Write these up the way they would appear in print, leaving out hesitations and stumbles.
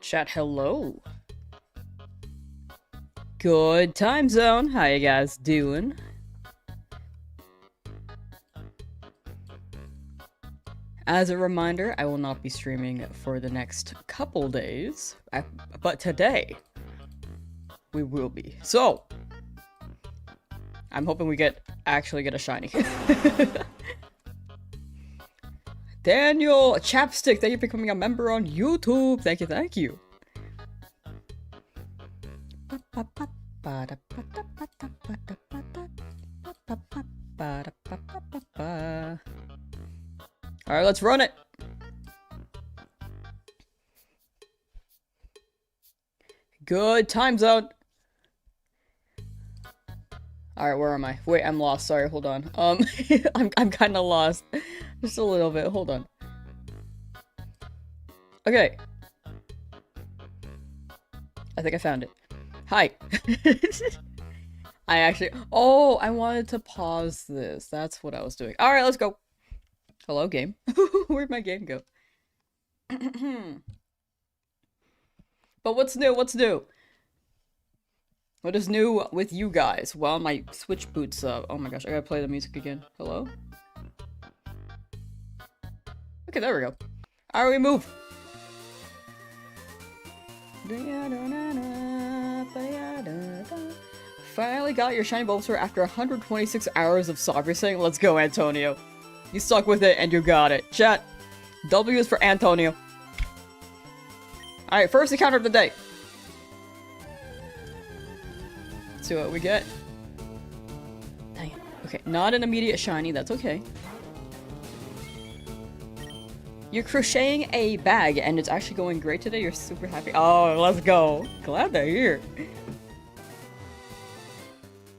Chat, hello. Good time zone. How you guys doing? As a reminder, I will not be streaming for the next couple days, but today we will be. So, I'm hoping we actually get a shiny. Daniel Chapstick, thank you for becoming a member on YouTube. Thank you, thank you. Alright, let's run it. Good time zone. Alright, where am I? Wait, I'm lost. Sorry, hold on. I'm kind of lost. Just a little bit. Hold on. Okay. I think I found it. Hi. Oh, I wanted to pause this. That's what I was doing. Alright, let's go. Hello, game. Where'd my game go? But what's new? What's new? What is new with you guys? Well, my Switch boots up. Oh my gosh, I gotta play the music again. Hello? Okay, there we go. Alright, we move. Finally got your shiny Bulbasaur after 126 hours of soft. You're saying, let's go, Antonio. You stuck with it and you got it. Chat, W is for Antonio. Alright, first encounter of the day. Let's see what we get. Dang. Okay, not an immediate shiny, that's okay. You're crocheting a bag and it's actually going great today. You're super happy. Oh, let's go. Glad they're here.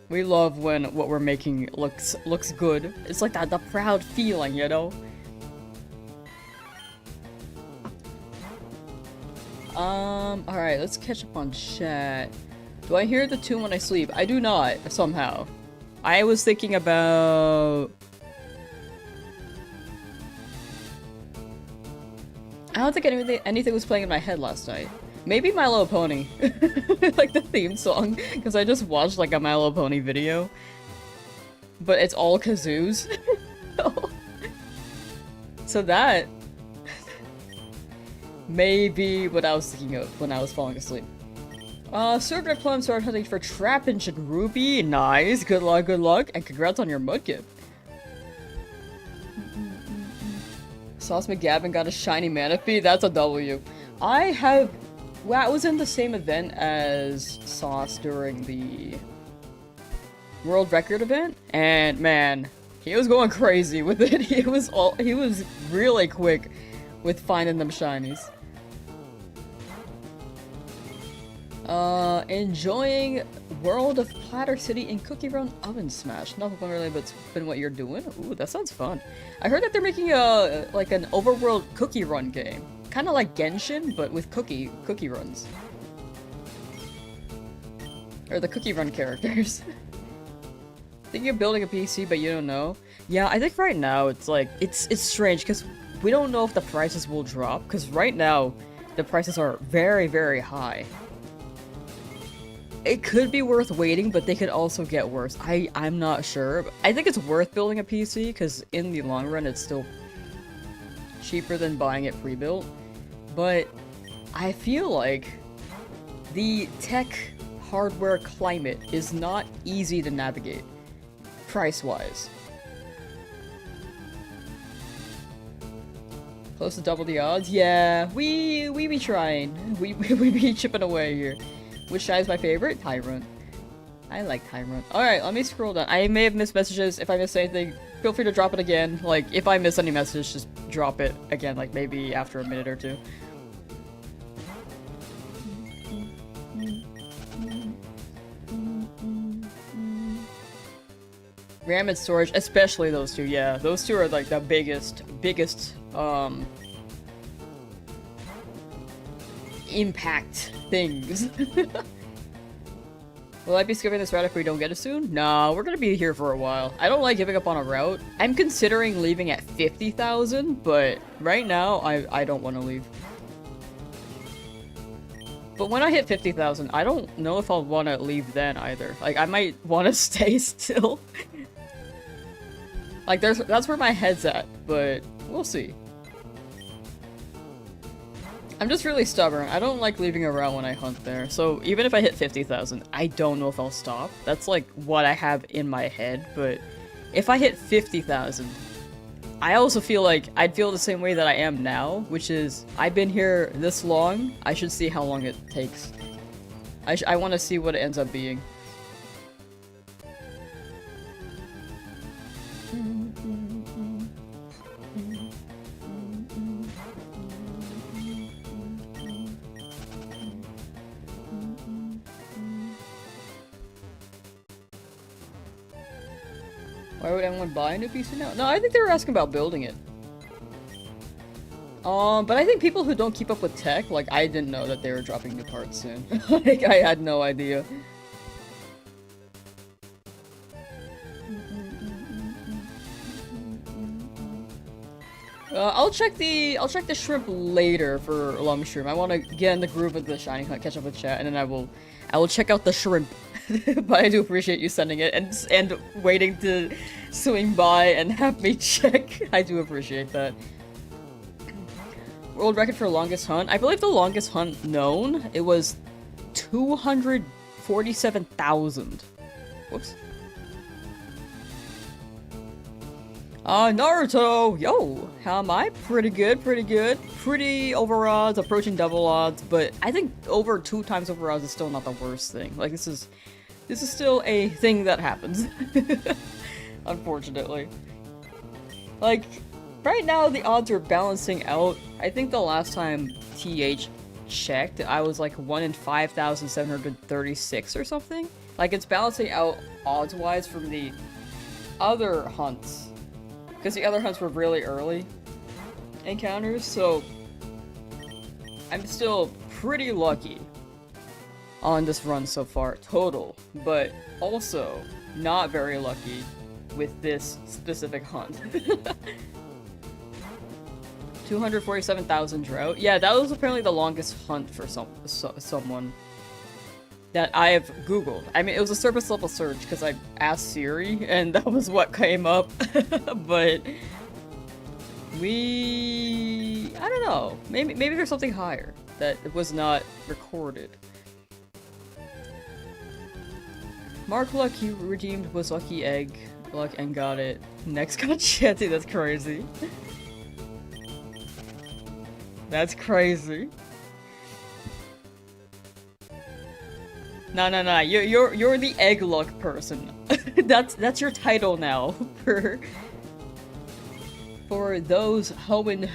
We love when what we're making looks good. It's like the proud feeling, you know? Alright, let's catch up on chat. Do I hear the tune when I sleep? I do not, somehow. I was thinking about... I don't think anything was playing in my head last night. Maybe My Little Pony. Like the theme song. Because I just watched like a My Little Pony video. But it's all kazoos. So that... maybe what I was thinking of when I was falling asleep. Surgeon Plum started hunting for Trapinch and Ruby. Nice. Good luck, and congrats on your mudkip. Sauce McGavin got a shiny Manaphy. That's a W. I was in the same event as Sauce during the World Record event, and man, he was going crazy with it. He was really quick with finding them shinies. Enjoying World of Platter City and Cookie Run Oven Smash. Nothing really, but it's been what you're doing. Ooh, that sounds fun. I heard that they're making like an overworld cookie run game. Kind of like Genshin, but with cookie runs. Or the cookie run characters. Think you're building a PC, but you don't know? Yeah, I think right now it's like, it's strange, because we don't know if the prices will drop, because right now, the prices are very, very high. It could be worth waiting, but they could also get worse. I'm not sure. I think it's worth building a PC, because in the long run, it's still cheaper than buying it pre-built. But I feel like the tech hardware climate is not easy to navigate, price-wise. Close to double the odds? Yeah, we be trying. We be chipping away here. Which shiny is my favorite? Tyrant. I like Tyrant. Alright, let me scroll down. I may have missed messages. If I missed anything, feel free to drop it again. Like, if I miss any message, just drop it again, like maybe after a minute or two. RAM and storage, especially those two, yeah. Those two are like the biggest, impact things. Will I be skipping this route if we don't get it soon? No, we're gonna be here for a while. I don't like giving up on a route. I'm considering leaving at 50,000, but right now, I don't want to leave. But when I hit 50,000, I don't know if I'll want to leave then either. Like, I might want to stay still. Like, that's where my head's at, but we'll see. I'm just really stubborn. I don't like leaving around when I hunt there. So even if I hit 50,000, I don't know if I'll stop. That's like what I have in my head, but if I hit 50,000, I also feel like I'd feel the same way that I am now, which is I've been here this long, I should see how long it takes. I want to see what it ends up being. Why would anyone buy a new PC now? No, I think they were asking about building it. But I think people who don't keep up with tech, like, I didn't know that they were dropping new parts soon. Like, I had no idea. I'll check the shrimp later for Lumshroom. I want to get in the groove with the shiny hunt, catch up with chat, and then I will check out the shrimp. But I do appreciate you sending it and waiting to swing by and have me check. I do appreciate that. World record for longest hunt. I believe the longest hunt known, it was 247,000. Whoops. Naruto! Yo! How am I? Pretty good, pretty good. Pretty over odds, approaching double odds, but I think over 2 times over odds is still not the worst thing. Like, this is still a thing that happens. Unfortunately. Like, right now the odds are balancing out. I think the last time TH checked, I was like 1 in 5,736 or something. Like, it's balancing out odds-wise from the other hunts. Because the other hunts were really early encounters, so I'm still pretty lucky on this run so far, total, but also not very lucky with this specific hunt. 247,000 drought. Yeah, that was apparently the longest hunt for someone that I have Googled. I mean, it was a surface level search because I asked Siri, and that was what came up. But I don't know. Maybe there's something higher that was not recorded. Mark Luck, you redeemed was Lucky Egg Luck and got it. Next got Shanty. That's crazy. That's crazy. No, you're the egg luck person. that's your title now for those hoeing.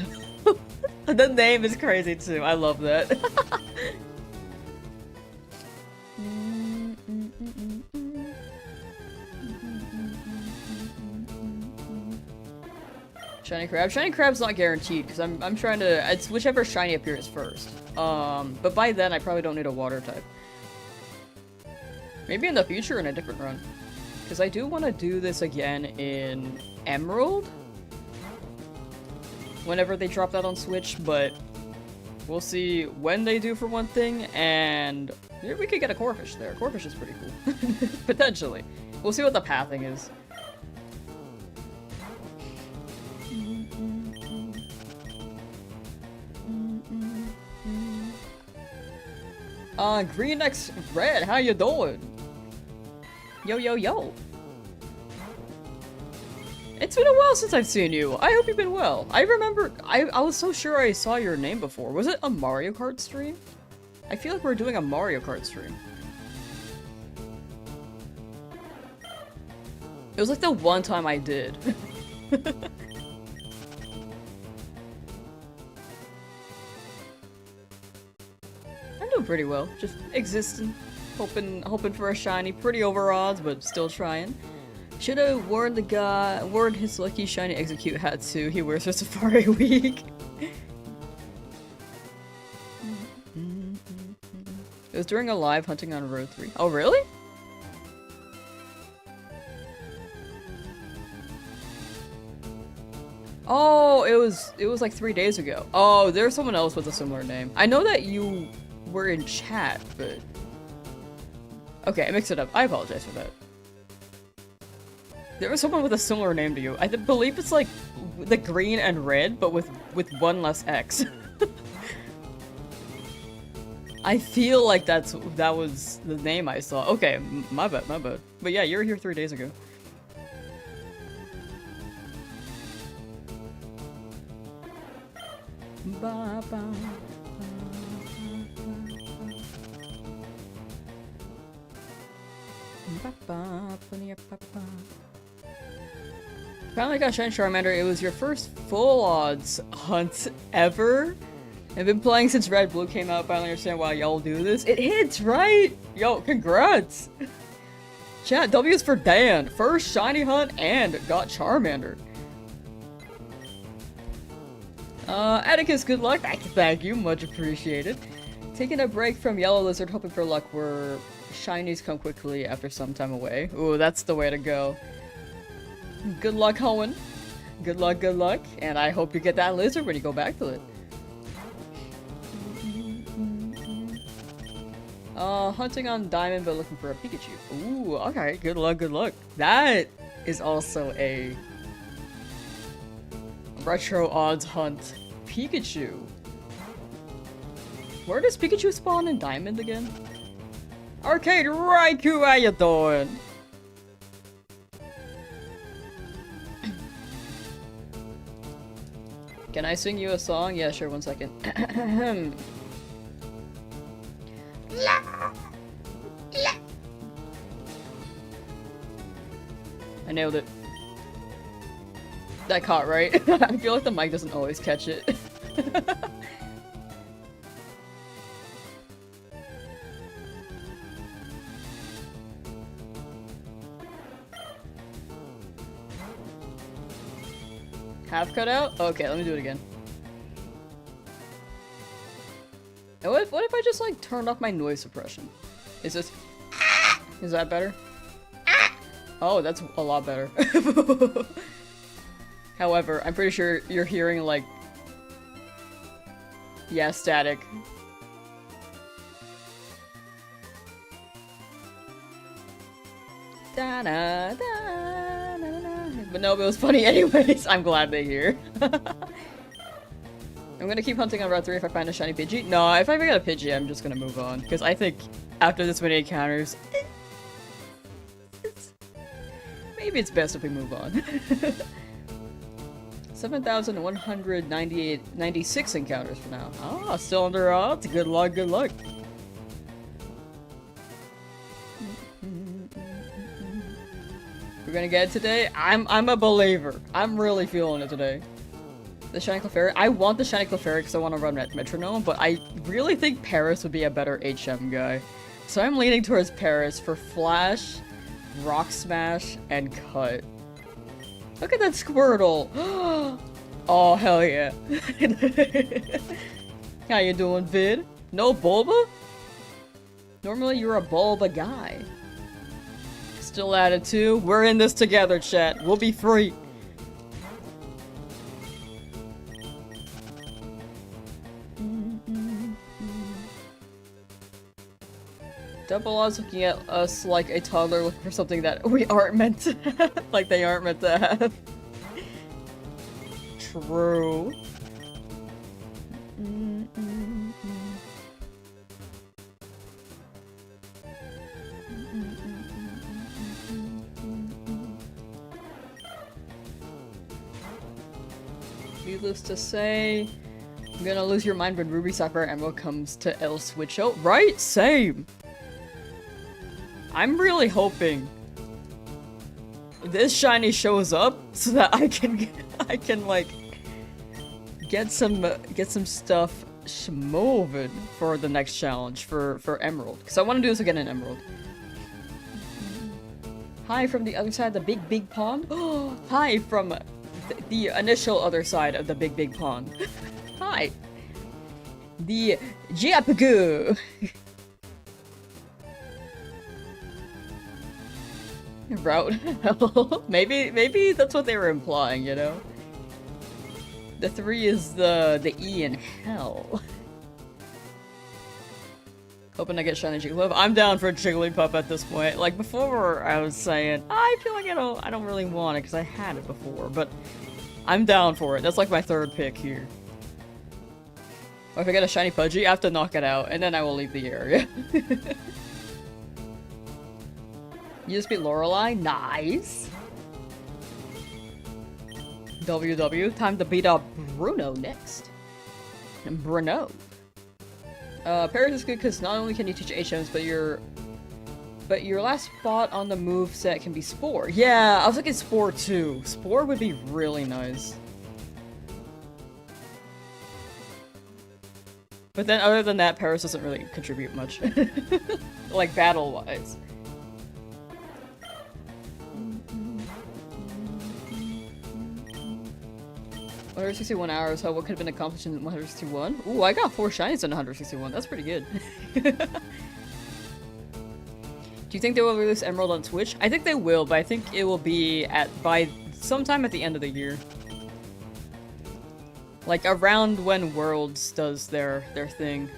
The name is crazy too. I love that. Shiny crab. Shiny crab's not guaranteed because I'm trying to. It's whichever shiny appears first. But by then I probably don't need a water type. Maybe in the future in a different run. Because I do want to do this again in Emerald. Whenever they drop that on Switch, but we'll see when they do for one thing, and maybe we could get a Corphish there. Corphish is pretty cool. Potentially. We'll see what the pathing is. Green X Red, how you doing? Yo, yo, yo. It's been a while since I've seen you. I hope you've been well. I remember, I was so sure I saw your name before. Was it a Mario Kart stream? I feel like we're doing a Mario Kart stream. It was like the one time I did. I'm doing pretty well. Just existing. Hoping for a shiny. Pretty over odds, but still trying. Should've warned his lucky shiny execute hat too. He wears for Safari Week. It was during a live hunting on Road 3. Oh, really? Oh, it was like 3 days ago. Oh, there's someone else with a similar name. I know that you were in chat, but... Okay, I mixed it up. I apologize for that. There was someone with a similar name to you. I believe it's like the green and red, but with one less X. I feel like that was the name I saw. Okay, my bad, my bad. But yeah, you were here 3 days ago. Finally got Shiny Charmander. It was your first full odds hunt ever. I've been playing since Red Blue came out. Finally understand why y'all do this. It hits, right? Yo, congrats! Chat, W is for Dan. First shiny hunt and got Charmander. Atticus, good luck. Thank you, much appreciated. Taking a break from Yellow Lizard, hoping for luck where shinies come quickly after some time away. Ooh, that's the way to go. Good luck, Hoenn. Good luck, and I hope you get that lizard when you go back to it. Hunting on Diamond but looking for a Pikachu. Ooh, okay, good luck. That is also a retro odds hunt. Pikachu. Where does Pikachu spawn in Diamond again? Arcade Raikou, how you doing? Can I sing you a song? Yeah, sure, 1 second. I nailed it. That caught, right? I feel like the mic doesn't always catch it. Half cut out? Okay, let me do it again. And what if I just like turned off my noise suppression? Is that better? Oh, that's a lot better. However, I'm pretty sure you're hearing like, yeah, static. Da -da, da, da, da, da. But no, it was funny anyways. I'm glad they're here. I'm gonna keep hunting on Route 3 if I find a shiny Pidgey. No, if I get a Pidgey, I'm just gonna move on. Because I think after this many encounters, maybe it's best if we move on. 7,196 encounters for now. Ah, still under odds. Good luck. We're gonna get it today. I'm a believer. I'm really feeling it today. The shiny Clefairy. I want the shiny Clefairy because I want to run Metronome, but I really think Paris would be a better HM guy. So I'm leaning towards Paris for Flash, Rock Smash, and Cut. Look at that Squirtle! Oh, hell yeah. How you doing, Vid? No Bulba? Normally you're a Bulba guy. Still at it too? We're in this together, chat. We'll be free. Double odds looking at us like a toddler looking for something that we aren't meant to have. Like they aren't meant to have. True. Needless to say, I'm gonna lose your mind when Ruby Sapphire Emerald comes to El Switcho. Right? Same! I'm really hoping this shiny shows up so that I can like get some stuff moving for the next challenge for Emerald, because I want to do this again in Emerald. Hi from the other side of the big pond. Hi from the initial other side of the big pond. Hi. The Jiapagu. Route hell. Maybe that's what they were implying, you know? The 3 is the E in hell. Hoping I get shiny Jigglypuff. I'm down for a Jigglypuff at this point. Like before, I was saying I feel like I don't really want it because I had it before, but I'm down for it. That's like my third pick here. Or if I get a shiny Pidgey, I have to knock it out, and then I will leave the area. You just beat Lorelei? Nice! WW, time to beat up Bruno next. And Bruno. Parrot is good because not only can you teach HMs, but your last spot on the move set can be Spore. Yeah, I was thinking Spore too. Spore would be really nice. But then other than that, Paris doesn't really contribute much. Like battle-wise. 161 hours, so what could have been accomplished in 161? Ooh, I got 4 shinies in 161. That's pretty good. Do you think they will release Emerald on Switch? I think they will, but I think it will be by sometime at the end of the year. Like around when Worlds does their thing.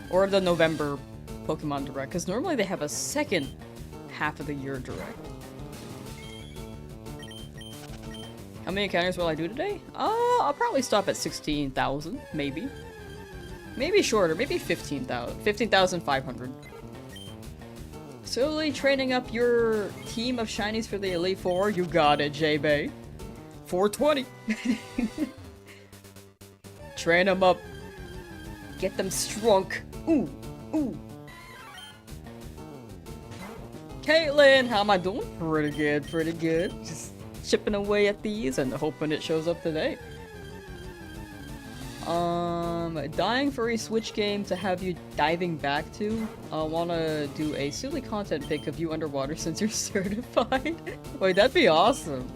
Or the November Pokemon Direct, because normally they have a second half of the year direct. How many encounters will I do today? I'll probably stop at 16,000, maybe. Maybe shorter, maybe 15,000. 15,500. Slowly training up your team of shinies for the Elite Four. You got it, J-Bay. 420. Train them up. Get them strong. Ooh, ooh. Caitlin, how am I doing? Pretty good, pretty good. Just chipping away at these and hoping it shows up today. Dying for a Switch game to have you diving back to. Wanna do a silly content pic of you underwater since you're certified? Wait, that'd be awesome.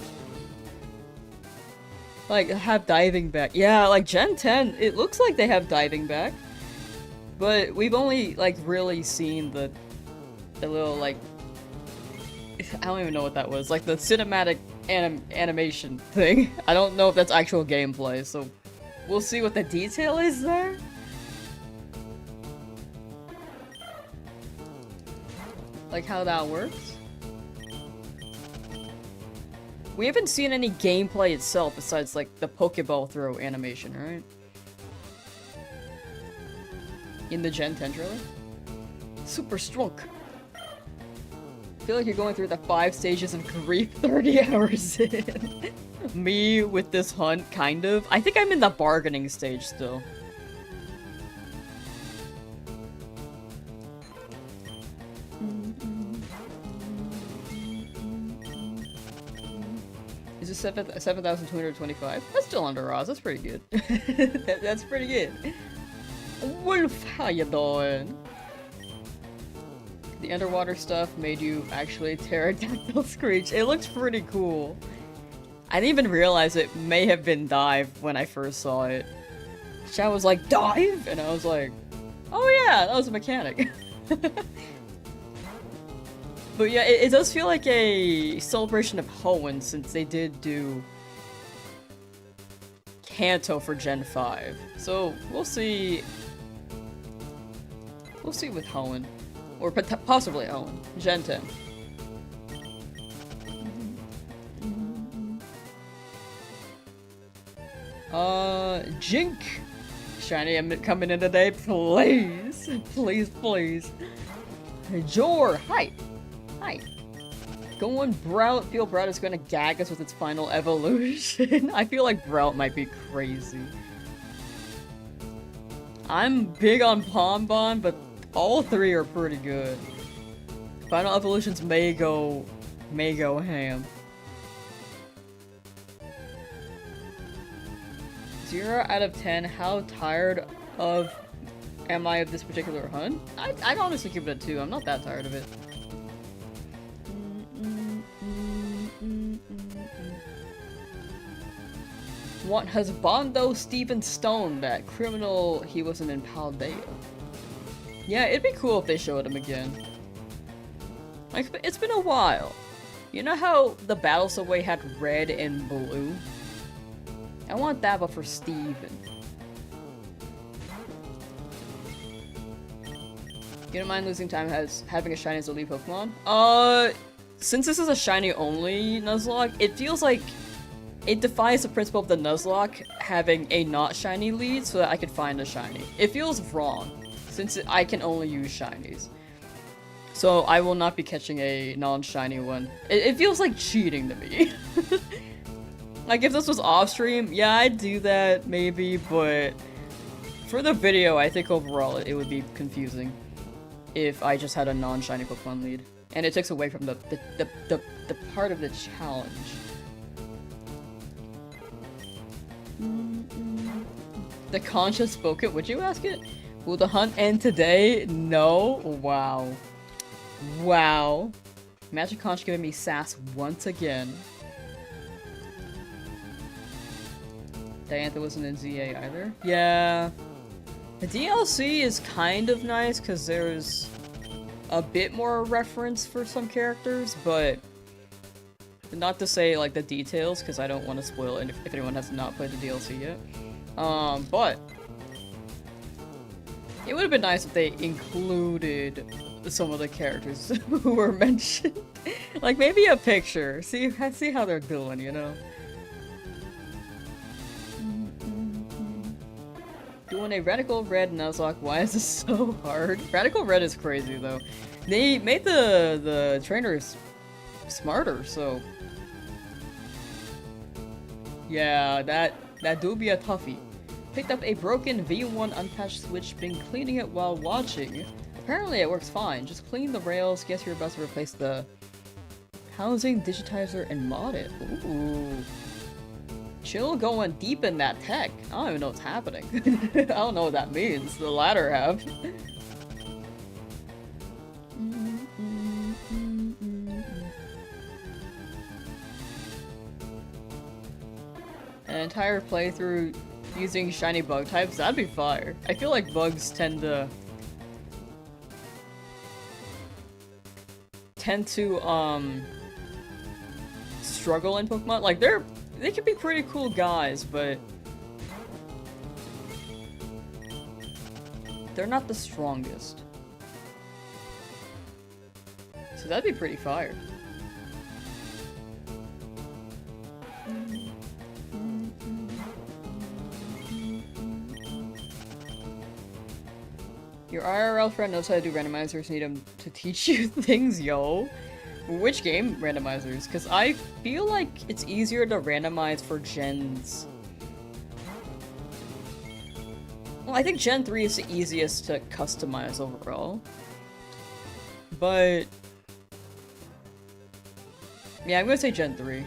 Like, have diving back. Yeah, like Gen 10, it looks like they have diving back. But we've only, like, really seen the little, like, I don't even know what that was. Like, the cinematic animation thing. I don't know if that's actual gameplay, so we'll see what the detail is there. Like, how that works. We haven't seen any gameplay itself besides, like, the Pokeball throw animation, right? In the Gen 10 trailer? Super strong. I feel like you're going through the 5 stages of grief 30 hours in. Me with this hunt, kind of. I think I'm in the bargaining stage still. Is it 7,225? That's still under Oz. That's pretty good. That's pretty good. Wolf, how you doing? The underwater stuff made you actually pterodactyl screech. It looks pretty cool. I didn't even realize it may have been dive when I first saw it. Chad was like, dive? And I was like, oh yeah, that was a mechanic. But yeah, it does feel like a celebration of Hoenn since they did do Kanto for Gen 5. So we'll see. We'll see with Hoenn. Or possibly Hoenn. Gen 10. Jink! Shiny, I'm coming in today, please! Please, please. Jor! Hi! Hi. Going Brout. Feel Brout is gonna gag us with its final evolution. I feel like Brout might be crazy. I'm big on Pombon, but all 3 are pretty good. Final evolutions may go ham. 0 out of 10, how tired am I of this particular hunt? I'd honestly give it a 2. I'm not that tired of it. What has Bondo Stephen Stone, that criminal he wasn't in Paldea? Yeah, it'd be cool if they showed him again. Like, it's been a while. You know how the Battle Subway had red and blue? I want that, but for Steven. You don't mind losing time having a shiny as a lead Pokemon? Since this is a shiny only Nuzlocke, it feels like it defies the principle of the Nuzlocke having a not shiny lead so that I could find a shiny. It feels wrong, since I can only use shinies. So I will not be catching a non-shiny one. It feels like cheating to me. Like if this was off-stream, yeah, I'd do that, maybe, but for the video, I think overall it would be confusing if I just had a non-shiny Pokemon lead. And it takes away from the part of the challenge. The conscious spoken, would you ask it? Will the hunt end today? No. Wow. Wow. Magic Conch giving me sass once again. Diantha wasn't in ZA either. Yeah. The DLC is kind of nice because there's a bit more reference for some characters, but not to say like the details because I don't want to spoil it if anyone has not played the DLC yet. But it would have been nice if they included some of the characters who were mentioned. Like maybe a picture. See how they're doing, you know? Doing a Radical Red Nuzlocke, why is this so hard? Radical Red is crazy though. They made the trainers smarter, so yeah, that do be a toughie. Picked up a broken V1 unpatched Switch, been cleaning it while watching. Apparently it works fine. Just clean the rails. Guess you're about to replace the housing, digitizer, and mod it. Ooh. Chill going deep in that tech. I don't even know what's happening. I don't know what that means. The latter half. An entire playthrough using shiny bug types? That'd be fire. I feel like bugs tend to struggle in Pokemon. Like they can be pretty cool guys, but they're not the strongest. So that'd be pretty fire. Your IRL friend knows how to do randomizers, need him to teach you things, yo. Which game randomizers? Because I feel like it's easier to randomize for gens. Well, I think Gen 3 is the easiest to customize overall. But yeah, I'm gonna say Gen 3.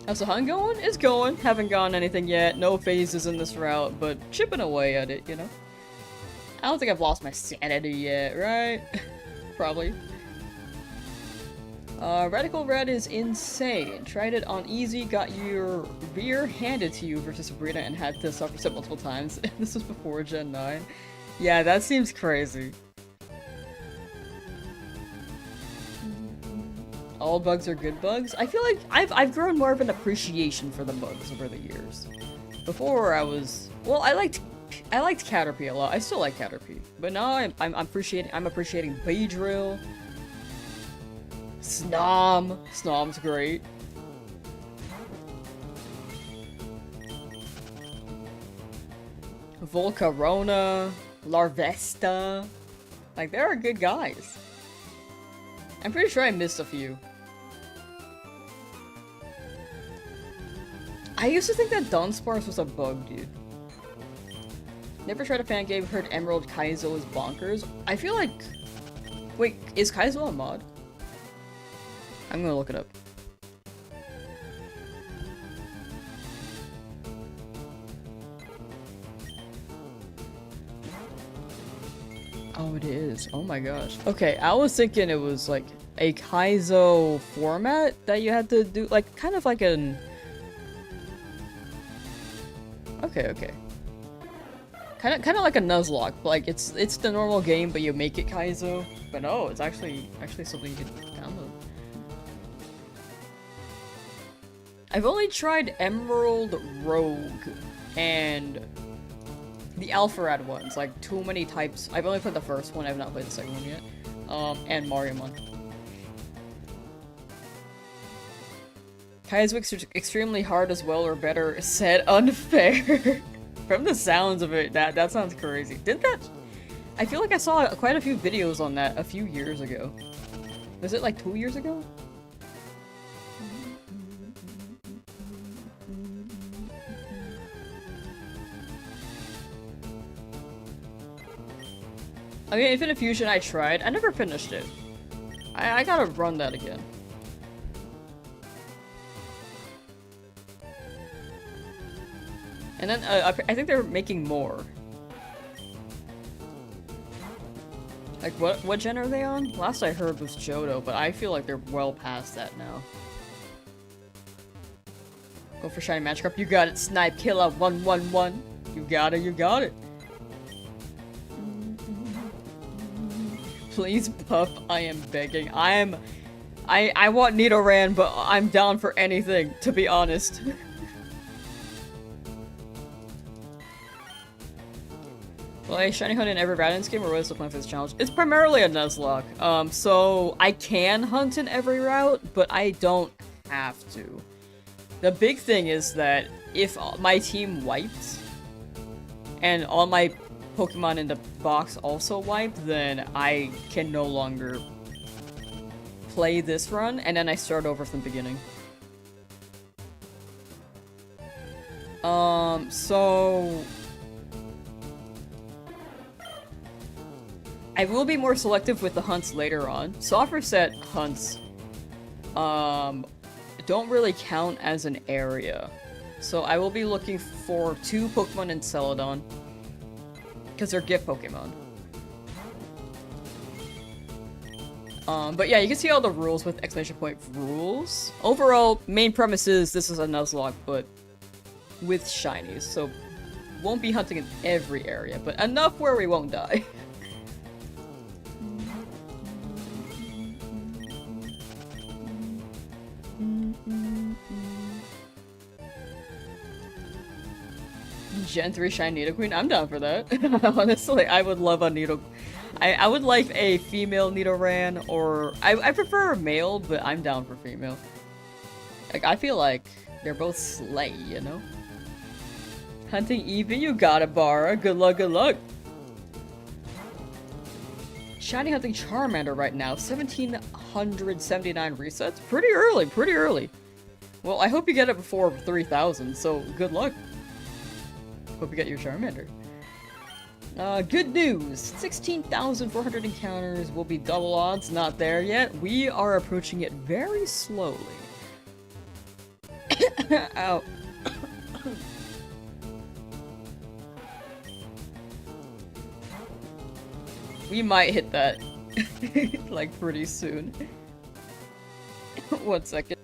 How's the hunt going? It's going. Haven't gone anything yet. No phases in this route, but chipping away at it, you know? I don't think I've lost my sanity yet, right? Probably. Radical Red is insane. Tried it on easy, got your rear handed to you versus Sabrina and had to suffer it multiple times. This was before Gen 9. Yeah, that seems crazy. All bugs are good bugs? I feel like I've grown more of an appreciation for the bugs over the years. Before I was... Well, I liked Caterpie a lot. I still like Caterpie. But now I'm appreciating Beedrill. Snom. Snom's great. Volcarona. Larvesta. Like, there are good guys. I'm pretty sure I missed a few. I used to think that Dunsparce was a bug, dude. Never tried a fan game, heard Emerald Kaizo is bonkers. I feel like... Wait, is Kaizo a mod? I'm gonna look it up. Oh, it is. Oh my gosh. Okay, I was thinking it was like a Kaizo format that you had to do, like, kind of like an... Okay. Kind of like a Nuzlocke. Like, it's the normal game, but you make it Kaizo. But no, it's actually something you can download. I've only tried Emerald Rogue and the FireRed ones, like too many types. I've only played the first one, I've not played the second one yet. And Mariamon. Kaizwick's extremely hard as well, or better said, unfair. From the sounds of it, that sounds crazy. Did that? I feel like I saw quite a few videos on that a few years ago. Was it like 2 years ago? I mean, Infinite Fusion I tried. I never finished it. I gotta run that again. And then, I think they're making more. Like, what gen are they on? Last I heard was Johto, but I feel like they're well past that now. Go for Shiny Magikarp. You got it, Snipe Killer 111. You got it, you got it. Please, Puff, I am begging. I want Nidoran, but I'm down for anything, to be honest. Well, a Shiny Hunt in every Radance game, or what is the plan for this challenge? It's primarily a Nuzlocke, so I can hunt in every route, but I don't have to. The big thing is that if my team wipes, and all my Pokemon in the box also wiped, then I can no longer play this run, and then I start over from the beginning. So I will be more selective with the hunts later on. Software set hunts, don't really count as an area. So I will be looking for 2 Pokemon in Celadon, because they're gift Pokemon. But yeah, you can see all the rules with exclamation point rules. Overall, main premise is this is a Nuzlocke, but with shinies, so won't be hunting in every area, but enough where we won't die. Gen 3 Shiny Nidoqueen? I'm down for that. Honestly, I would love a Nido. I would like a female Nidoran, or I prefer a male, but I'm down for female. Like, I feel like they're both slay, you know? Hunting Eevee, you got it, Bara. Good luck, good luck. Shiny hunting Charmander right now. 1,779 resets. Pretty early, pretty early. Well, I hope you get it before 3,000, so good luck. Hope you get your Charmander. Good news! 16,400 encounters will be double odds. Not there yet. We are approaching it very slowly. Ow. We might hit that, like, pretty soon. 1 second.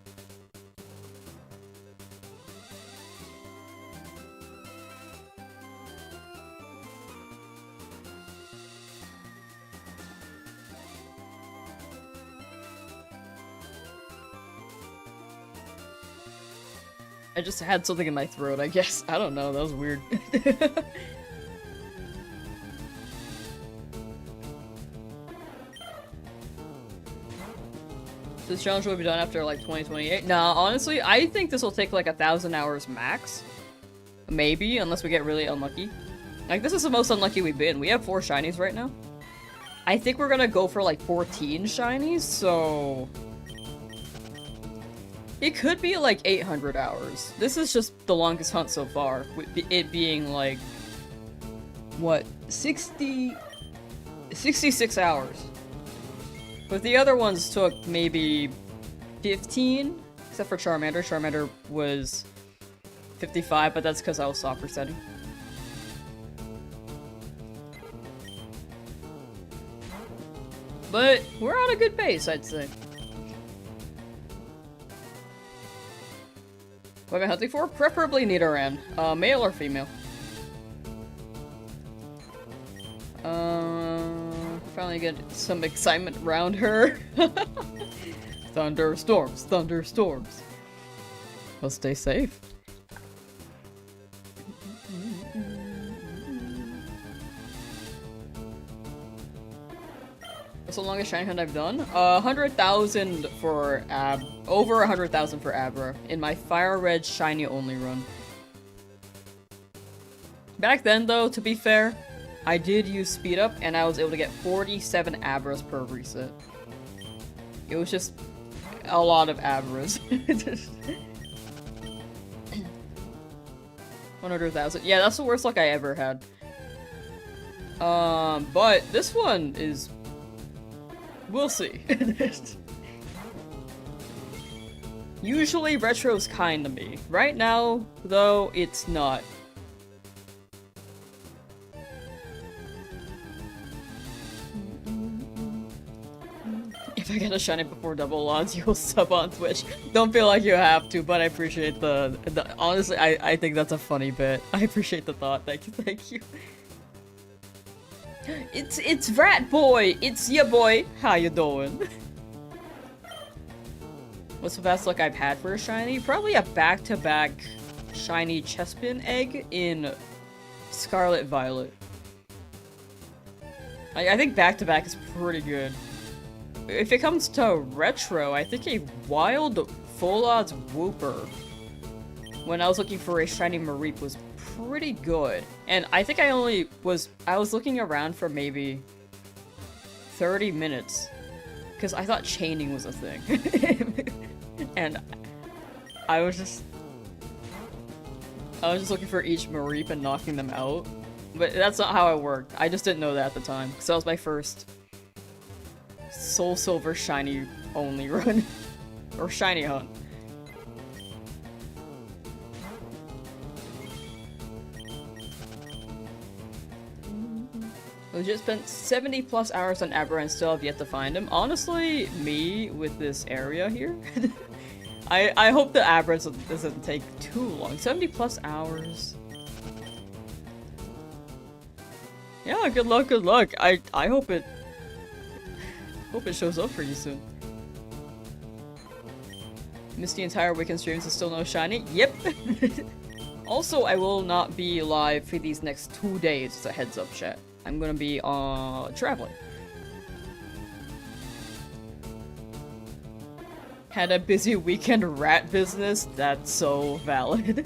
I just had something in my throat, I guess. I don't know, that was weird. This challenge will be done after like 2028. Nah, honestly, I think this will take like 1,000 hours max. Maybe, unless we get really unlucky. Like, this is the most unlucky we've been. We have 4 shinies right now. I think we're gonna go for like 14 shinies, so it could be like 800 hours. This is just the longest hunt so far, with it being like, what, 66 hours. But the other ones took maybe 15, except for Charmander. Charmander was 55, but that's because I was soft resetting. But we're on a good pace, I'd say. What am I hunting for? Preferably Nidoran. Male or female? Finally get some excitement around her. Thunderstorms, thunderstorms. Well, stay safe. What's the longest shiny hunt I've done? 100,000 for over 100,000 for Abra in my FireRed Shiny Only run. Back then, though, to be fair, I did use speed up and I was able to get 47 Abras per reset. It was just a lot of Abras. 100,000. Yeah, that's the worst luck I ever had. But this one is... We'll see. Usually Retro's kind to me. Right now, though, it's not. If I get a shiny before double odds, you'll sub on Twitch. Don't feel like you have to, but I appreciate the honestly, I think that's a funny bit. I appreciate the thought. Thank you, thank you. It's Rat Boy! It's ya boy! How you doing? What's the best luck I've had for a shiny? Probably a back-to-back shiny Chespin egg in Scarlet Violet. I think back-to-back is pretty good. If it comes to retro, I think a wild full odds Wooper when I was looking for a shiny Mareep was pretty good. And I think I was looking around for maybe 30 minutes because I thought chaining was a thing. And I was just looking for each Mareep and knocking them out. But that's not how it worked. I just didn't know that at the time because that was my first Soul Silver Shiny Only run. Or Shiny Hunt. I just spent 70 plus hours on Abra and still have yet to find him. Honestly, me with this area here, I hope the Abra doesn't take too long. 70 plus hours. Yeah, good luck, good luck. I hope it shows up for you soon. Missed the entire weekend streams and still no shiny? Yep. Also, I will not be live for these next 2 days, as a heads up, chat. I'm gonna be traveling. Had a busy weekend rat business? That's so valid.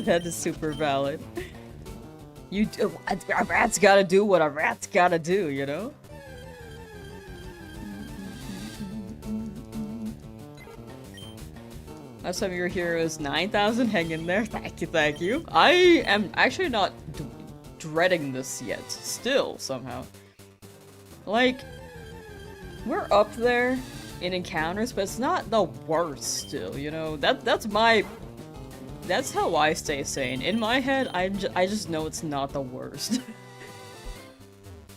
That is super valid. A rat's gotta do what a rat's gotta do, you know? Last time you were here was 9,000. Hang in there. Thank you, thank you. I am actually not dreading this yet. Still, somehow. Like, we're up there in encounters, but it's not the worst still, you know? That's how I stay sane. In my head, I just know it's not the worst.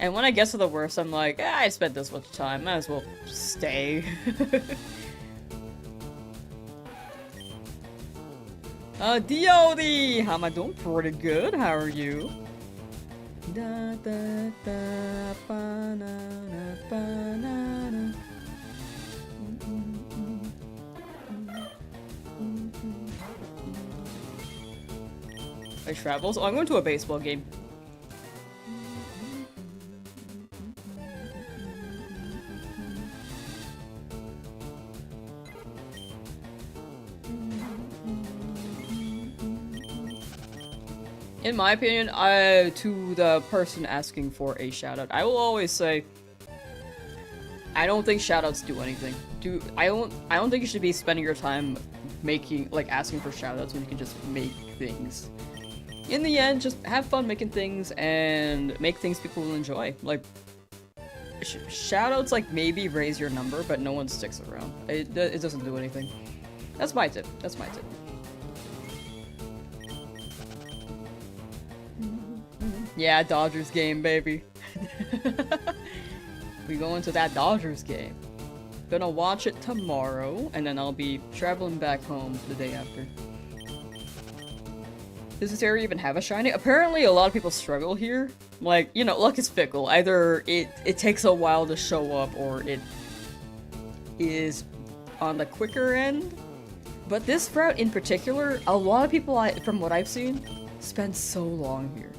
And when I get to the worst, I'm like, I spent this much time, might as well stay. DOD! How am I doing? Pretty good, how are you? Da, da, da, banana, banana. I travels? Oh, I'm going to a baseball game. In my opinion, to the person asking for a shoutout, I will always say, I don't think shoutouts do anything. I don't think you should be spending your time asking for shoutouts when you can just make things. In the end, just have fun making things and make things people will enjoy. Like, shoutouts maybe raise your number, but no one sticks around. It doesn't do anything. That's my tip. That's my tip. Yeah, Dodgers game, baby. We go into that Dodgers game. Gonna watch it tomorrow, and then I'll be traveling back home the day after. Does this area even have a shiny? Apparently a lot of people struggle here. Like, you know, luck is fickle. Either it takes a while to show up, or it is on the quicker end. But this route in particular, a lot of people, from what I've seen, spend so long here.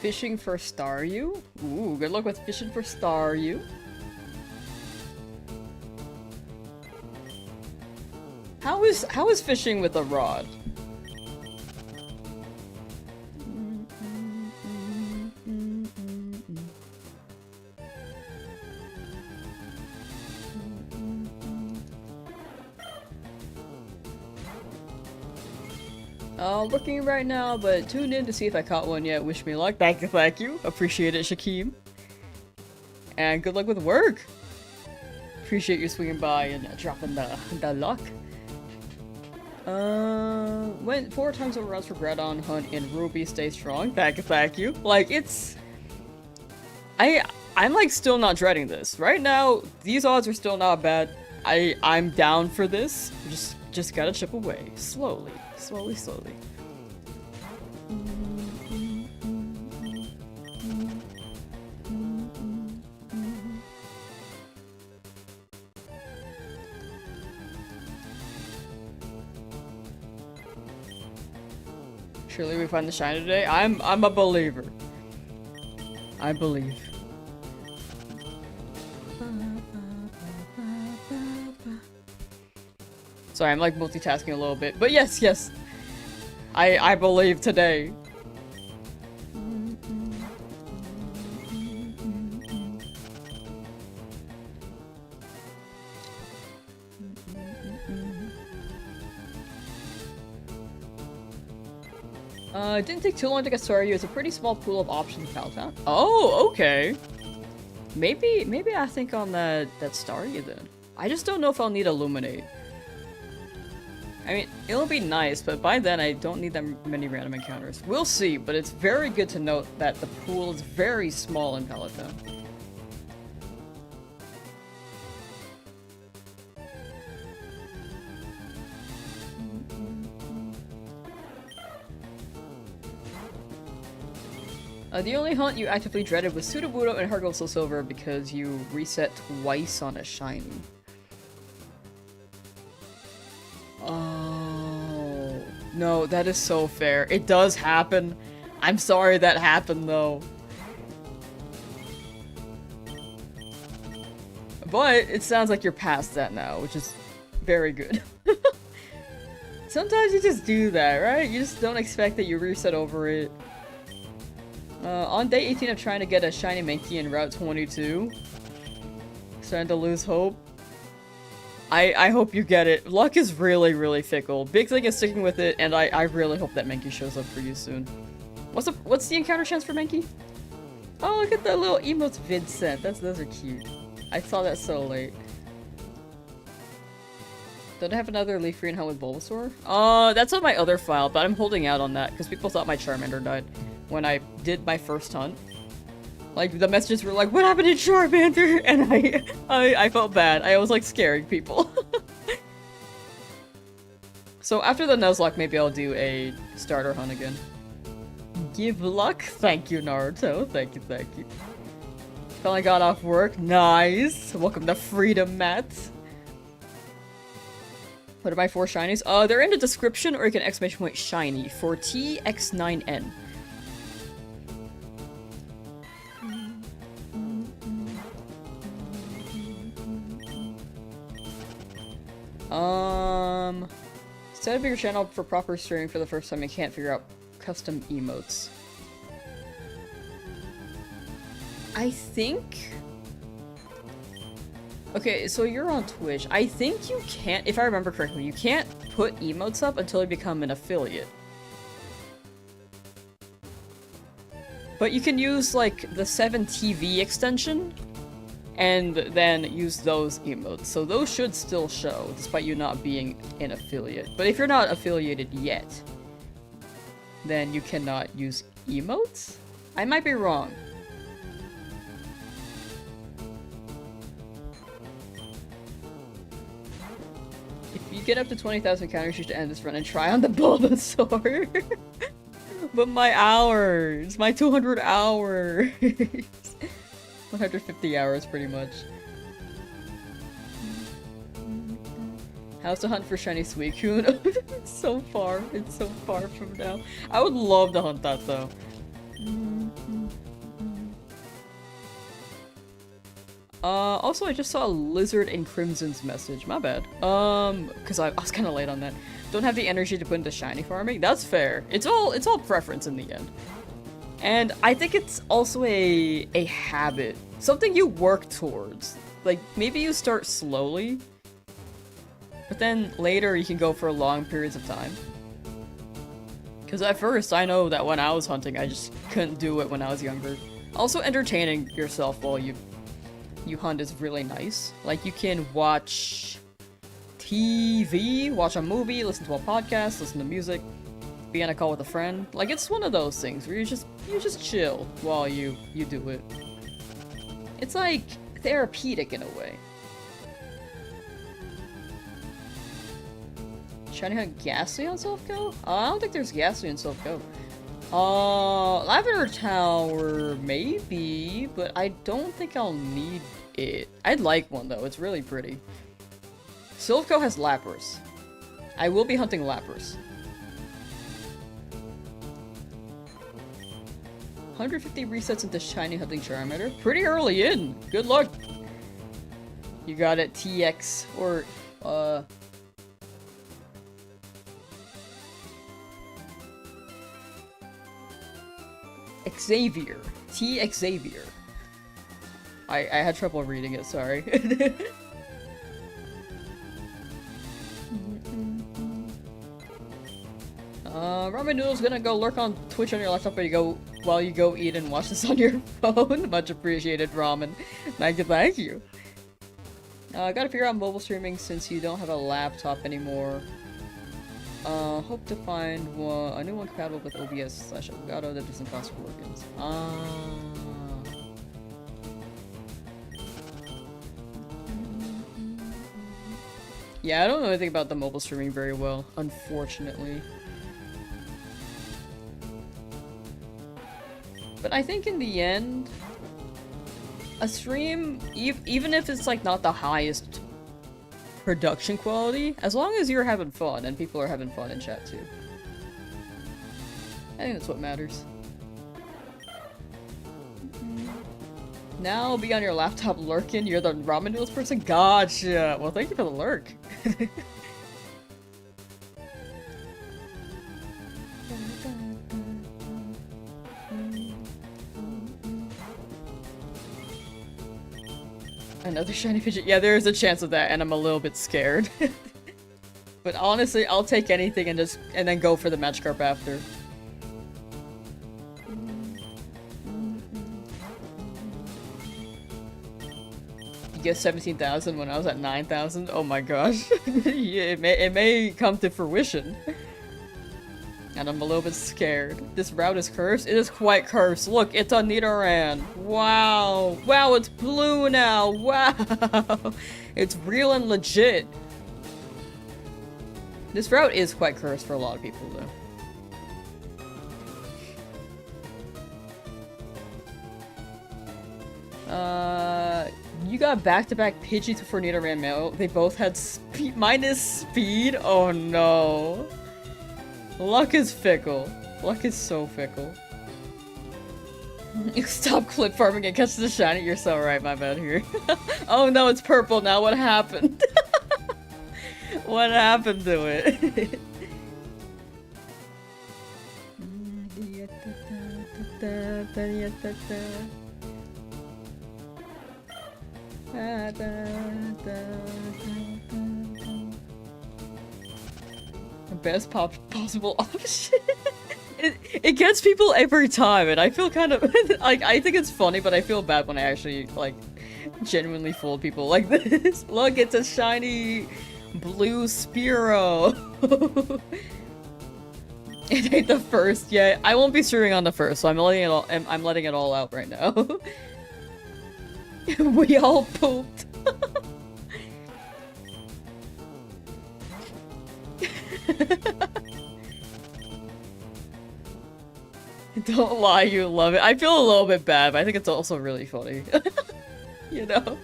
Fishing for Staryu? Ooh, good luck with fishing for Staryu. How is fishing with a rod? Looking right now, but tune in to see if I caught one yet. Wish me luck. Thank you, thank you. Appreciate it, Shakeem. And good luck with work. Appreciate you swinging by and dropping the luck. Went 4 times over rounds for Groudon Hunt in Ruby. Stay strong. Thank you, thank you. Like, it's... I'm like still not dreading this. Right now, these odds are still not bad. I'm down for this. Just gotta chip away. Slowly. Slowly, slowly. Surely we find the shine today. I'm a believer. I believe. Sorry, I'm like multitasking a little bit, but yes, yes. I believe today. It didn't take too long to get Staryu. It's a pretty small pool of options, Paltown. Oh, okay. Maybe I think on that Staryu then. I just don't know if I'll need Illuminate. I mean, it'll be nice, but by then I don't need that many random encounters. We'll see, but it's very good to note that the pool is very small in Palatown. The only hunt you actively dreaded was Sudowoodo and Hargosel Silver because you reset twice on a shiny. Oh, no, that is so fair. It does happen. I'm sorry that happened, though. But it sounds like you're past that now, which is very good. Sometimes you just do that, right? You just don't expect that you reset over it. On day 18 of trying to get a shiny Mankey in Route 22. Starting to lose hope. I hope you get it. Luck is really, really fickle. Big thing is sticking with it, and I really hope that Mankey shows up for you soon. What's the encounter chance for Mankey? Oh, look at that little emotes vid sent. Those are cute. I saw that so late. Don't I have another Leafgreen hunt with Bulbasaur? That's on my other file, but I'm holding out on that because people thought my Charmander died when I did my first hunt. Like, the messages were like, what happened to Charmander? And I felt bad. I was like scaring people. So after the Nuzlocke, maybe I'll do a starter hunt again. Give luck? Thank you, Naruto. Thank you, thank you. Finally got off work. Nice. Welcome to Freedom, Matt. What are my 4 shinies? They're in the description, or you can exclamation point shiny for TX9N. Set a bigger channel for proper streaming for the first time and can't figure out custom emotes. I think... Okay, so you're on Twitch. I think you can't, if I remember correctly, you can't put emotes up until you become an affiliate. But you can use, like, the 7TV extension, and then use those emotes. So those should still show, despite you not being an affiliate. But if you're not affiliated yet, then you cannot use emotes? I might be wrong. get up to 20,000 counters to end this run and try on the Bulbasaur. But my hours! My 200 hours! 150 hours, pretty much. How's to hunt for shiny Suicune? It's so far. It's so far from now. I would love to hunt that, though. Also, I just saw Lizard and Crimson's message. My bad. Because I was kind of late on that. Don't have the energy to put into shiny farming. That's fair. It's all preference in the end. And I think it's also a habit. Something you work towards. Like, maybe you start slowly, but then later you can go for long periods of time. Because at first, I know that when I was hunting, I just couldn't do it when I was younger. Also, entertaining yourself while you hunt is really nice. Like, you can watch TV, watch a movie, listen to a podcast, listen to music, be on a call with a friend. Like, it's one of those things where you just chill while you do it. It's like therapeutic in a way. Shiny hunt Ghastly on Self-Go? I don't think there's Ghastly on Self-Go. Lavender Tower, maybe, but I don't think I'll need it. I'd like one, though. It's really pretty. Silphco has Lapras. I will be hunting Lapras. 150 resets into shiny hunting Charmander. Pretty early in. Good luck. You got it, TX, or, Xavier. T. Xavier. I had trouble reading it, sorry. Ramen Noodle's gonna go lurk on Twitch on your laptop while you go eat and watch this on your phone. Much appreciated, Ramen. Thank you. Gotta figure out mobile streaming since you don't have a laptop anymore. Hope to find a new one compatible with OBS/Elgato that doesn't cost plugins. Yeah, I don't know anything about the mobile streaming very well, unfortunately. But I think in the end, a stream, even if it's like not the highest production quality, as long as you're having fun and people are having fun in chat too. I think that's what matters. Now be on your laptop lurking, you're the ramen noodles person? Gotcha! Well, thank you for the lurk. Another shiny Pidgey. Yeah, there is a chance of that, and I'm a little bit scared. But honestly, I'll take anything and then go for the Magikarp after. You get 17,000 when I was at 9,000. Oh my gosh. Yeah, it may come to fruition. And I'm a little bit scared. This route is cursed? It is quite cursed. Look, it's a Nidoran. Wow. Wow, it's blue now. Wow. It's real and legit. This route is quite cursed for a lot of people, though. You got back-to-back Pidgey for Nidoran Male. They both had minus speed? Oh no. Luck is fickle. Luck is so fickle. You stop clip farming and catch the shiny. You're so right, my bad here. Oh no, it's purple now. What happened? What happened to it? Best possible option. It gets people every time, and I feel kind of like, I think it's funny, but I feel bad when I actually like genuinely fool people like this. Look, it's a shiny blue Spearow. It ain't the first yet. I won't be streaming on the first, so I'm letting it all out right now. We all pooped. Don't lie, you love it. I feel a little bit bad, but I think it's also really funny. You know?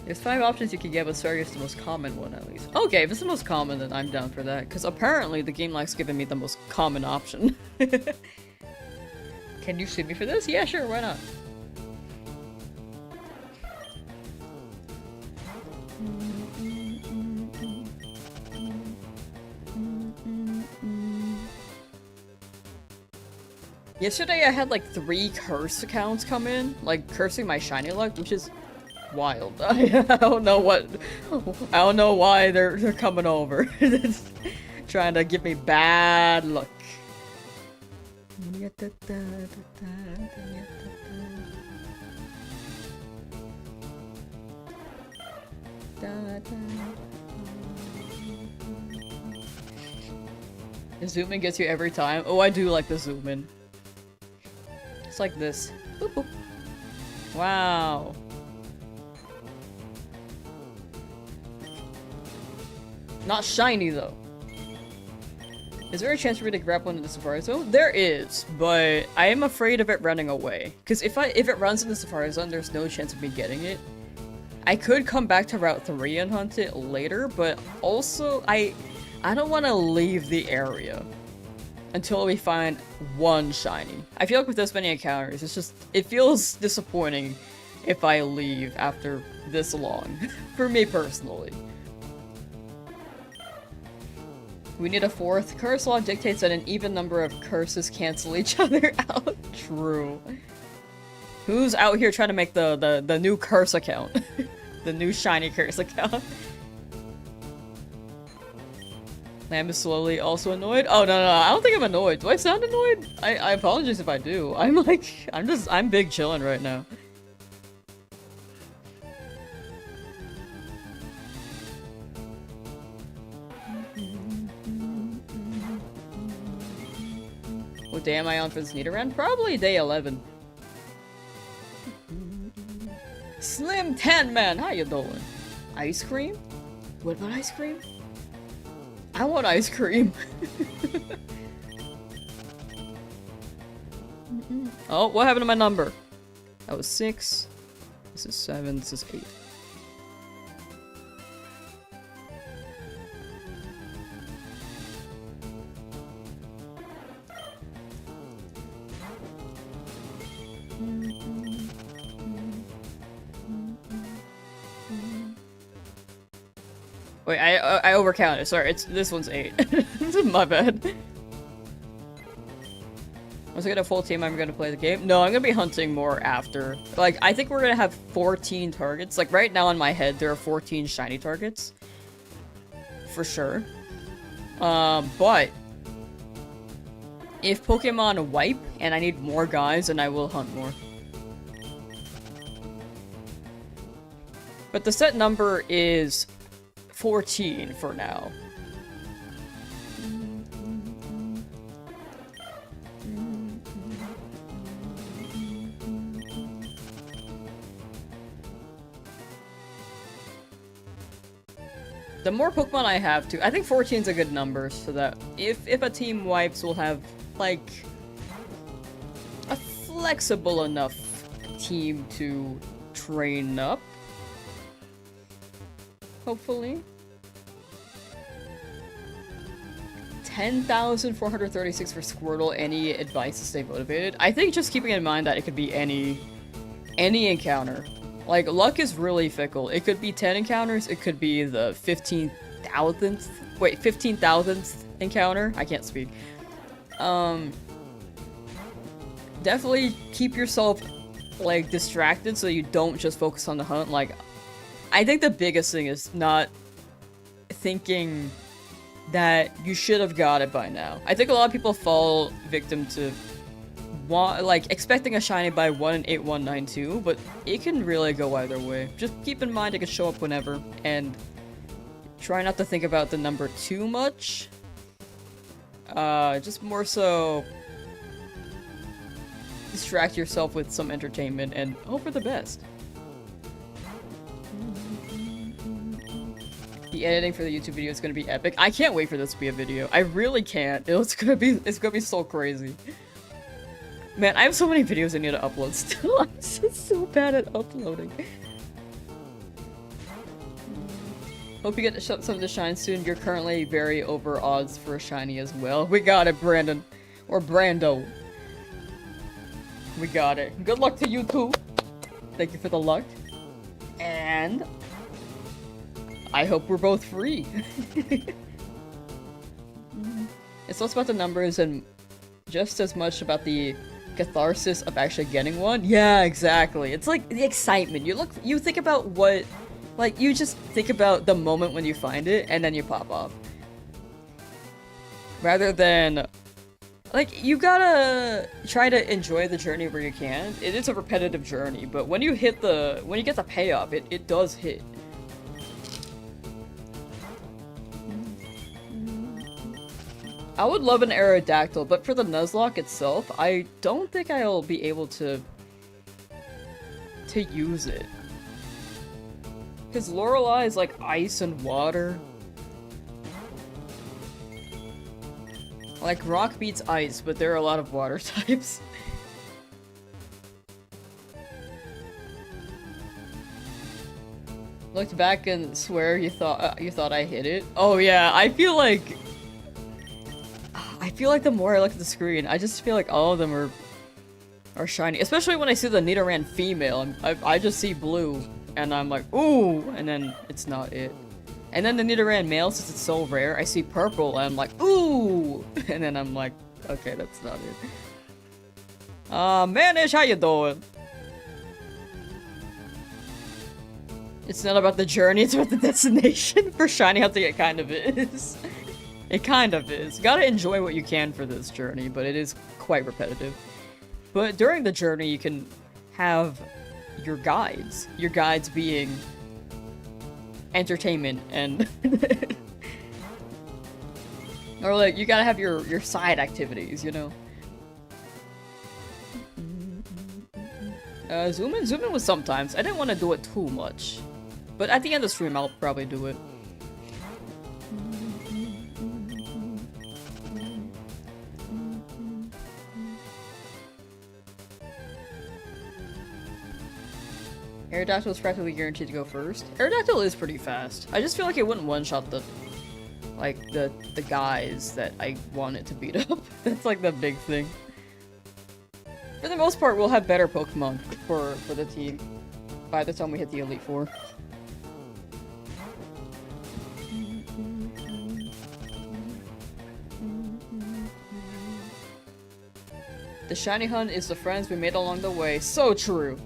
There's 5 options you can get, but Starry is the most common one at least. Okay, if it's the most common, then I'm down for that. Because apparently the game likes giving me the most common option. Can you sue me for this? Yeah, sure, why not? Yesterday I had like 3 curse accounts come in, like cursing my shiny luck, which is wild. I don't know what, I don't know why they're coming over. Trying to give me bad luck. The zoom in gets you every time. Oh, I do like the zoom in. It's like this. Boop, boop. Wow. Not shiny though. Is there a chance for me to grab one in the Safari Zone? There is, but I am afraid of it running away. Because if it runs in the Safari Zone, there's no chance of me getting it. I could come back to Route 3 and hunt it later, but also I don't want to leave the area until we find one shiny. I feel like with this many encounters, it feels disappointing if I leave after this long. For me personally. We need a 4th. Curse law dictates that an even number of curses cancel each other out. True. Who's out here trying to make the new curse account? The new shiny curse account? Lamb is slowly also annoyed? Oh, no, I don't think I'm annoyed. Do I sound annoyed? I apologize if I do. I'm big chillin' right now. What day am I on for this Nidoran? Probably day 11. Slim 10 man, how you doing? Ice cream? What about ice cream? I want ice cream. Oh, what happened to my number? That was 6. This is 7. This is 8. Wait, I overcounted. Sorry, this one's 8. This is my bad. Once I get a full team, I'm gonna play the game. No, I'm gonna be hunting more after. Like, I think we're gonna have 14 targets. Like, right now in my head, there are 14 shiny targets. For sure. But if Pokemon wipe and I need more guys, then I will hunt more. But the set number is 14 for now. The more Pokemon I have too, I think 14 is a good number so that if a team wipes, we'll have like a flexible enough team to train up. Hopefully. 10,436 for Squirtle. Any advice to stay motivated? I think just keeping in mind that it could be any encounter. Like, luck is really fickle. It could be 10 encounters, it could be the 15,000th encounter. I can't speak. Definitely keep yourself, like, distracted so you don't just focus on the hunt. Like, I think the biggest thing is not thinking that you should have got it by now. I think a lot of people fall victim to expecting a shiny by 18192, but it can really go either way. Just keep in mind it can show up whenever, and try not to think about the number too much. Just more so distract yourself with some entertainment and hope for the best. The editing for the YouTube video is gonna be epic. I can't wait for this to be a video. I really can't. It's gonna be so crazy. Man, I have so many videos I need to upload still. I'm just so bad at uploading. Hope you get some of the shine soon. You're currently very over odds for a shiny as well. We got it, Brandon. Or Brando. We got it. Good luck to you too. Thank you for the luck. And I hope we're both free. It's less about the numbers and just as much about the catharsis of actually getting one. Yeah, exactly. It's like the excitement. You think about what, like, you just think about the moment when you find it and then you pop off. Rather than, like, you gotta try to enjoy the journey where you can. It is a repetitive journey, but when you get the payoff, it does hit. I would love an Aerodactyl, but for the Nuzlocke itself, I don't think I'll be able to use it. Because Lorelei is like ice and water. Like, rock beats ice, but there are a lot of water types. Looked back and swear you thought I hit it. Oh yeah, I feel like the more I look at the screen, I just feel like all of them are shiny. Especially when I see the Nidoran female, I just see blue, and I'm like, ooh, and then it's not it. And then the Nidoran male, since it's so rare, I see purple, and I'm like, ooh, and then I'm like, okay, that's not it. Manish, how you doing? It's not about the journey, it's about the destination. For shiny hunting, it kind of is. It kind of is. You gotta enjoy what you can for this journey, but it is quite repetitive. But during the journey, you can have your guides. Your guides being entertainment and or like, you gotta have your side activities, you know? Zoom in with sometimes. I didn't want to do it too much. But at the end of the stream, I'll probably do it. Aerodactyl is practically guaranteed to go first. Aerodactyl is pretty fast. I just feel like it wouldn't one-shot the guys that I want it to beat up. That's like the big thing. For the most part, we'll have better Pokemon for the team by the time we hit the Elite Four. The shiny hunt is the friends we made along the way. So true.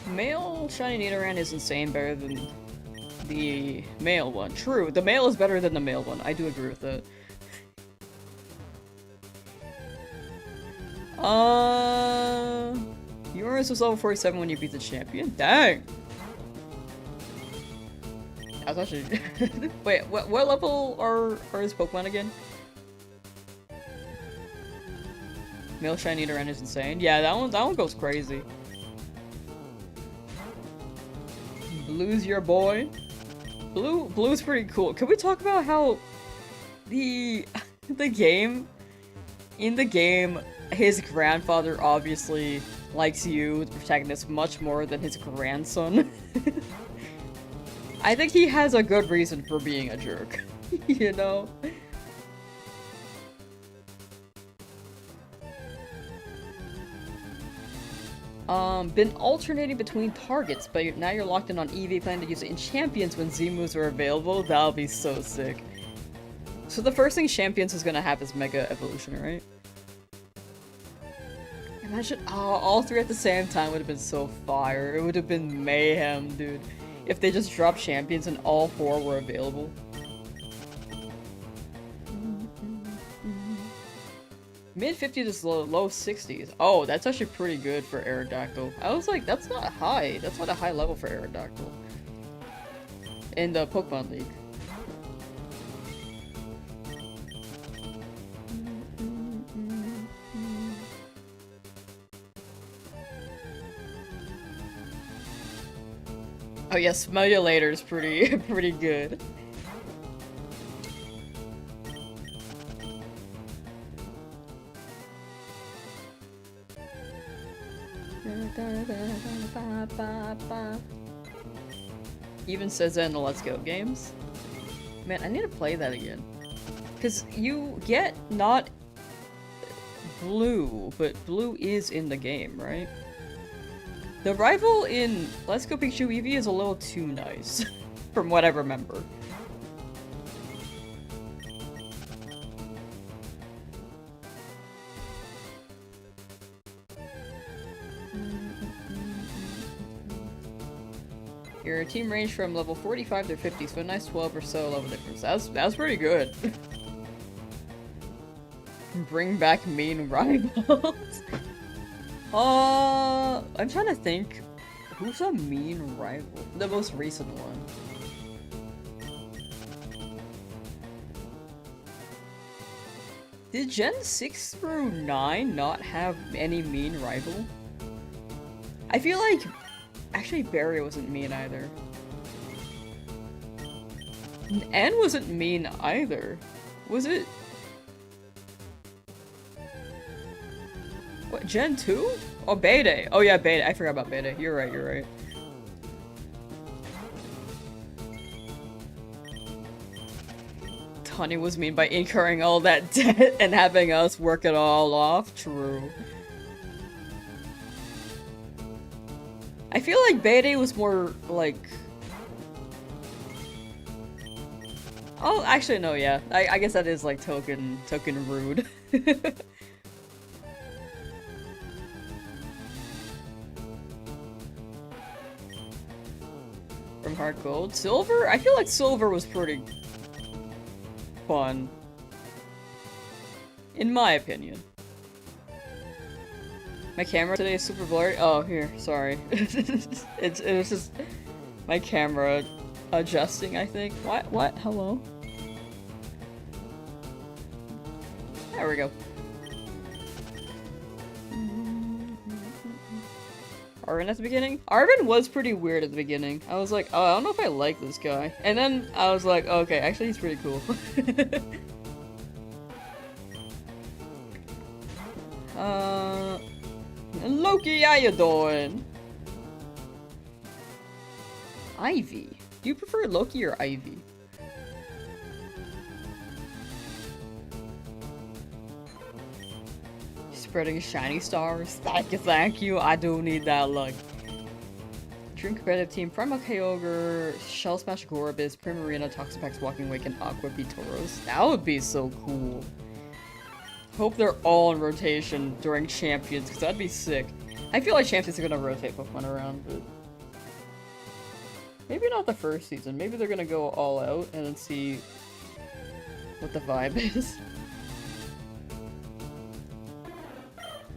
Male shiny Nidoran is insane, better than the male one. True, the male is better than the male one. I do agree with that. Yours was level 47 when you beat the champion? Dang! I was actually... Wait, what level are his Pokemon again? Male shiny Nidoran is insane. Yeah, that one goes crazy. Blue's your boy. Blue's pretty cool. Can we talk about how in the game, his grandfather obviously likes you, the protagonist, much more than his grandson? I think he has a good reason for being a jerk, you know? Been alternating between targets, but now you're locked in on EV, plan to use it in champions when Z moves are available. That'll be so sick. So the first thing champions is gonna have is Mega Evolution, right? Imagine, all three at the same time would have been so fire. It would have been mayhem, dude. If they just dropped champions and all four were available. Mid 50s to low 60s. Oh, that's actually pretty good for Aerodactyl. I was like, that's not high. That's not a high level for Aerodactyl. In the Pokemon League. Oh yeah, Smellulator's pretty pretty good. Even says that in the Let's Go games. Man, I need to play that again. Cause you get not blue, but blue is in the game, right? The rival in Let's Go Pikachu Eevee is a little too nice, from what I remember. Your team ranged from level 45 to 50, so a nice 12 or so level difference. That was pretty good. Bring back mean rivals. I'm trying to think. Who's a mean rival? The most recent one. Did Gen 6 through 9 not have any mean rival? I feel like... Actually, Barry wasn't mean either. N wasn't mean either. Was it? What, Gen 2? Oh, Beta. Oh yeah, Beta. I forgot about Beta. You're right, you're right. Tawny was mean by incurring all that debt and having us work it all off. True. I feel like Beta was more like... Oh, actually no, yeah. I guess that is like token rude. From Heart Gold. Silver? I feel like Silver was pretty fun. In my opinion. My camera today is super blurry. Oh, here, sorry. It was just my camera adjusting, I think. What? Hello? There we go. Arvin at the beginning? Arvin was pretty weird at the beginning. I was like, oh, I don't know if I like this guy. And then I was like, okay, actually he's pretty cool. Loki, how you doing? Ivy. Do you prefer Loki or Ivy? Spreading shiny stars. Thank you. I do need that luck. Dream competitive team: Primal Kyogre, Shell Smash Gorbis, Primarina, Toxapex, Walking Wake, and Aqua Tauros. That would be so cool. Hope they're all in rotation during Champions, because that'd be sick. I feel like Champions are gonna rotate Pokemon around, but... Maybe not the first season. Maybe they're gonna go all out and then see what the vibe is.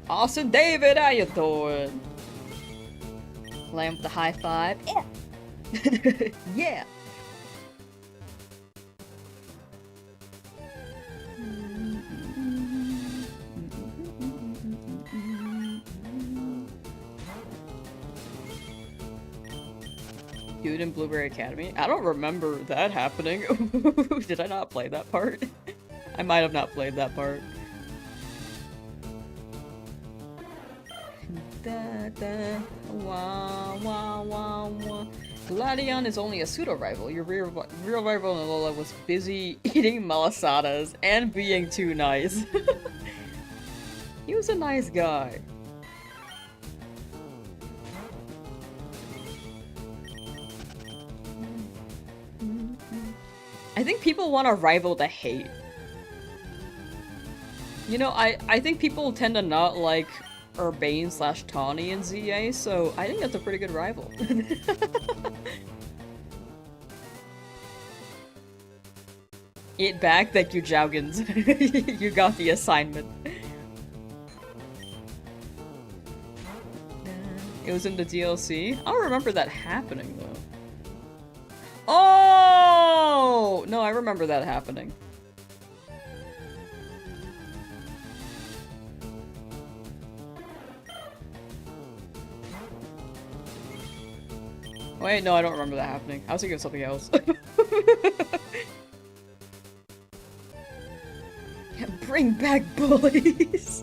Austin David, how you doing? Land with the high five. Yeah! Yeah! Dude in Blueberry Academy? I don't remember that happening. Did I not play that part? I might have not played that part. Da, da, wah, wah, wah, wah. Gladion is only a pseudo-rival. Your real rival in Alola was busy eating malasadas and being too nice. He was a nice guy. I think people want a rival to hate. You know, I think people tend to not like Urbane / Tawny in ZA, so I think that's a pretty good rival. Eat back, thank you, Jougans. You got the assignment. was in the DLC? I don't remember that happening, though. Oh! No, I remember that happening. Wait, no, I don't remember that happening. I was thinking of something else. Bring back bullies!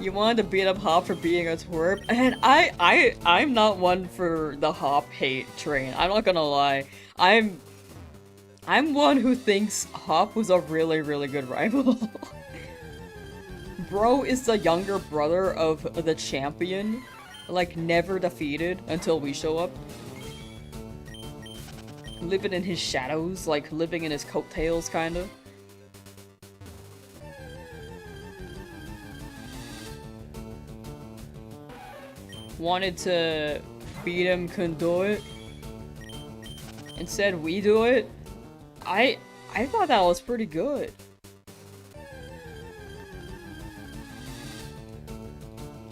You wanted to beat up Hop for being a twerp, and I'm not one for the Hop hate train. I'm not gonna lie. I'm one who thinks Hop was a really, really good rival. Bro is the younger brother of the champion, like never defeated until we show up. Living in his shadows, like living in his coattails, kinda. Wanted to beat him, couldn't do it. Instead, we do it. I thought that was pretty good.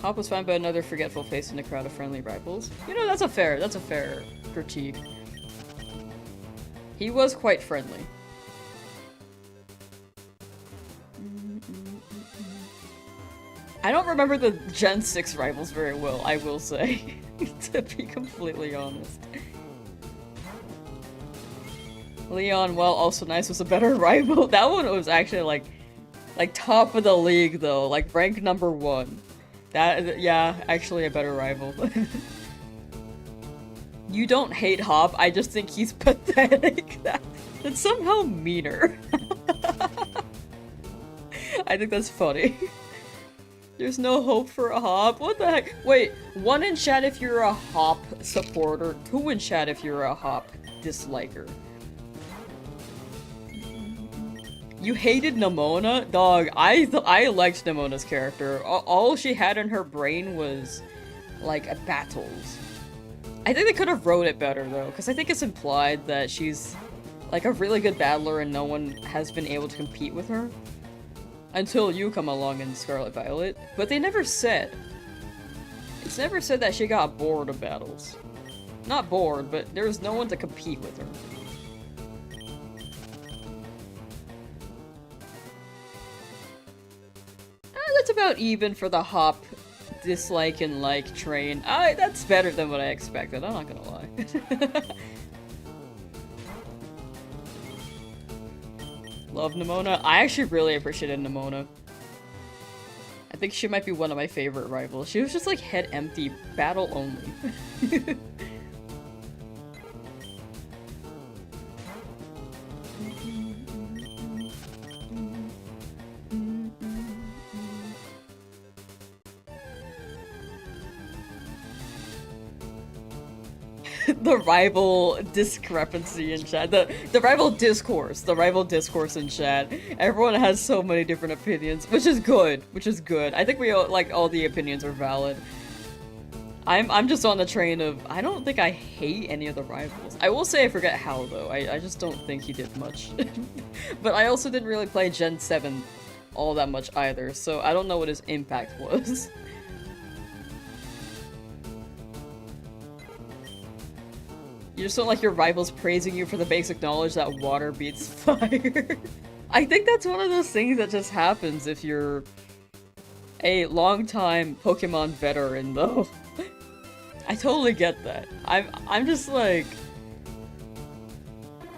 Hop was found by another forgetful face in a crowd of friendly rivals. You know, that's a fair critique. He was quite friendly. I don't remember the Gen 6 rivals very well, I will say, to be completely honest. Leon, while also nice, was a better rival. That one was actually like top of the league though, like rank number 1. That, yeah, actually a better rival. You don't hate Hop, I just think he's pathetic. That's somehow meaner. I think that's funny. There's no hope for a Hop? What the heck? Wait, 1 in chat if you're a Hop supporter, 2 in chat if you're a Hop disliker. You hated Nemona? Dog, I liked Nemona's character. All she had in her brain was, like, battles. I think they could have wrote it better, though, because I think it's implied that she's, like, a really good battler and no one has been able to compete with her. Until you come along in Scarlet Violet. But they never said. It's never said that she got bored of battles. Not bored, but there was no one to compete with her. That's about even for the Hop dislike and like train. That's better than what I expected, I'm not gonna lie. Love Nemona. I actually really appreciated Nemona. I think she might be one of my favorite rivals. She was just like head empty, battle only. The rival discrepancy in chat. The rival discourse in chat. Everyone has so many different opinions, which is good. I think we all, like, all the opinions are valid. I'm just on the train of, I don't think I hate any of the rivals. I will say I forget how though. I just don't think he did much. But I also didn't really play Gen 7 all that much either, so I don't know what his impact was. You just don't like your rivals praising you for the basic knowledge that water beats fire. I think that's one of those things that just happens if you're a long-time Pokemon veteran, though. I totally get that. I'm just like...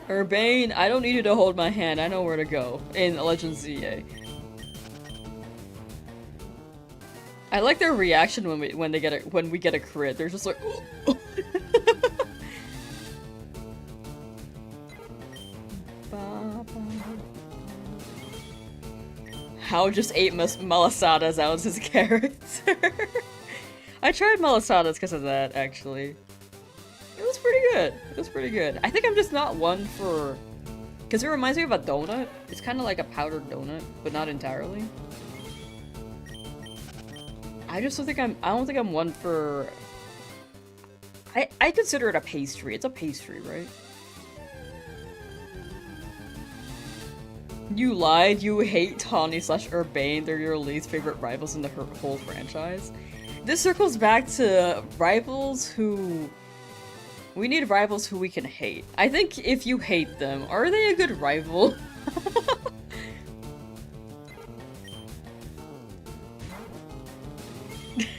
Urbane, I don't need you to hold my hand, I know where to go. In Legend ZA. I like their reaction when we get a crit. They're just like, oh. How just ate Malasadas out as his character. I tried Malasadas because of that, actually. It was pretty good. I think I'm just not one for... Because it reminds me of a donut. It's kind of like a powdered donut, but not entirely. I just don't think I don't think I'm one for... I consider it a pastry. It's a pastry, right? You lied, you hate Tawny slash Urbane, they're your least favorite rivals in the whole franchise. This circles back to rivals who... We need rivals who we can hate. I think if you hate them, are they a good rival?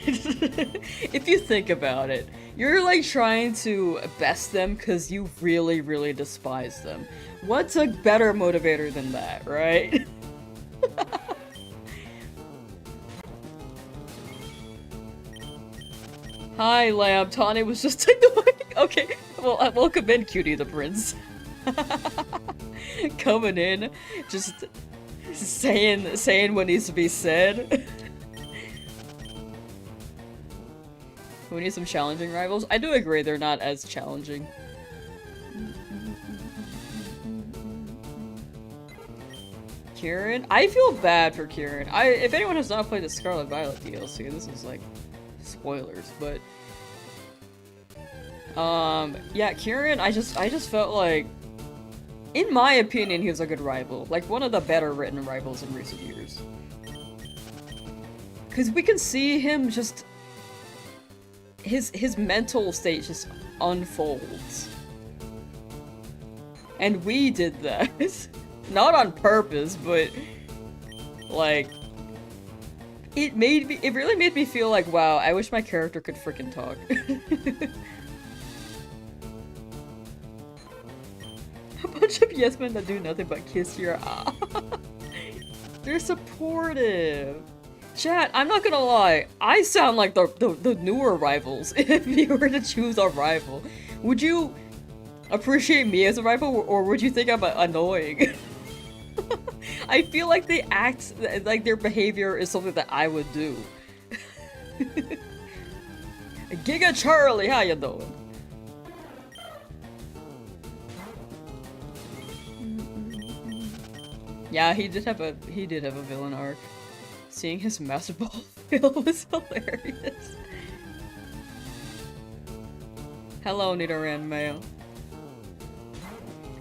If you think about it, you're like trying to best them because you really, really despise them. What's a better motivator than that, right? Hi, Lamb. Tawny was just annoying. Okay, well, welcome in, Cutie the Prince. Coming in, just saying what needs to be said. We need some challenging rivals. I do agree they're not as challenging. Kieran? I feel bad for Kieran. If anyone has not played the Scarlet Violet DLC, this is like spoilers, but yeah, Kieran, I just felt like, in my opinion, he was a good rival. Like, one of the better written rivals in recent years. Because we can see him just... His mental state just unfolds. And we did that. Not on purpose, but... Like... It really made me feel like, wow, I wish my character could frickin' talk. A bunch of yes men that do nothing but kiss your ass. They're supportive. Chat, I'm not gonna lie, I sound like the newer rivals. If you were to choose a rival, would you appreciate me as a rival, or would you think I'm annoying? I feel like they act like their behavior is something that I would do. Giga Charlie, how you doing? Yeah, he did have a villain arc. Seeing his master ball fail was hilarious. Hello, Nidoran Male.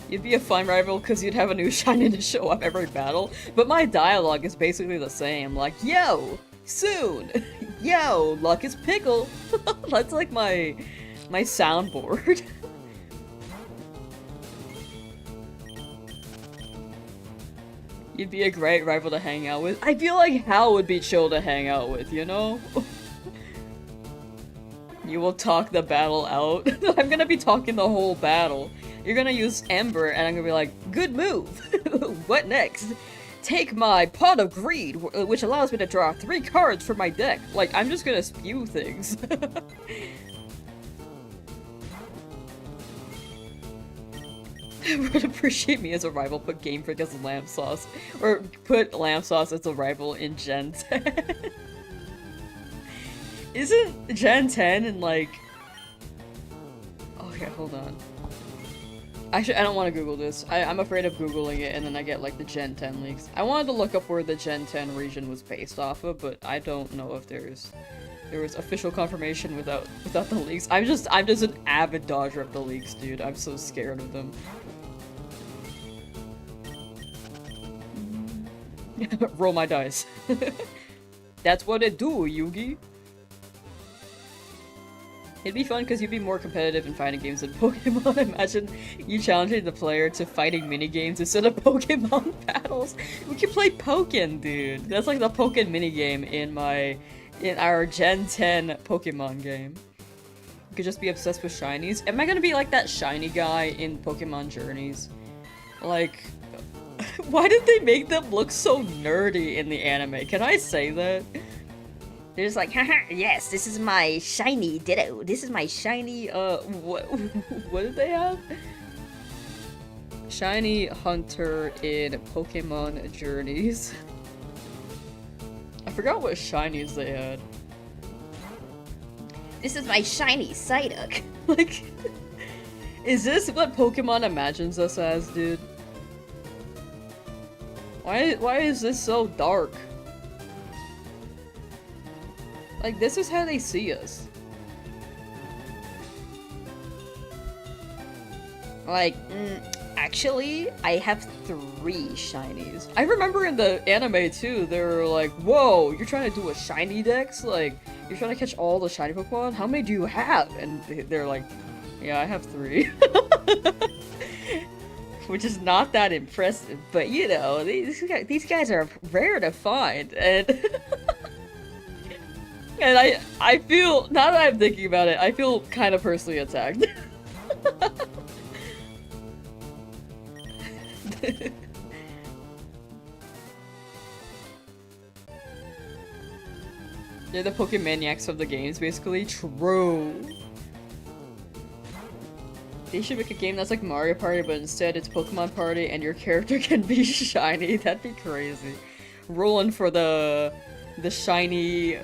You'd be a fun rival because you'd have a new shiny to show up every battle, but my dialogue is basically the same. Like, yo, soon! Yo, luck is pickle! That's like my soundboard. You'd be a great rival to hang out with. I feel like Hal would be chill to hang out with, you know? You will talk the battle out. I'm gonna be talking the whole battle. You're gonna use Ember, and I'm gonna be like, good move! What next? Take my Pot of Greed, which allows me to draw 3 cards from my deck. Like, I'm just gonna spew things. Would appreciate me as a rival, put Game Freak as a Lamsauce. Or put Lamsauce as a rival in Gen 10. Isn't Gen 10 in like... Okay, hold on. Actually, I don't want to Google this. I'm afraid of Googling it and then I get like the Gen 10 leaks. I wanted to look up where the Gen 10 region was based off of, but I don't know if there was official confirmation without the leaks. I'm just an avid dodger of the leaks, dude. I'm so scared of them. Roll my dice. That's what it do, Yugi. It'd be fun because you'd be more competitive in fighting games than Pokemon. Imagine you challenging the player to fighting minigames instead of Pokemon battles. We could play Pokken, dude. That's like the Pokken minigame in our Gen 10 Pokemon game. You could just be obsessed with shinies. Am I gonna be like that shiny guy in Pokemon Journeys? Like, why did they make them look so nerdy in the anime? Can I say that? They're just like, haha, yes, this is my shiny Ditto. This is my shiny, what did they have? Shiny Hunter in Pokemon Journeys. I forgot what shinies they had. This is my shiny Psyduck. Like, is this what Pokemon imagines us as, dude? Why is this so dark? Like, this is how they see us. Like, actually, I have 3 shinies. I remember in the anime too, they were like, whoa, you're trying to do a shiny dex? Like, you're trying to catch all the shiny Pokemon? How many do you have? And they're like, yeah, I have 3. Which is not that impressive, but you know, these guys are rare to find, and and I feel, now that I'm thinking about it, I feel kind of personally attacked. They're the Pokemaniacs of the games, basically. True. They should make a game that's like Mario Party, but instead it's Pokemon Party and your character can be shiny. That'd be crazy. Rolling for the shiny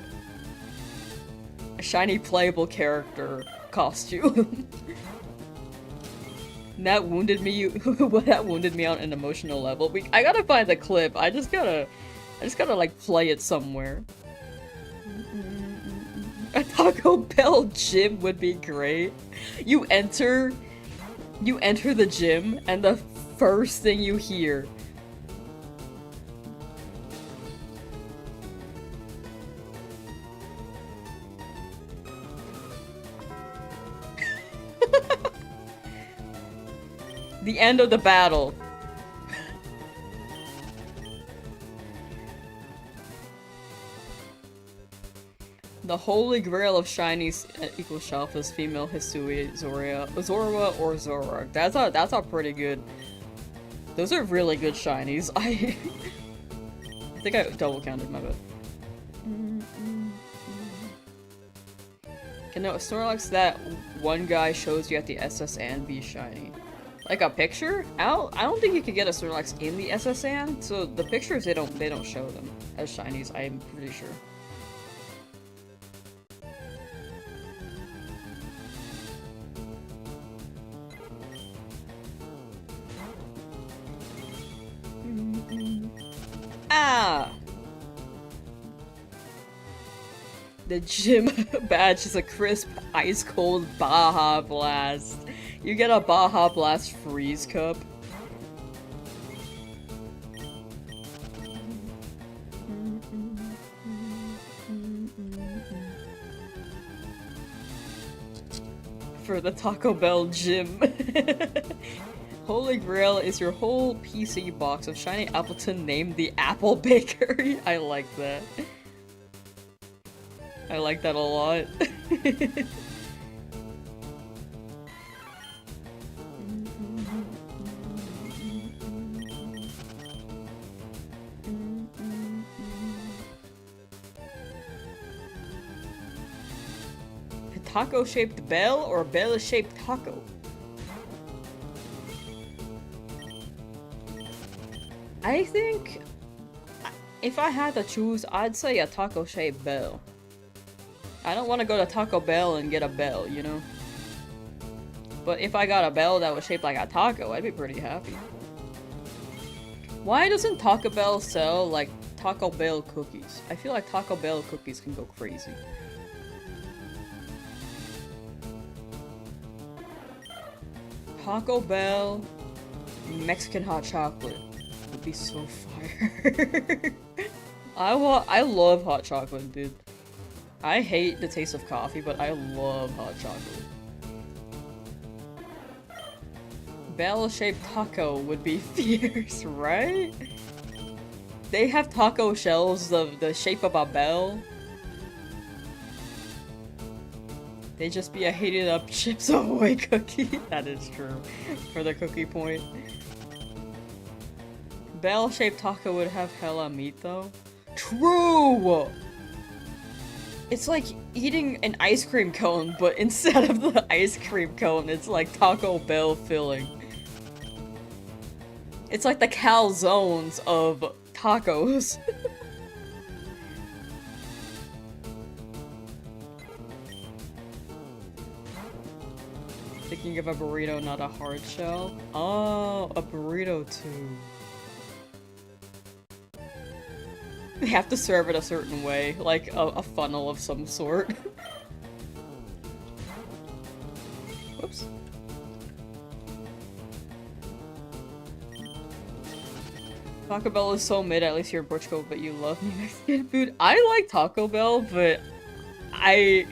playable character costume. That wounded me. That wounded me on an emotional level. I gotta find the clip. I just gotta like play it somewhere. A Taco Bell gym would be great. You enter the gym, and the first thing you hear the end of the battle. The holy grail of shinies equals shelf is female Hisui, Zorua, or Zoroark. That's a pretty good. Those are really good shinies. I think I double counted, my bad. Can no Snorlax that one guy shows you at the SSN be shiny? Like a picture? I don't think you can get a Snorlax in the SSN, so the pictures they don't show them as shinies, I'm pretty sure. Ah! The gym badge is a crisp, ice-cold Baja Blast. You get a Baja Blast freeze cup. For the Taco Bell gym. Holy Grail is your whole PC box of shiny Appleton named the Apple Bakery. I like that. I like that a lot. Taco-shaped bell or bell-shaped taco? I think if I had to choose, I'd say a taco-shaped bell. I don't want to go to Taco Bell and get a bell, you know? But if I got a bell that was shaped like a taco, I'd be pretty happy. Why doesn't Taco Bell sell, like, Taco Bell cookies? I feel like Taco Bell cookies can go crazy. Taco Bell Mexican hot chocolate would be so fire. I love hot chocolate, dude. I hate the taste of coffee, but I love hot chocolate. Bell-shaped taco would be fierce, right? They have taco shells of the shape of a bell. They just be a heated up Chips Ahoy cookie. That is true. For the cookie point. Bell-shaped taco would have hella meat though. True! It's like eating an ice cream cone, but instead of the ice cream cone, it's like Taco Bell filling. It's like the calzones of tacos. Thinking of a burrito, not a hard shell? Oh, a burrito too. They have to serve it a certain way, like a funnel of some sort. Whoops. Taco Bell is so mid, at least you're in Portugal, but you love me Mexican food. I like Taco Bell, but I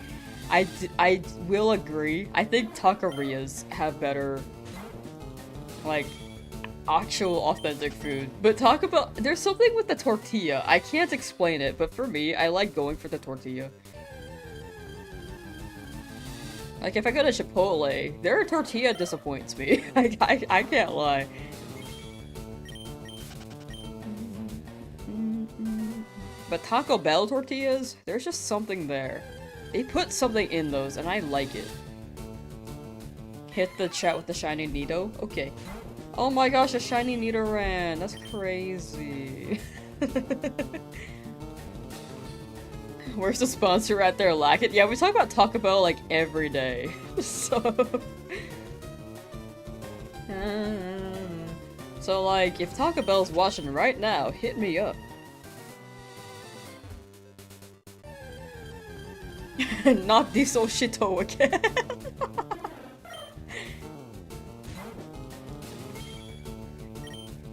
will agree. I think taquerias have better, like, actual authentic food. But Taco Bell, there's something with the tortilla. I can't explain it, but for me, I like going for the tortilla. Like, if I go to Chipotle, their tortilla disappoints me. I can't lie. But Taco Bell tortillas, there's just something there. They put something in those, and I like it. Hit the chat with the shiny Nido? Okay. Oh my gosh, a shiny Nidoran! That's crazy. Where's the sponsor at there? Lack it? Yeah, we talk about Taco Bell like every day. So... So like, if Taco Bell's watching right now, hit me up. Not this Oshito again.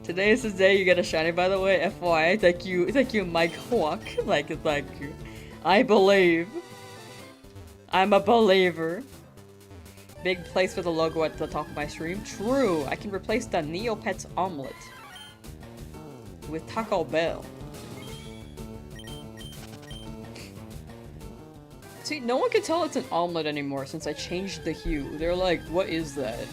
Today is the day you get a shiny, by the way. FYI, thank you, Mike Hawk. Thank you. I believe. I'm a believer. Big place for the logo at the top of my stream. True, I can replace the Neopets omelet with Taco Bell. See, no one can tell it's an omelet anymore since I changed the hue. They're like, what is that?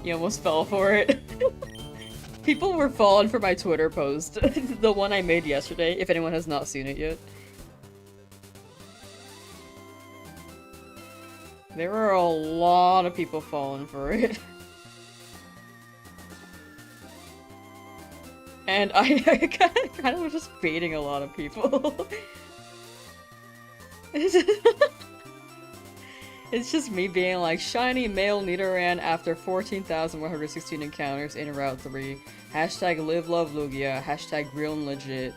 You almost fell for it. People were falling for my Twitter post. The one I made yesterday, if anyone has not seen it yet. There were a lot of people falling for it. And I kind of was just baiting a lot of people. It's just me being like, shiny male Nidoran after 14,116 encounters in Route 3. Hashtag live love Lugia. Hashtag real and legit.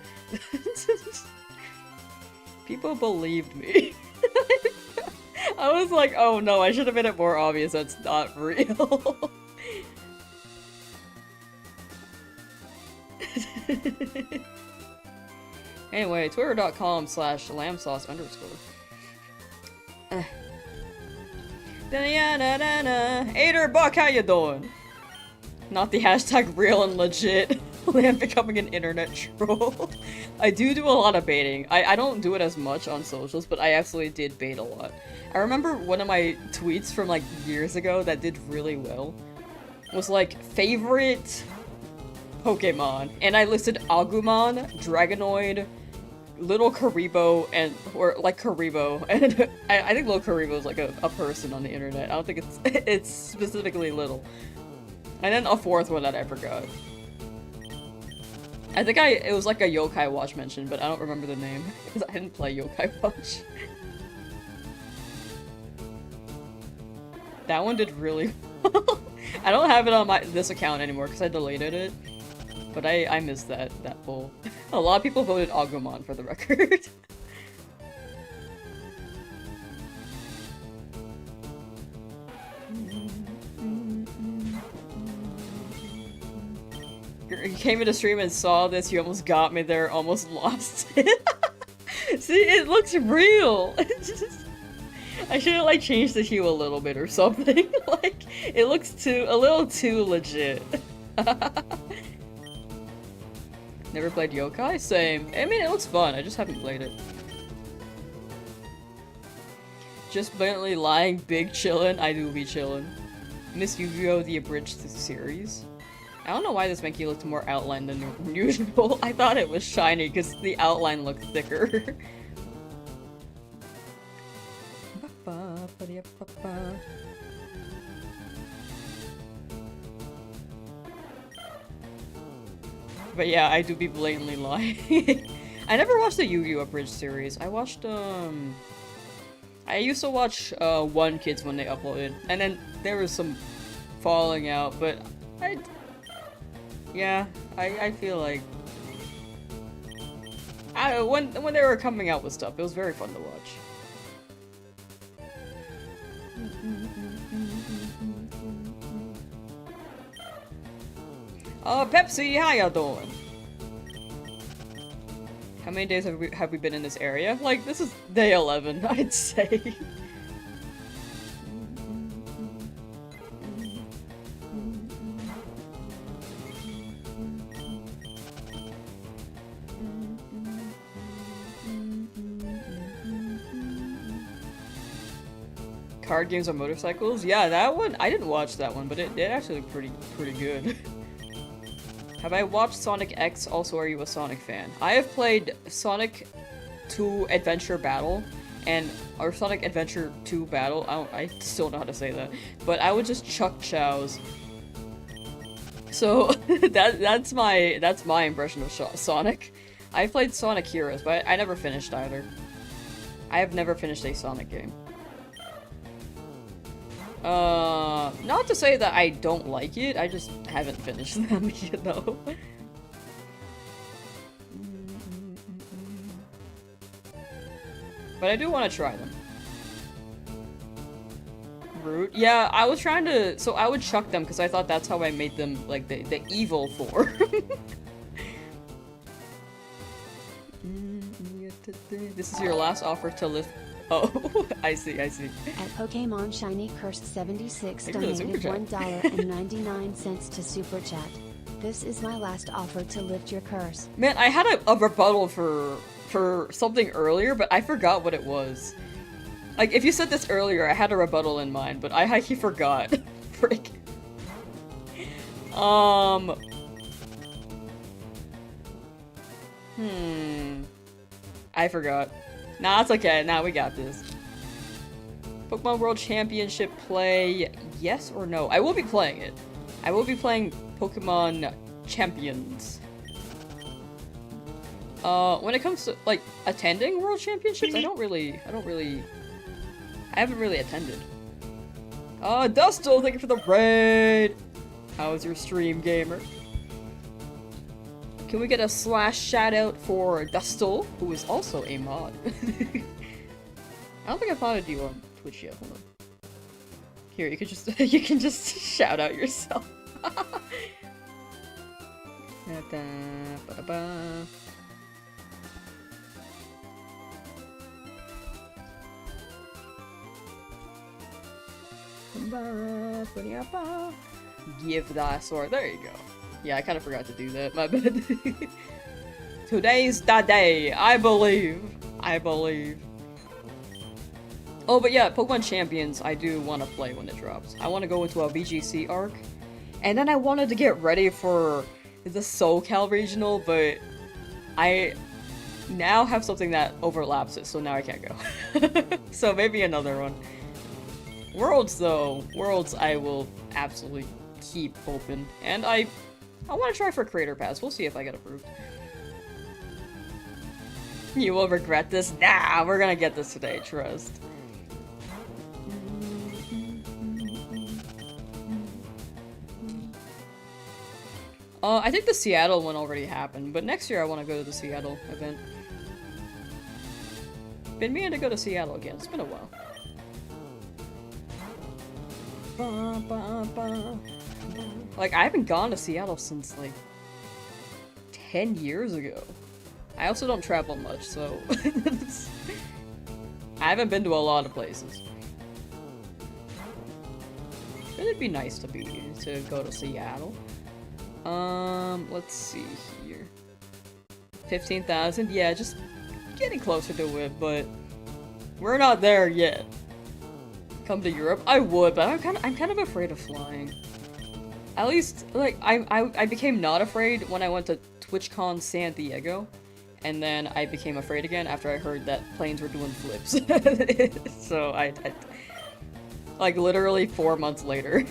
People believed me. I was like, oh no, I should have made it more obvious that's not real. Anyway, twitter.com/lamsauce_. Ader Buck, how you doing? Not the hashtag real and legit. I'm becoming an internet troll. I do a lot of baiting. I don't do it as much on socials, but I absolutely did bait a lot. I remember one of my tweets from like years ago that did really well was like, favorite Pokemon, and I listed Agumon, Dragonoid, Little Karibo, or Karibo, and I think Little Karibo is like a person on the internet. I don't think it's specifically little. And then a fourth one that I forgot. I think it was like a Yokai Watch mention, but I don't remember the name because I didn't play Yokai Watch. That one did really well. I don't have it on this account anymore because I deleted it. But I missed that poll. A lot of people voted Agumon for the record. You came into stream and saw this, you almost got me there, almost lost it. See, it looks real! I should have like changed the hue a little bit or something. Like, it looks a little too legit. Never played Yokai? Same. I mean, it looks fun, I just haven't played it. Just blatantly lying, big chillin', I do be chillin'. Miss Yu-Gi-Oh! The Abridged series. I don't know why this Mankey looked more outlined than usual. I thought it was shiny because the outline looked thicker. But yeah, I do be blatantly lying. I never watched the Yu-Gi-Oh! Abridged series. I watched, I used to watch, One Kids when they uploaded, and then there was some falling out, but yeah, I feel like... when they were coming out with stuff, it was very fun to watch. Pepsi, how y'all doing? How many days have we been in this area? Like, this is day 11, I'd say. Card games on motorcycles? Yeah, that one, I didn't watch that one, but it actually looked pretty good. Have I watched Sonic X? Also, are you a Sonic fan? I have played Sonic 2 Adventure Battle, or Sonic Adventure 2 Battle. I still don't know how to say that, but I would just chuck chows. So that's my impression of Sonic. I played Sonic Heroes, but I never finished either. I have never finished a Sonic game. Not to say that I don't like it, I just haven't finished them, you know? But I do want to try them. Root? Yeah, I was trying to- so I would chuck them because I thought that's how I made them, like, the evil form. This is your last offer to lift- oh, I see. At Pokemon Shiny Curse 76 donated $1.99 to Super Chat. This is my last offer to lift your curse. Man, I had a rebuttal for something earlier, but I forgot what it was. Like, if you said this earlier, I had a rebuttal in mind, but I forgot. Frick. I forgot. Nah, it's okay. Nah, we got this. Pokemon World Championship play, yes or no? I will be playing it. I will be playing Pokemon Champions. When it comes to, like, attending World Championships, I haven't really attended. Dustle, thank you for the raid! How was your stream, gamer? Can we get a / shout out for Dustle, who is also a mod? I don't think I followed you on Twitch yet, hold on. Here, you can just you can just shout out yourself. Give thy sword. There you go. Yeah, I kind of forgot to do that. My bad. Today's the day. I believe. Oh, but yeah, Pokemon Champions, I do want to play when it drops. I want to go into a VGC arc. And then I wanted to get ready for the SoCal regional, but I now have something that overlaps it, so now I can't go. So maybe another one. Worlds, though. Worlds I will absolutely keep open. And I want to try for Creator Pass. We'll see if I get approved. You will regret this? Nah, we're gonna get this today, trust. I think the Seattle one already happened, but next year I want to go to the Seattle event. Been meaning to go to Seattle again. It's been a while. Like, I haven't gone to Seattle since, like, 10 years ago. I also don't travel much, so... I haven't been to a lot of places. It'd be nice to go to Seattle. Let's see here. 15,000? Yeah, just getting closer to it, but we're not there yet. Come to Europe? I would, but I'm kind of afraid of flying. At least, like, I became not afraid when I went to TwitchCon San Diego, and then I became afraid again after I heard that planes were doing flips. So I like, literally 4 months later.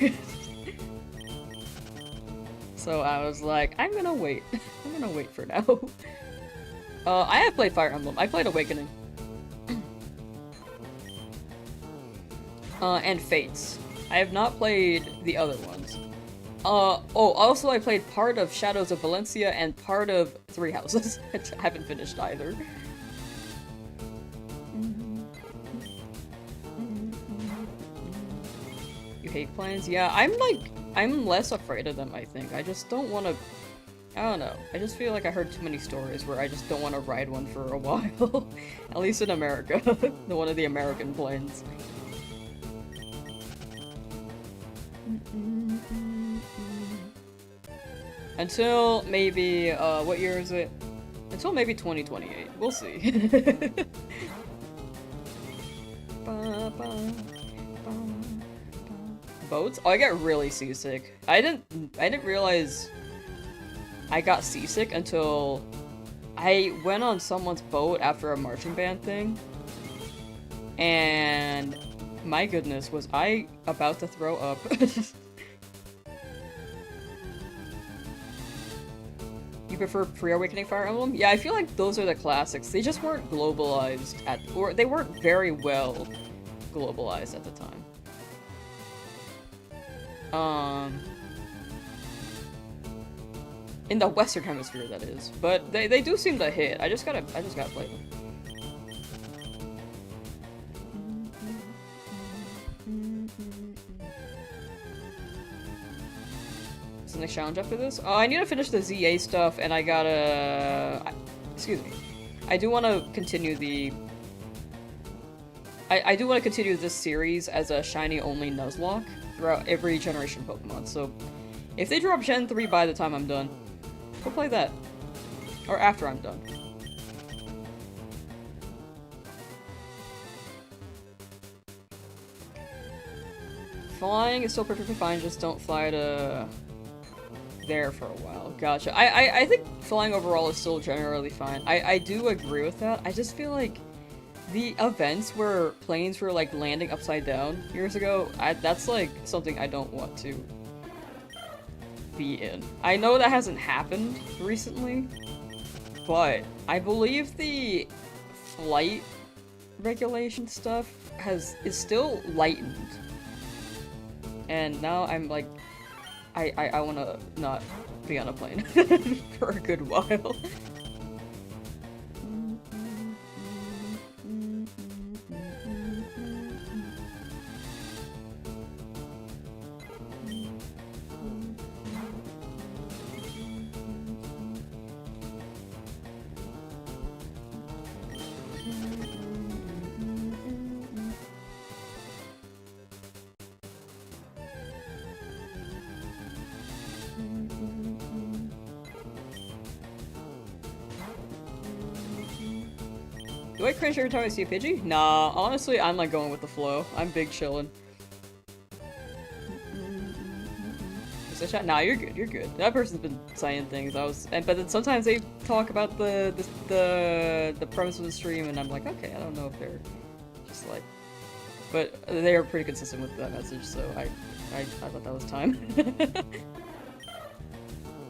So I was like, I'm gonna wait. I'm gonna wait for now. I have played Fire Emblem. I played Awakening. And Fates. I have not played the other ones. Also I played part of Shadows of Valencia and part of Three Houses. I haven't finished either. You hate planes? Yeah, I'm like I'm less afraid of them, I think. I just don't want to... I don't know. I just feel like I heard too many stories where I just don't want to ride one for a while. At least in America. The one of the American planes. Until maybe, what year is it? Until maybe 2028. We'll see. Boats? Oh, I get really seasick. I didn't realize I got seasick until I went on someone's boat after a marching band thing. And my goodness, was I about to throw up. You prefer Pre-Awakening Fire Emblem? Yeah, I feel like those are the classics. They just weren't globalized or they weren't very well globalized at the time. In the Western Hemisphere, that is. But they do seem to hit. I just gotta play them. Is the next challenge after this? Oh, I need to finish the ZA stuff, and I gotta... excuse me. I do want to continue the... I do want to continue this series as a Shiny Only Nuzlocke throughout every generation of Pokemon, so... If they drop Gen 3 by the time I'm done, we'll play that. Or after I'm done. Flying is still perfectly fine, just don't fly to... there for a while. Gotcha. I think flying overall is still generally fine. I do agree with that. I just feel like the events where planes were like landing upside down years ago, that's like something I don't want to be in. I know that hasn't happened recently, but I believe the flight regulation stuff is still lightened. And now I'm like, I wanna not be on a plane for a good while. Do I cringe every time I see a Pidgey? Nah, honestly, I'm like going with the flow. I'm big chillin'. Is that chat? Nah, you're good, you're good. That person's been saying things. But then sometimes they talk about the premise of the stream, and I'm like, okay, I don't know if they're just like... But they are pretty consistent with that message, so I thought that was time.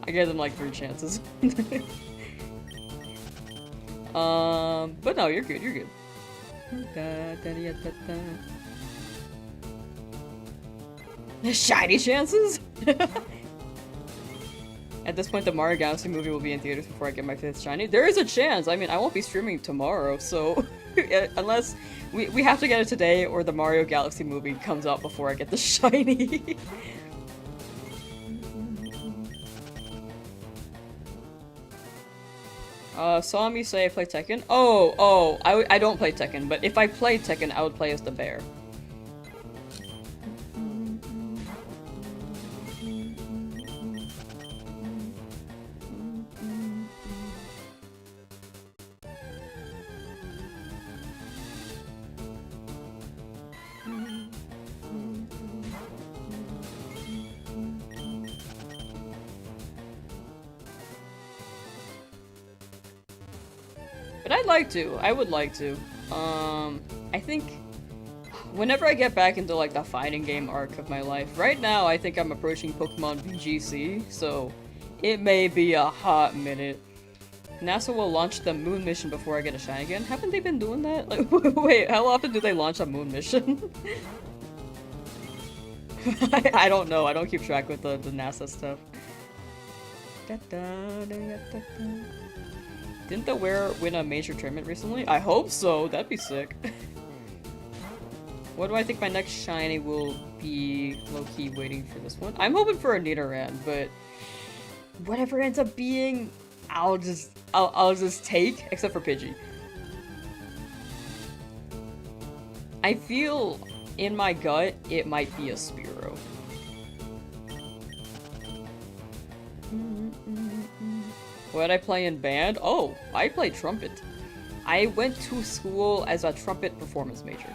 I gave them like 3 chances. But no, you're good, you're good. Shiny chances? At this point, the Mario Galaxy movie will be in theaters before I get my 5th shiny. There is a chance! I mean, I won't be streaming tomorrow, so... unless we have to get it today, or the Mario Galaxy movie comes out before I get the shiny. Saw me say I play Tekken? Oh, I don't play Tekken, but if I played Tekken, I would play as the bear. But I'd like to. I would like to. I think whenever I get back into like the fighting game arc of my life, right now I think I'm approaching Pokemon VGC, so it may be a hot minute. NASA will launch the moon mission before I get a shiny again. Haven't they been doing that? Like, wait, how often do they launch a moon mission? I don't know. I don't keep track with the NASA stuff. Didn't the Wear win a major tournament recently? I hope so. That'd be sick. What do I think my next shiny will be? Low-key waiting for this one. I'm hoping for a Nidoran, but whatever it ends up being, I'll just take, except for Pidgey. I feel in my gut it might be a Spearow. What did I play in band? Oh, I played trumpet. I went to school as a trumpet performance major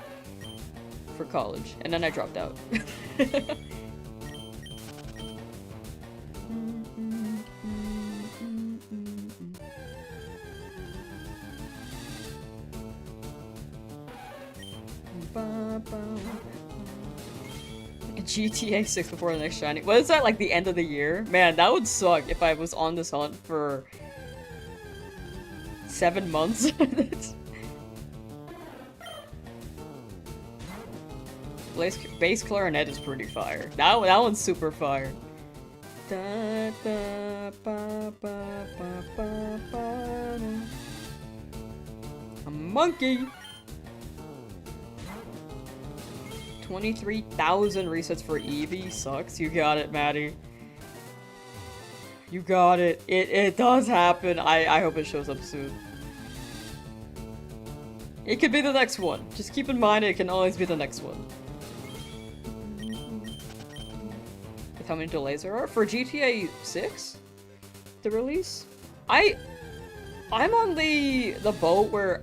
for college, and then I dropped out. GTA 6 before the next shiny. What is that, like the end of the year? Man, that would suck if I was on this hunt for 7 months. Bass clarinet is pretty fire. That one's super fire. Da, da, ba, ba, ba, ba, ba. A monkey! 23,000 resets for Eevee sucks. You got it, Maddie. You got it. It does happen. I hope it shows up soon. It could be the next one. Just keep in mind it can always be the next one. With how many delays there are? For GTA 6? The release? I'm on the boat where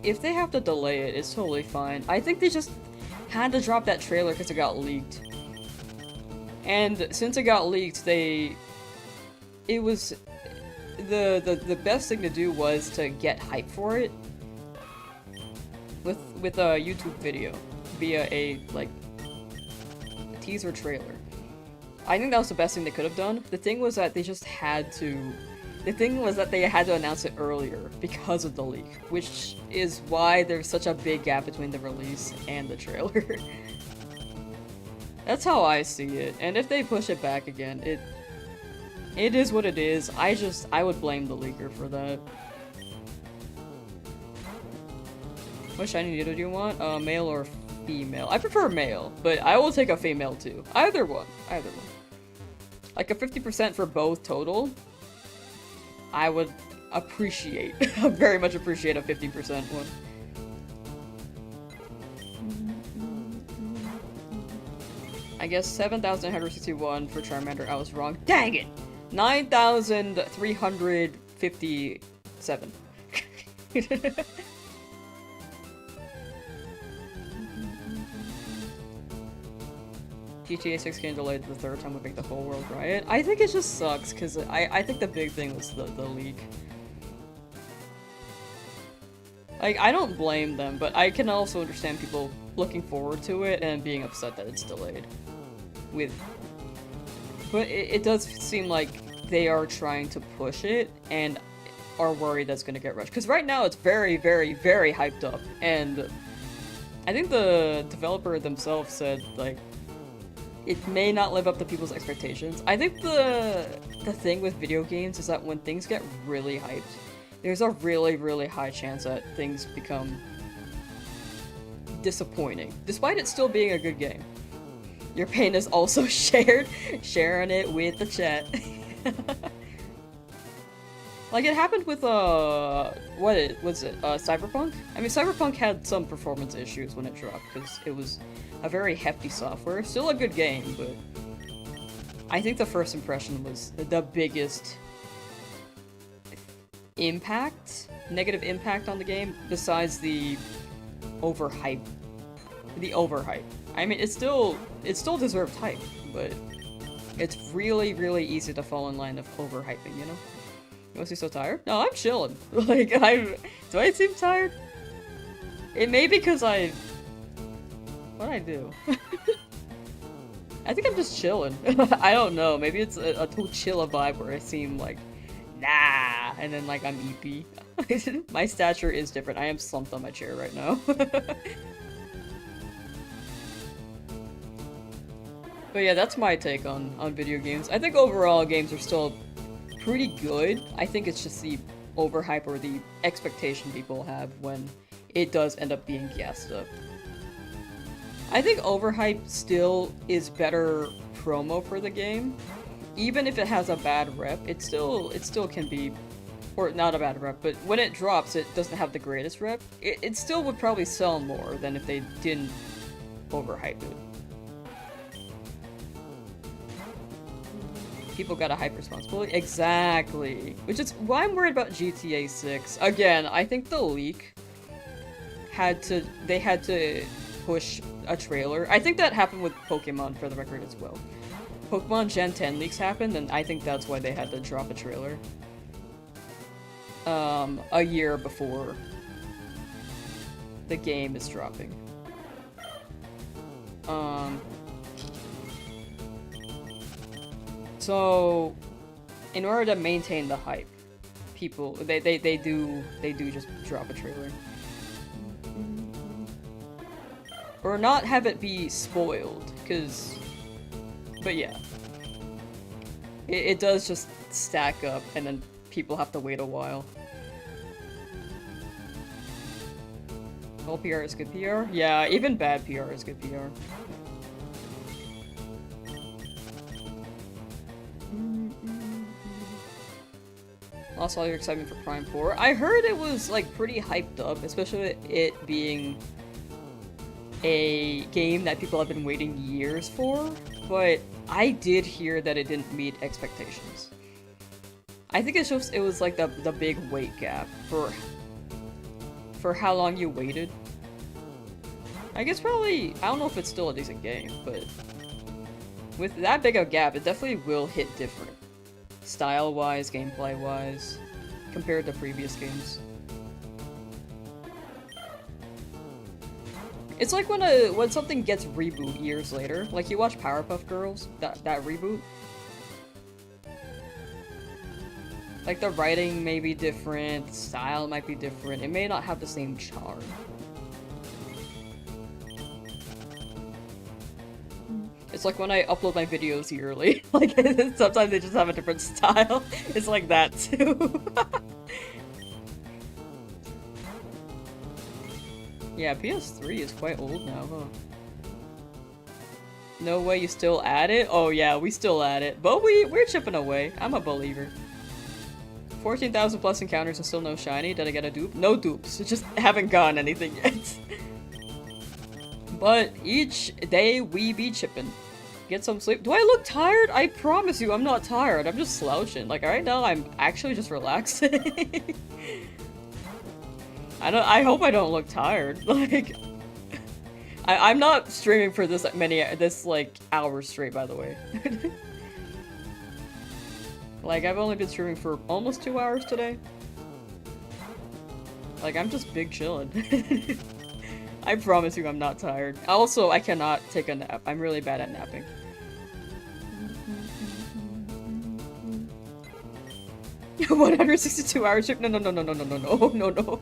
if they have to delay it, it's totally fine. I think they just had to drop that trailer because it got leaked. And since it got leaked, the best thing to do was to get hype for it with a YouTube video via a teaser trailer. I think that was the best thing they could have done. The thing was that they had to announce it earlier because of the leak, which is why there's such a big gap between the release and the trailer. That's how I see it, and if they push it back again, it is what it is. I would blame the leaker for that. What shiny Nido do you want? Male or female? I prefer male, but I will take a female too. Either one. Either one. Like a 50% for both total. I would appreciate, very much appreciate a 50% one. I guess 7,161 for Charmander. I was wrong. Dang it! 9,357. GTA 6 getting delayed the third time would make the whole world riot. I think it just sucks, because I think the big thing was the leak. Like, I don't blame them, but I can also understand people looking forward to it and being upset that it's delayed. But it does seem like they are trying to push it and are worried that's gonna get rushed. Because right now it's very, very, very hyped up, and I think the developer themselves said, like, it may not live up to people's expectations. I think the thing with video games is that when things get really hyped, there's a really, really high chance that things become disappointing, despite it still being a good game. Your pain is also sharing it with the chat. Like it happened with Cyberpunk? I mean, Cyberpunk had some performance issues when it dropped because it was a very hefty software. Still a good game, but I think the first impression was the biggest negative impact on the game, besides the overhype. I mean, it still deserved hype, but it's really, really easy to fall in line of overhyping, you know? You must be so tired? No, I'm chilling. Like, do I seem tired? It may be because what'd I do? I think I'm just chilling. I don't know, maybe it's a too chill a vibe where I seem like, nah, and then like I'm EP. My stature is different. I am slumped on my chair right now. But yeah, that's my take on video games. I think overall games are still pretty good. I think it's just the overhype or the expectation people have when it does end up being gassed up. I think overhype still is better promo for the game. Even if it has a bad rep, it still can be, or not a bad rep, but when it drops, it doesn't have the greatest rep. It still would probably sell more than if they didn't overhype it. People gotta hype responsibly. Exactly. Which is why I'm worried about GTA 6. Again, I think the leak had to push a trailer. I think that happened with Pokemon for the record as well. Pokemon Gen 10 leaks happened, and I think that's why they had to drop a trailer. A year before the game is dropping. So, in order to maintain the hype, people they do just drop a trailer, or not have it be spoiled, but yeah, it does just stack up, and then people have to wait a while. All PR is good PR? Yeah, even bad PR is good PR. Lost all your excitement for Prime 4. I heard it was, like, pretty hyped up, especially it being a game that people have been waiting years for, but I did hear that it didn't meet expectations. I think it's just, it was like the big wait gap for how long you waited. I guess probably, I don't know if it's still a decent game, but with that big of a gap, it definitely will hit different. Style-wise, gameplay-wise, compared to previous games. It's like when something gets reboot years later. Like you watch Powerpuff Girls, that reboot. Like the writing may be different, the style might be different, it may not have the same charm. It's like when I upload my videos yearly, like sometimes they just have a different style. It's like that too. Yeah, PS3 is quite old now, huh? No way you still add it? Oh yeah, we still add it, but we're chipping away. I'm a believer. 14,000 plus encounters and still no shiny. Did I get a dupe? No dupes. Just haven't gotten anything yet. But each day we be chipping. Get some sleep. Do I look tired? I promise you I'm not tired. I'm just slouching. Like right now I'm actually just relaxing. I hope I don't look tired. Like I'm not streaming for this like hours straight, by the way. Like I've only been streaming for almost 2 hours today. Like I'm just big chillin'. I promise you I'm not tired. Also, I cannot take a nap. I'm really bad at napping. 162 hours trip? No.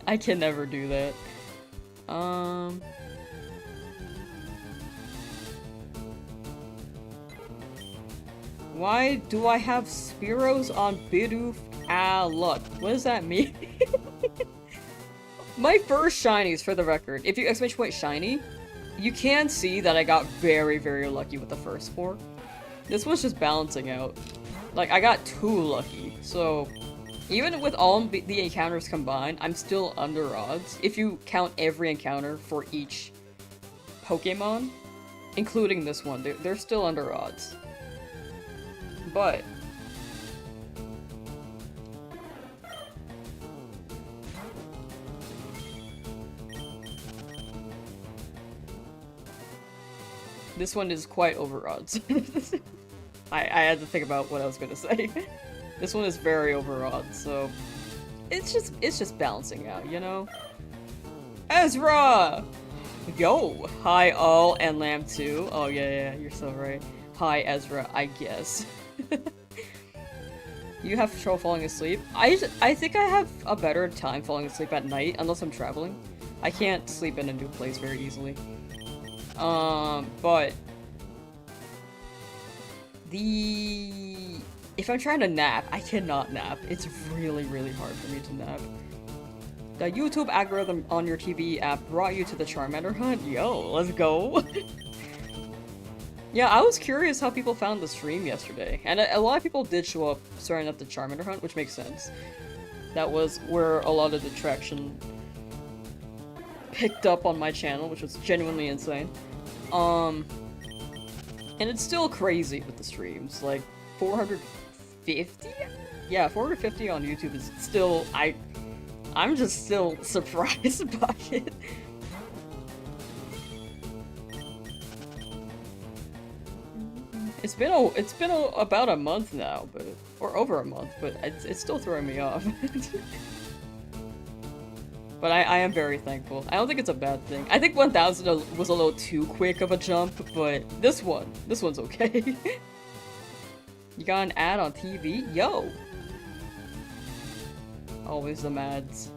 I can never do that. Why do I have Spearows on Bidoof a lot? What does that mean? My first shinies, for the record, if you exclamation point shiny, you can see that I got very, very lucky with the first 4. This was just balancing out. Like, I got too lucky, so even with all the encounters combined, I'm still under odds. If you count every encounter for each Pokemon, including this one, they're still under odds. But this one is quite over odds. I had to think about what I was gonna say. This one is very over odds, so it's just balancing out, you know? Ezra! Yo! Hi all and Lamb too. Oh yeah, you're so right. Hi Ezra, I guess. You have trouble falling asleep? I think I have a better time falling asleep at night, unless I'm traveling. I can't sleep in a new place very easily. But if I'm trying to nap, I cannot nap. It's really, really hard for me to nap. The YouTube algorithm on your TV app brought you to the Charmander hunt? Yo, let's go. Yeah, I was curious how people found the stream yesterday, and a lot of people did show up starting up the Charmander hunt, which makes sense. That was where a lot of the traction picked up on my channel, which was genuinely insane. And it's still crazy with the streams, like 450? Yeah, 450 on YouTube is still, I'm just still surprised by it. It's been about a month now, or over a month, but it's still throwing me off. But I am very thankful. I don't think it's a bad thing. I think 1000 was a little too quick of a jump, but this one's okay. You got an ad on TV? Yo! Always the mads.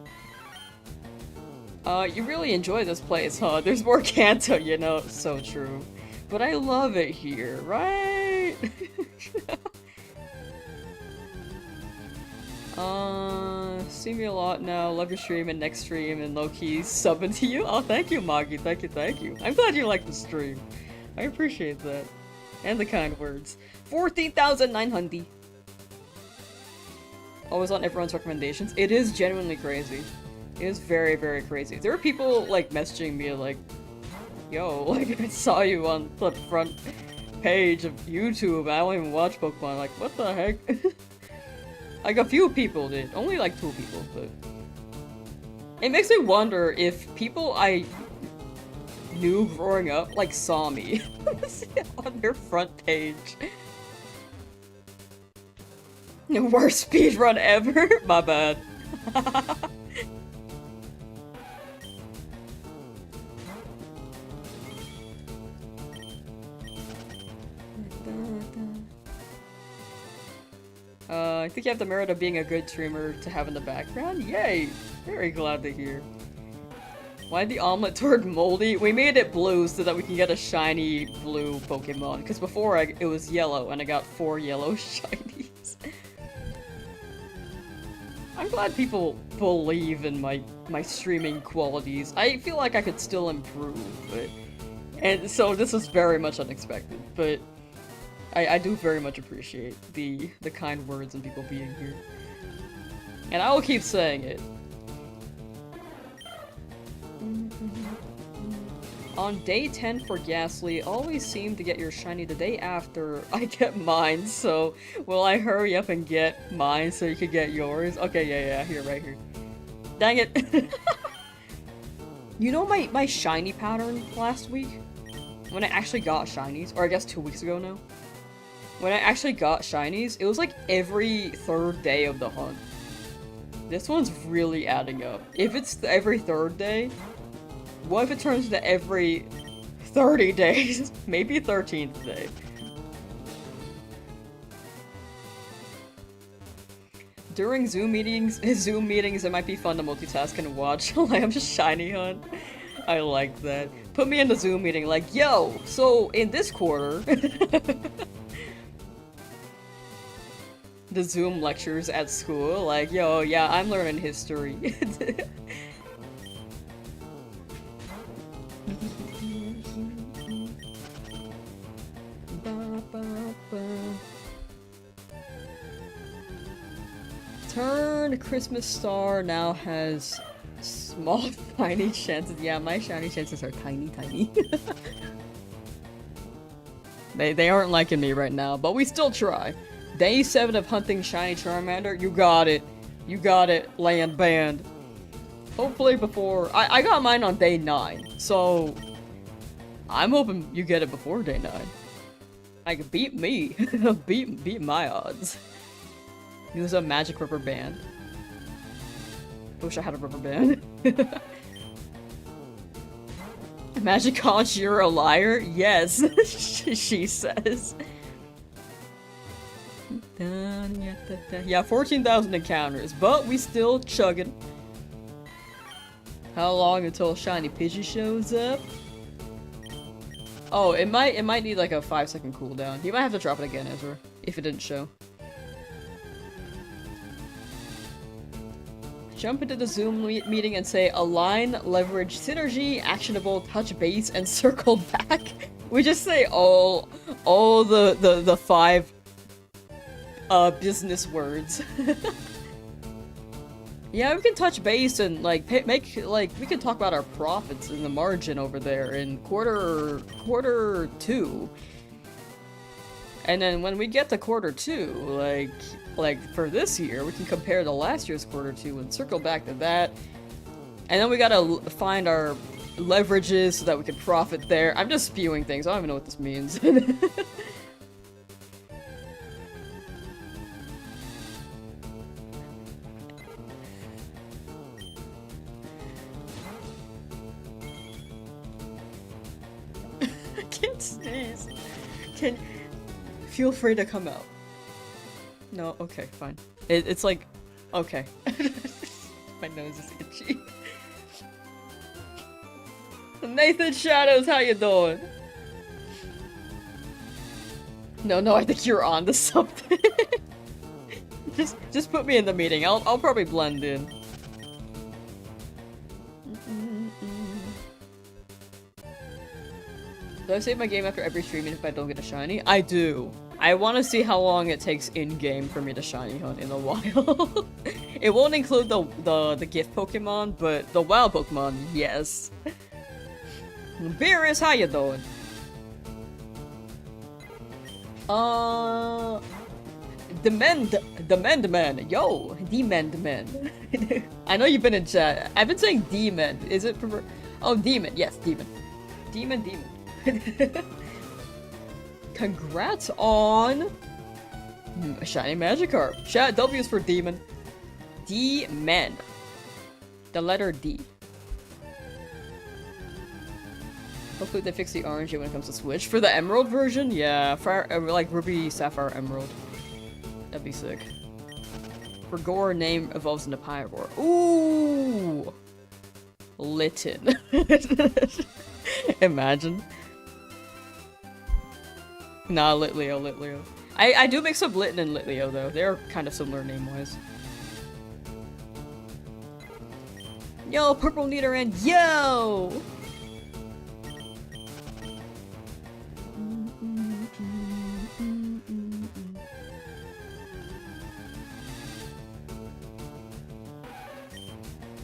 You really enjoy this place, huh? There's more Kanto, you know? So true. But I love it here, right? See me a lot now. Love your stream and next stream and low-key subbing to you. Oh, thank you, Magi. Thank you. I'm glad you like the stream. I appreciate that. And the kind words. 14,900. Always on everyone's recommendations. It is genuinely crazy. It is very, very crazy. There are people, like, messaging me, like, yo, like, I saw you on the front page of YouTube. I don't even watch Pokemon. Like, what the heck? Like, a few people did. Only, like, 2 people, but... It makes me wonder if people I knew growing up, like, saw me on their front page. Worst speedrun ever? My bad. I think you have the merit of being a good streamer to have in the background. Yay! Very glad to hear. Why the omelet turned moldy? We made it blue so that we can get a shiny blue Pokemon. Because before it was yellow and I got 4 yellow shinies. I'm glad people believe in my streaming qualities. I feel like I could still improve, but... And so this was very much unexpected, but... I do very much appreciate the kind words and people being here. And I will keep saying it. On day 10 for Ghastly, always seem to get your shiny the day after I get mine, so will I hurry up and get mine so you can get yours? Okay, yeah, here, right here. Dang it! You know my shiny pattern last week? When I actually got shinies, or I guess 2 weeks ago now? When I actually got shinies, it was like every 3rd day of the hunt. This one's really adding up. If it's every 3rd day, what if it turns to every 30 days? Maybe 13th day. During Zoom meetings, it might be fun to multitask and watch Lamb's shiny hunt. I like that. Put me in the Zoom meeting like, yo, so in this quarter... The Zoom lectures at school, like, yo, yeah, I'm learning history. Turn Christmas Star now has small, tiny chances. Yeah, my shiny chances are tiny. They aren't liking me right now, but we still try. Day 7 of hunting shiny Charmander, you got it. You got it, land band. Hopefully before... I got mine on day 9, so... I'm hoping you get it before day 9. Like, beat me. beat my odds. Use a magic rubber band. Wish I had a rubber band. Magicon, you're a liar? Yes, she says. Yeah, 14,000 encounters, but we still chugging. How long until shiny Pidgey shows up? Oh, it might need like a 5-second cooldown. You might have to drop it again, Ezra, if it didn't show. jump into the Zoom meeting and say align, leverage, synergy, actionable, touch base, and circle back. We just say all the 5 business words. Yeah, we can touch base and like we can talk about our profits in the margin over there in quarter 2. And then when we get to quarter 2, like for this year, we can compare to last year's quarter 2 and circle back to that. And then we gotta find our leverages so that we can profit there. I'm just spewing things. I don't even know what this means. I can't sneeze. Feel free to come out. No, okay, fine. It's like, okay. My nose is itchy. Nathan Shadows, how you doing? No, I think you're on to something. just put me in the meeting. I'll probably blend in. Do I save my game after every stream if I don't get a shiny? I do. I want to see how long it takes in-game for me to shiny hunt in a while. It won't include the gift Pokemon, but the wild Pokemon, yes. Beerus, how you doing? Demand man. Yo, Demand man. I know you've been in chat. I've been saying Demon. Is it prefer? Oh, Demon. Yes, Demon. Demon. Congrats on a shiny Magikarp. Chat W is for Demon. D-Men. The letter D. Hopefully they fix the orange when it comes to Switch. For the Emerald version? Yeah, like Ruby, Sapphire, Emerald. That'd be sick. For Gore, name evolves into Pyroar. Ooh! Litten. Imagine. Nah, Litleo. I do mix up Litten and Litleo though. They're kind of similar name-wise. Yo, Purple Nidoran, yo!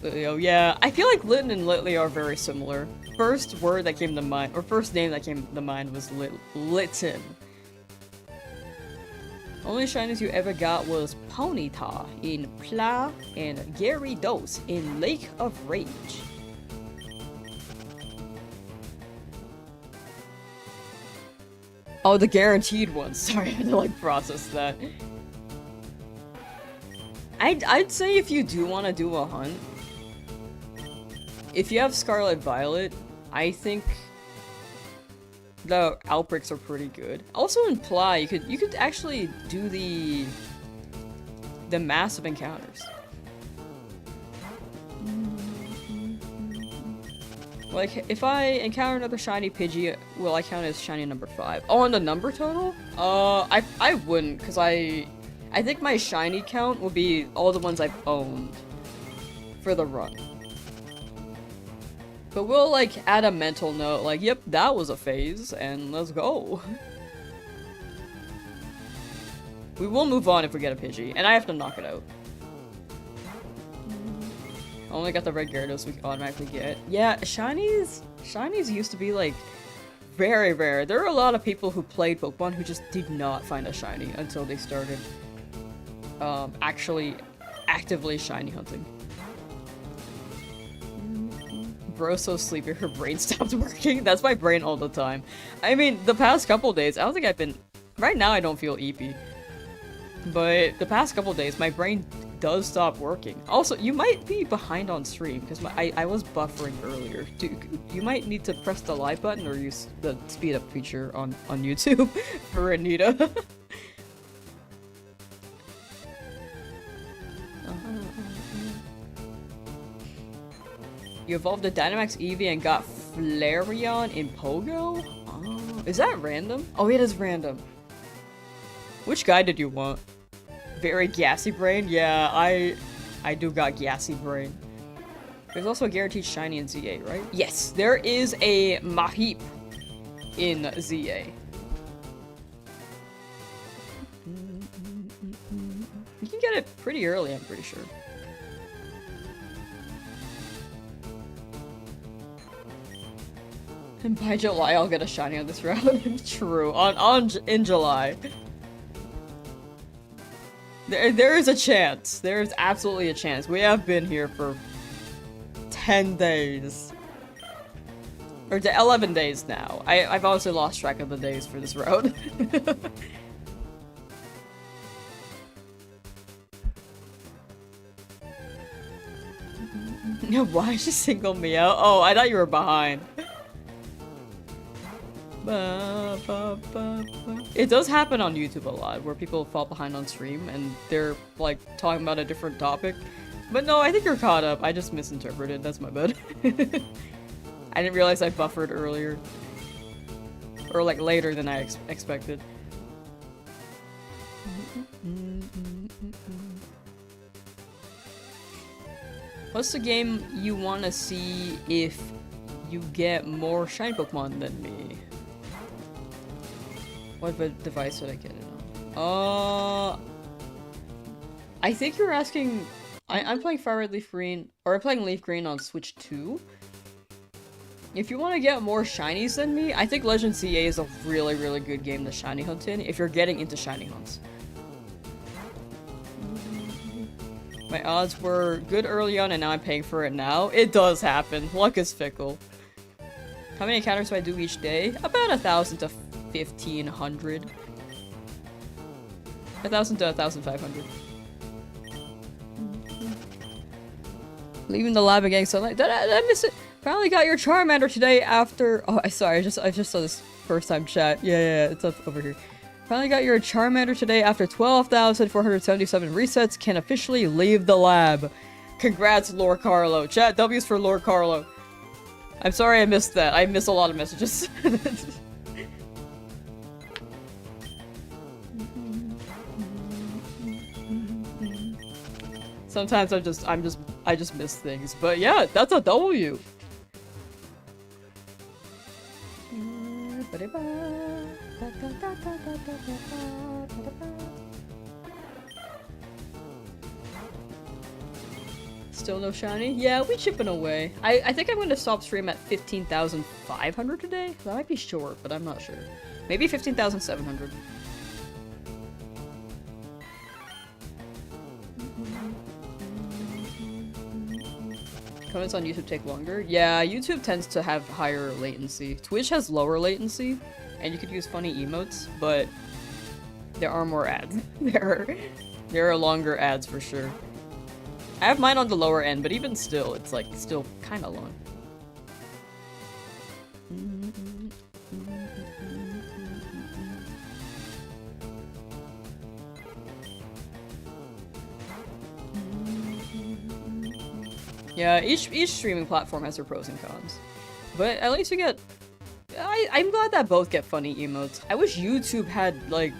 Litleo, yeah. I feel like Litten and Litleo are very similar. First word that came to mind, or first name that came to mind was Litten. Only shinies you ever got was Ponyta in Pla and Gyarados in Lake of Rage. Oh, the guaranteed ones. Sorry, I had to like process that. I'd say if you do want to do a hunt, if you have Scarlet Violet, I think the outbreaks are pretty good. Also in Ply, you could actually do the massive encounters. Like, if I encounter another shiny Pidgey, will I count as shiny number 5? Oh, and the number total? I wouldn't, because I think my shiny count will be all the ones I've owned for the run. But we'll, like, add a mental note, like, yep, that was a phase, and let's go. We will move on if we get a Pidgey, and I have to knock it out. I only got the red Gyarados we can automatically get. Yeah, shinies used to be, like, very rare. There are a lot of people who played Pokemon who just did not find a shiny until they started, actually actively shiny hunting. Bro's so sleepy, her brain stopped working. That's my brain all the time. I mean, the past couple days, I don't think I've been... Right now, I don't feel eepy. But the past couple days, my brain does stop working. Also, you might be behind on stream, because I was buffering earlier. You might need to press the live button or use the speed up feature on YouTube for Anita. You evolved a Dynamax Eevee and got Flareon in Pogo? Oh, is that random? Oh, it is random. Which guy did you want? Very gassy brain? Yeah, I do got gassy brain. There's also a guaranteed shiny in ZA, right? Yes, there is a Maheep in ZA. You can get it pretty early, I'm pretty sure. And by July, I'll get a shiny on this round. True. In July. There is a chance. There is absolutely a chance. We have been here for 10 days. Or 11 days now. I've honestly lost track of the days for this round. Why did you single me out? Oh, I thought you were behind. It does happen on YouTube a lot, where people fall behind on stream and they're like talking about a different topic. But no, I think you're caught up. I just misinterpreted. That's my bad. I didn't realize I buffered earlier. Or like later than I expected. What's the game you want to see if you get more shiny Pokemon than me? What device would I get it on? I think you're asking... I'm playing FireRed Leafgreen, or I'm playing Leafgreen on Switch 2. If you want to get more shinies than me, I think Legend CA is a really, really good game to shiny hunt in, if you're getting into shiny hunts. My odds were good early on and now I'm paying for it now. It does happen. Luck is fickle. How many encounters do I do each day? About 1,000 to 1,500. 1,000 to 1,500. Leaving the lab again, so like, did I miss it? Finally got your Charmander today after... Oh, sorry, I just saw this first time chat. Yeah, it's up over here. Finally got your Charmander today after 12,477 resets. Can officially leave the lab. Congrats, Lord Carlo. Chat, W's for Lord Carlo. I'm sorry I missed that. I miss a lot of messages. Sometimes I just miss things. But yeah, that's a W. Still no shiny? Yeah, we chipping away. I think I'm going to stop stream at 15,500 today. That might be short, but I'm not sure. Maybe 15,700. Comments on YouTube take longer? Yeah, YouTube tends to have higher latency. Twitch has lower latency, and you could use funny emotes, but there are more ads. There are longer ads for sure. I have mine on the lower end, but even still, it's like still kind of long. Yeah, each streaming platform has their pros and cons. But at least you get... I'm glad that both get funny emotes. I wish YouTube had, like...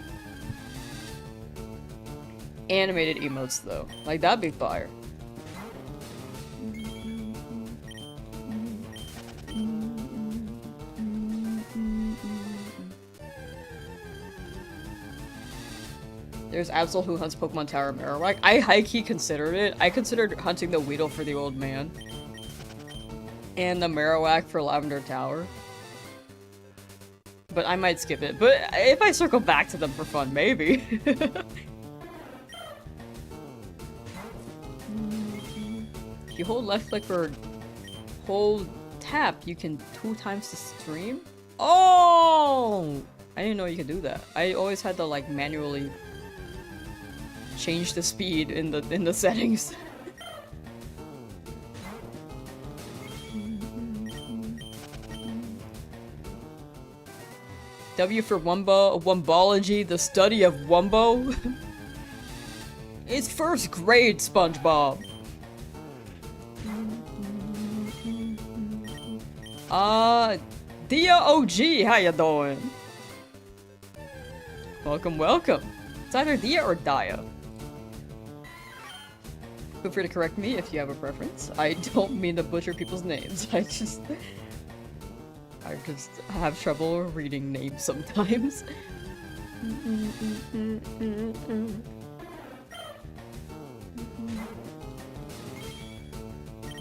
animated emotes, though. Like, that'd be fire. There's Absol who hunts Pokemon Tower Marowak. I high-key considered it. I considered hunting the Weedle for the old man. And the Marowak for Lavender Tower. But I might skip it. But if I circle back to them for fun, maybe. If you hold left click or hold tap, you can 2 times the stream? Oh! I didn't know you could do that. I always had to like manually change the speed in the settings. W for Wombology, the study of Wumbo. It's first grade, SpongeBob. Dia OG, how you doing? Welcome, welcome. It's either Dia or Dia. Feel free to correct me if you have a preference. I don't mean to butcher people's names. I just have trouble reading names sometimes.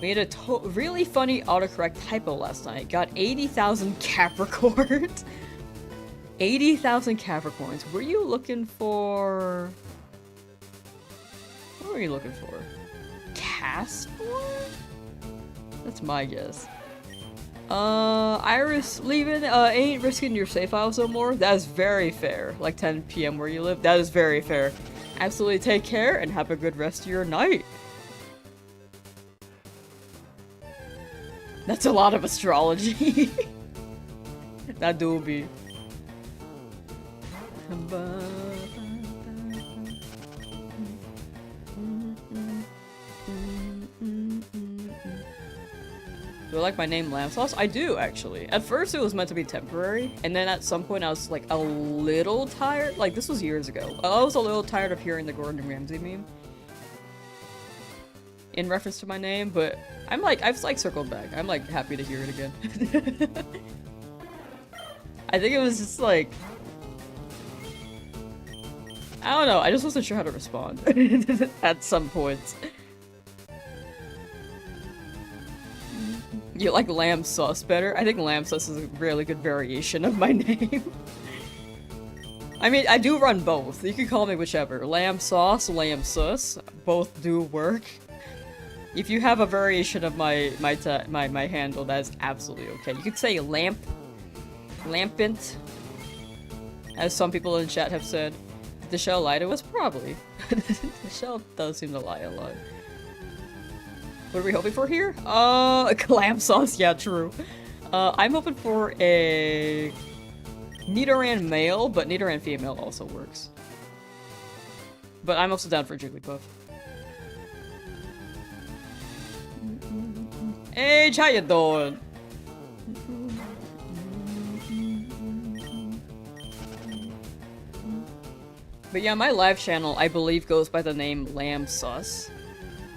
Made a really funny autocorrect typo last night. Got 80,000 Capricorns. 80,000 Capricorns. Were you looking for... What were you looking for? Casper? That's my guess. Iris leaving, ain't risking your save files no more. That is very fair. Like 10 PM where you live. That is very fair. Absolutely take care and have a good rest of your night. That's a lot of astrology. That do be. Do I like my name Lamsauce? I do, actually. At first it was meant to be temporary, and then at some point I was like a little tired. Like, this was years ago. I was a little tired of hearing the Gordon Ramsay meme in reference to my name, but I'm like, I've like circled back. I'm like happy to hear it again. I think it was just like, I don't know, I just wasn't sure how to respond at some points. You like Lamsauce better? I think Lamsauce is a really good variation of my name. I mean, I do run both. You can call me whichever. Lamsauce, Lamsus, both do work. If you have a variation of my handle, that is absolutely okay. You could say Lampant, as some people in chat have said. Did the shell lie to us? Probably. The shell does seem to lie a lot. What are we hoping for here? Clam sauce, yeah, true. I'm hoping for a Nidoran Male, but Nidoran Female also works. But I'm also down for Jigglypuff. Hey, how you doing? But yeah, my live channel, I believe, goes by the name Lamsauce,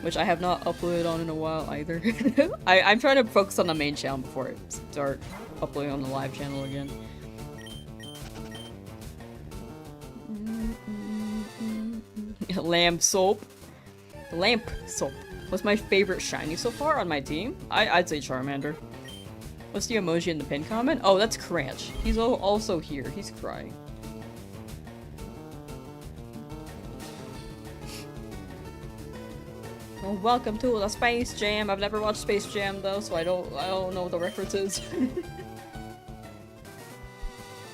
which I have not uploaded on in a while either. I'm trying to focus on the main channel before I start uploading on the live channel again. Lamp soap. Lamp soap was my favorite shiny so far on my team. I'd say Charmander. What's the emoji in the pin comment? Oh, that's Cranch. He's also here. He's crying. Well, welcome to the Space Jam. I've never watched Space Jam though, so I don't know what the reference is.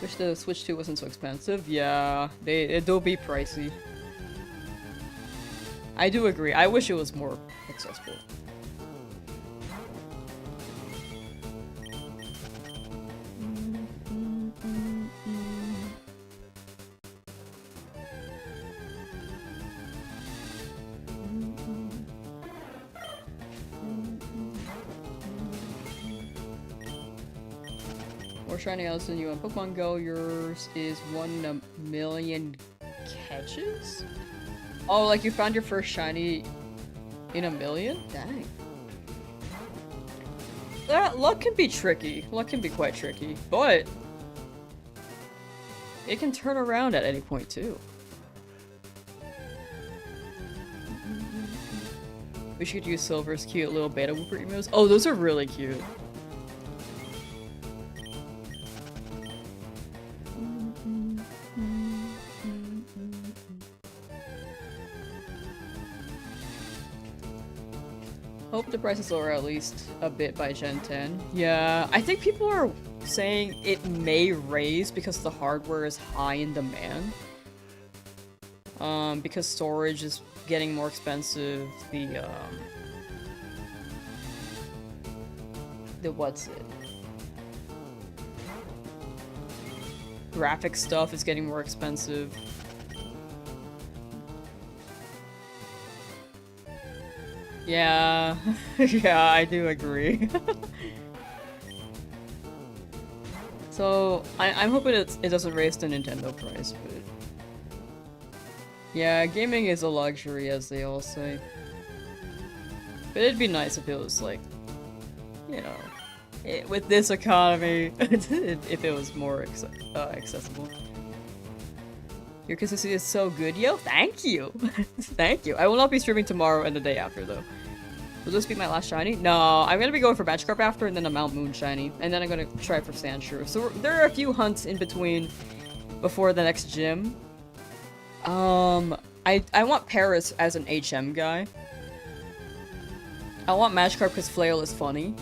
Wish the Switch 2 wasn't so expensive. Yeah, it do be pricey. I do agree. I wish it was more accessible. More shiny else than you on Pokemon Go. Yours is 1 in a million catches? Oh, like you found your first shiny in a million? Dang. That luck can be tricky. Luck can be quite tricky, but it can turn around at any point too. We should use Silver's cute little beta whooper emotes. Oh, those are really cute. Hope the price is lower at least a bit by Gen 10. Yeah, I think people are saying it may raise because the hardware is high in demand. Because storage is getting more expensive. The what's it? Graphic stuff is getting more expensive. Yeah, yeah, I do agree. So, I'm hoping it doesn't raise the Nintendo price, but... Yeah, gaming is a luxury, as they all say. But it'd be nice if it was like, you know, with this economy, if it was more accessible. Your consistency is so good, yo. Thank you. Thank you. I will not be streaming tomorrow and the day after, though. Will this be my last shiny? No, I'm gonna be going for Magikarp after, and then a Mount Moon shiny. And then I'm gonna try for Sandshrew. So there are a few hunts in between before the next gym. I want Paris as an HM guy. I want Magikarp because Flail is funny.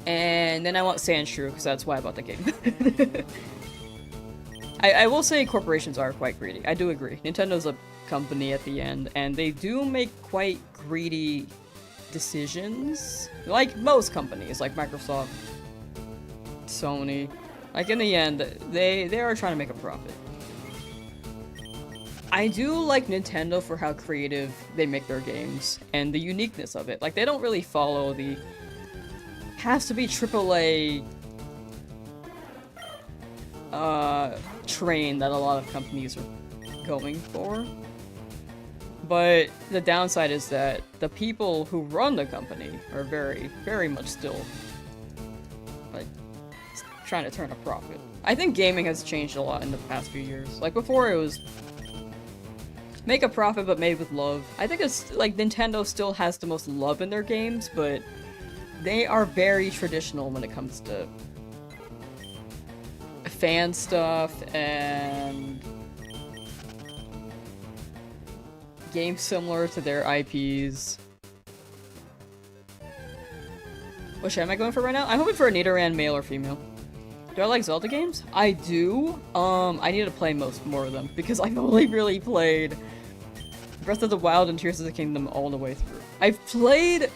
And then I want Sandshrew because that's why I bought the game. I will say corporations are quite greedy. I do agree. Nintendo's a company at the end, and they do make quite greedy decisions. Like most companies, like Microsoft, Sony. Like in the end, they are trying to make a profit. I do like Nintendo for how creative they make their games, and the uniqueness of it. Like, they don't really follow the has to be AAA train that a lot of companies are going for. But the downside is that the people who run the company are very, very much still, like, trying to turn a profit. I think gaming has changed a lot in the past few years. Like, before it was make a profit but made with love. I think it's, like, Nintendo still has the most love in their games, but they are very traditional when it comes to fan stuff and games similar to their IPs. Which am I going for right now? I'm hoping for a Nidoran male or female. Do I like Zelda games? I do. I need to play more of them because I've only really played Breath of the Wild and Tears of the Kingdom all the way through. I've played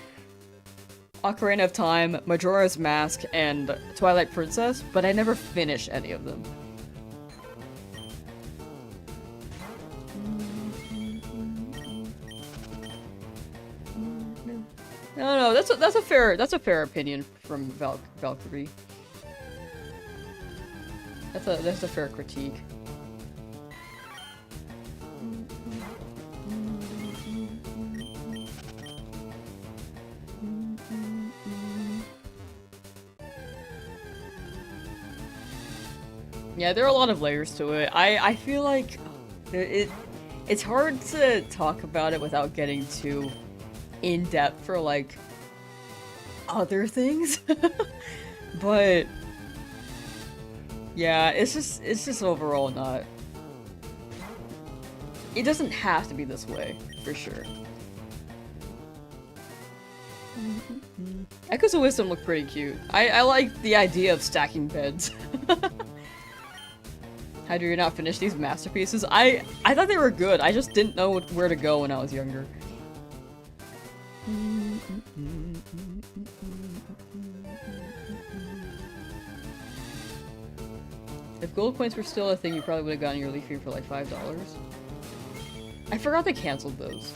Ocarina of Time, Majora's Mask, and Twilight Princess, but I never finished any of them. No, that's a fair opinion from Valkyrie. That's a fair critique. Yeah, there are a lot of layers to it. I feel like it's hard to talk about it without getting too in-depth for, like, other things. But yeah, it's just overall not. It doesn't have to be this way, for sure. Echoes of Wisdom look pretty cute. I like the idea of stacking beds. How do you not finish these masterpieces? I thought they were good. I just didn't know where to go when I was younger. If gold coins were still a thing, you probably would have gotten your Leafgreen for like $5. I forgot they canceled those.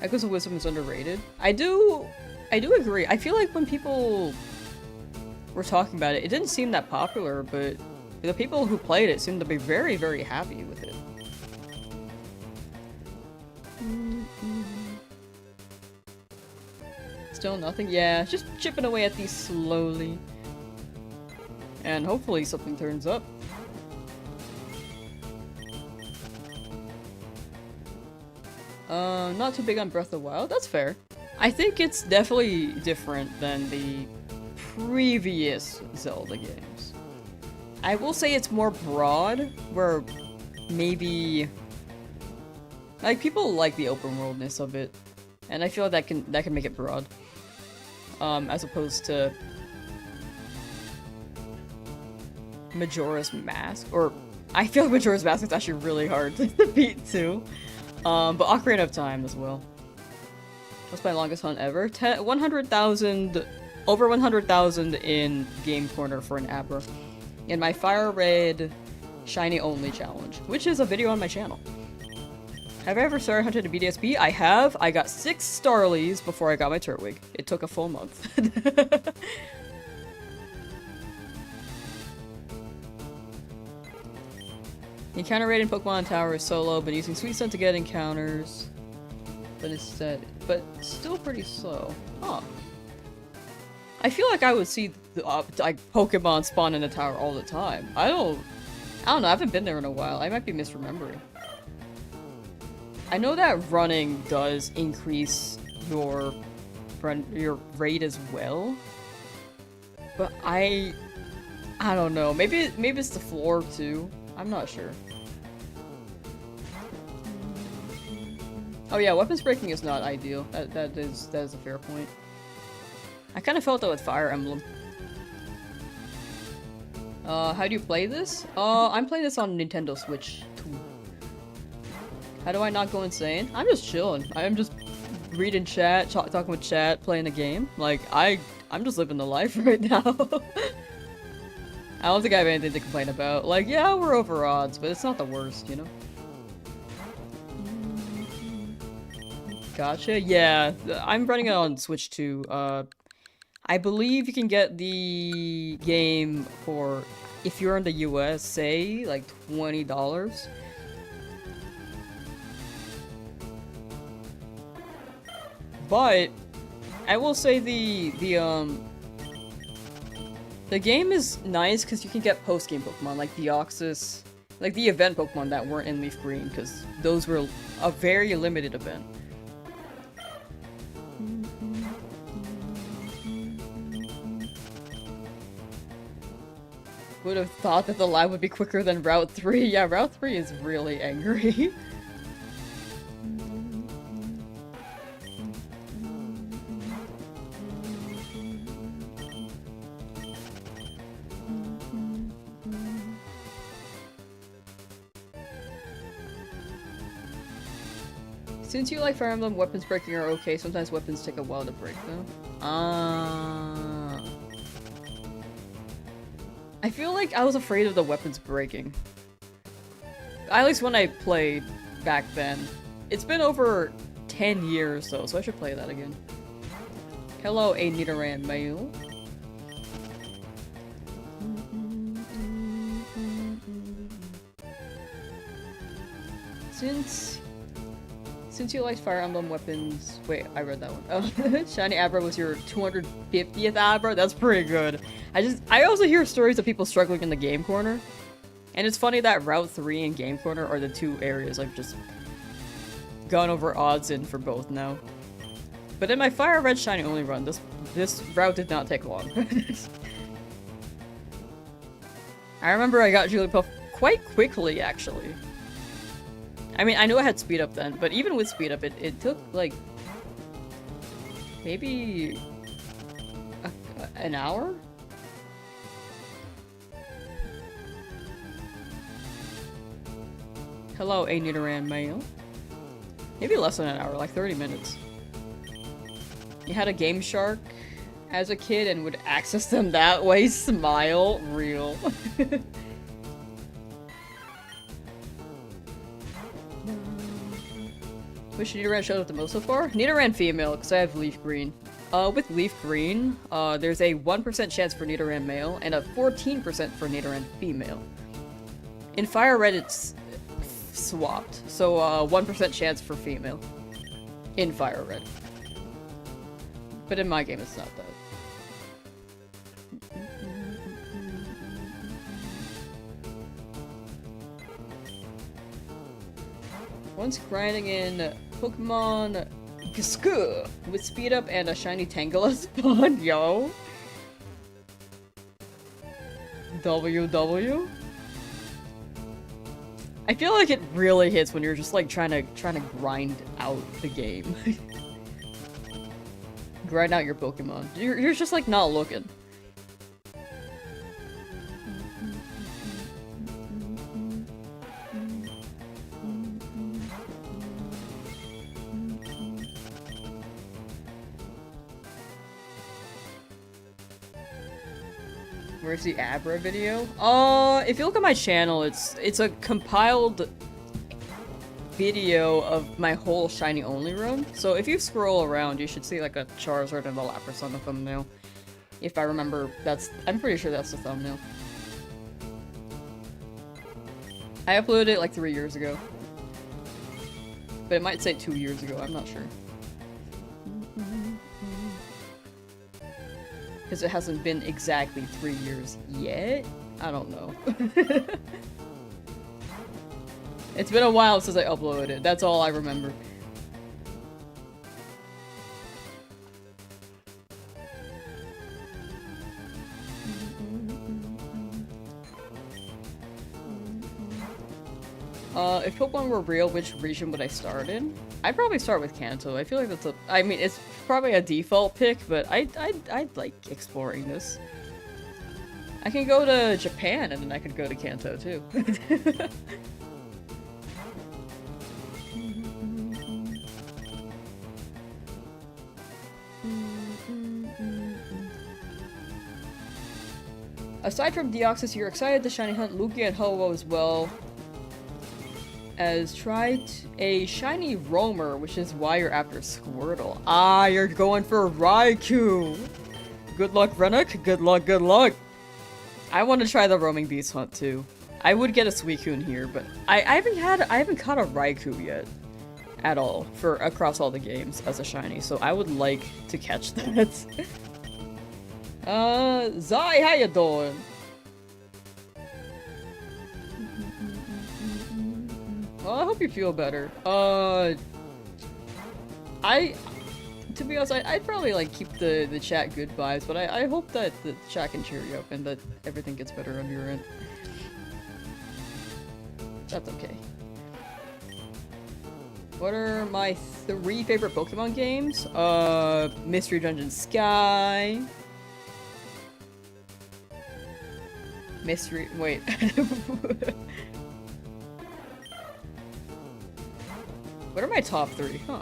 Echoes of Wisdom is underrated. I do agree. I feel like when people were talking about it, it didn't seem that popular, but the people who played it seemed to be very, very happy with it. Still nothing? Yeah, just chipping away at these slowly. And hopefully something turns up. Not too big on Breath of the Wild? That's fair. I think it's definitely different than the previous Zelda games. I will say it's more broad, where maybe like people like the open worldness of it, and I feel that can make it broad, as opposed to Majora's Mask. Or I feel like Majora's Mask is actually really hard to beat too, but Ocarina of Time as well. What's my longest hunt ever? 100,000, over 100,000 in Game Corner for an Abra. In my FireRed Shiny Only challenge, which is a video on my channel. Have I ever started hunting a BDSP? I have. I got 6 Starlies before I got my Turtwig. It took a full month. The encounter rate in Pokemon Tower is so low, but using Sweet Scent to get encounters. weapon instead, but still pretty slow. Huh. I feel like I would see the, like Pokemon spawn in a tower all the time. I don't know, I haven't been there in a while. I might be misremembering. I know that running does increase your rate as well. But I don't know. Maybe it's the floor too. I'm not sure. Oh yeah, weapons breaking is not ideal. That is a fair point. I kind of felt that with Fire Emblem. How do you play this? I'm playing this on Nintendo Switch 2. How do I not go insane? I'm just chilling. I'm just reading chat, talking with chat, playing the game. Like, I'm just living the life right now. I don't think I have anything to complain about. Like, yeah, we're over odds, but it's not the worst, you know? Gotcha. Yeah, I'm running it on Switch 2. I believe you can get the game for, if you're in the US, say, like $20. But I will say the game is nice because you can get post-game Pokemon like Deoxys, like the event Pokemon that weren't in Leafgreen, because those were a very limited event. Would have thought that the lab would be quicker than Route 3. Yeah, Route 3 is really angry. Since you like Fire Emblem, weapons breaking are okay. Sometimes weapons take a while to break, though. I feel like I was afraid of the weapons breaking. At least when I played back then. It's been over 10 years, though, so I should play that again. Hello, a Nidoran Male. Since you liked Fire Emblem weapons... Wait, I read that one. Oh, Shiny Abra was your 250th Abra? That's pretty good. I also hear stories of people struggling in the Game Corner. And it's funny that Route 3 and Game Corner are the two areas I've just gone over odds in for both now. But in my FireRed Shiny Only run, this route did not take long. I remember I got Jigglypuff quite quickly, actually. I mean, I knew I had speed up then, but even with speed up, it took, like, maybe an hour? Hello, a Nidoran Male. Maybe less than an hour, like 30 minutes. You had a Game Shark as a kid and would access them that way? Smile. Real. Which Nidoran showed up the most so far? Nidoran female, because I have Leafgreen. With Leafgreen, there's a 1% chance for Nidoran male and a 14% for Nidoran female. In FireRed, it's swapped, so 1% chance for female in FireRed. But in my game, it's not that. Once grinding in Pokemon Discourse with speed up and a shiny Tangela spawn, yo. WW. I feel like it really hits when you're just like trying to grind out the game. Grind out your Pokemon. You're just like not looking. Where's the Abra video? If you look at my channel, it's a compiled video of my whole Shiny Only run. So if you scroll around, you should see like a Charizard and a Lapras on the thumbnail. If I remember, I'm pretty sure that's the thumbnail. I uploaded it like 3 years ago. But it might say 2 years ago, I'm not sure. Because it hasn't been exactly 3 years yet? I don't know. It's been a while since I uploaded it, that's all I remember. If Pokemon were real, which region would I start in? I'd probably start with Kanto. I feel like that's a- I mean, it's probably a default pick, but I'd like exploring this. I can go to Japan, and then I could go to Kanto, too. Aside from Deoxys, you're excited to shiny hunt Lugia and Ho-Oh as well. As tried a shiny roamer, which is why you're after Squirtle. Ah, you're going for Raikou! Good luck, Renok. Good luck, good luck! I want to try the roaming beast hunt too. I would get a Suicune here, but I haven't caught a Raikou yet. At all. For across all the games as a shiny, so I would like to catch that. Zai, how you doing? Well, I hope you feel better. To be honest, I'd probably like keep the chat good vibes, but I hope that the chat can cheer you up and that everything gets better on your end. That's okay. What are my 3 favorite Pokemon games? Mystery Dungeon Sky. Wait. What are my top 3? Huh.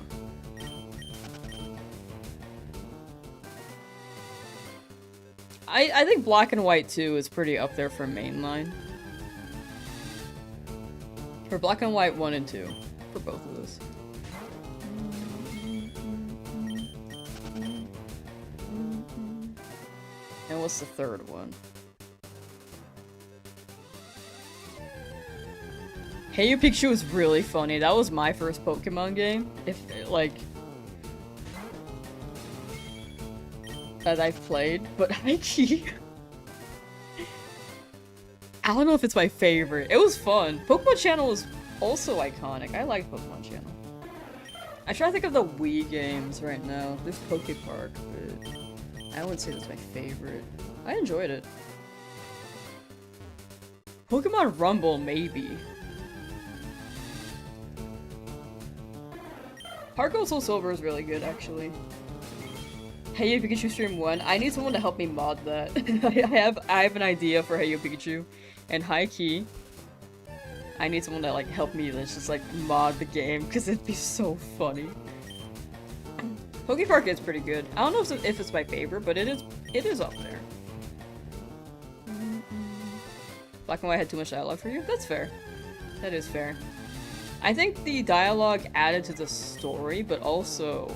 I think Black and White 2 is pretty up there for mainline. For Black and White 1 and 2. For both of those. And what's the third one? Hey You Pikachu was really funny. That was my first Pokemon game. If, like... that I've played, but I don't know if it's my favorite. It was fun. Pokemon Channel was also iconic. I like Pokemon Channel. I try to think of the Wii games right now. There's Poke Park, but I wouldn't say that's my favorite. I enjoyed it. Pokemon Rumble, maybe. Heart Gold Soul Silver is really good, actually. Hey You Pikachu Stream 1. I need someone to help me mod that. I have an idea for Hey You Pikachu. And high key, I need someone to like help me let's just like mod the game because it'd be so funny. Poke Park is pretty good. I don't know if it's my favorite, but it is up there. Black and White had too much dialogue for you? That's fair. That is fair. I think the dialogue added to the story, but also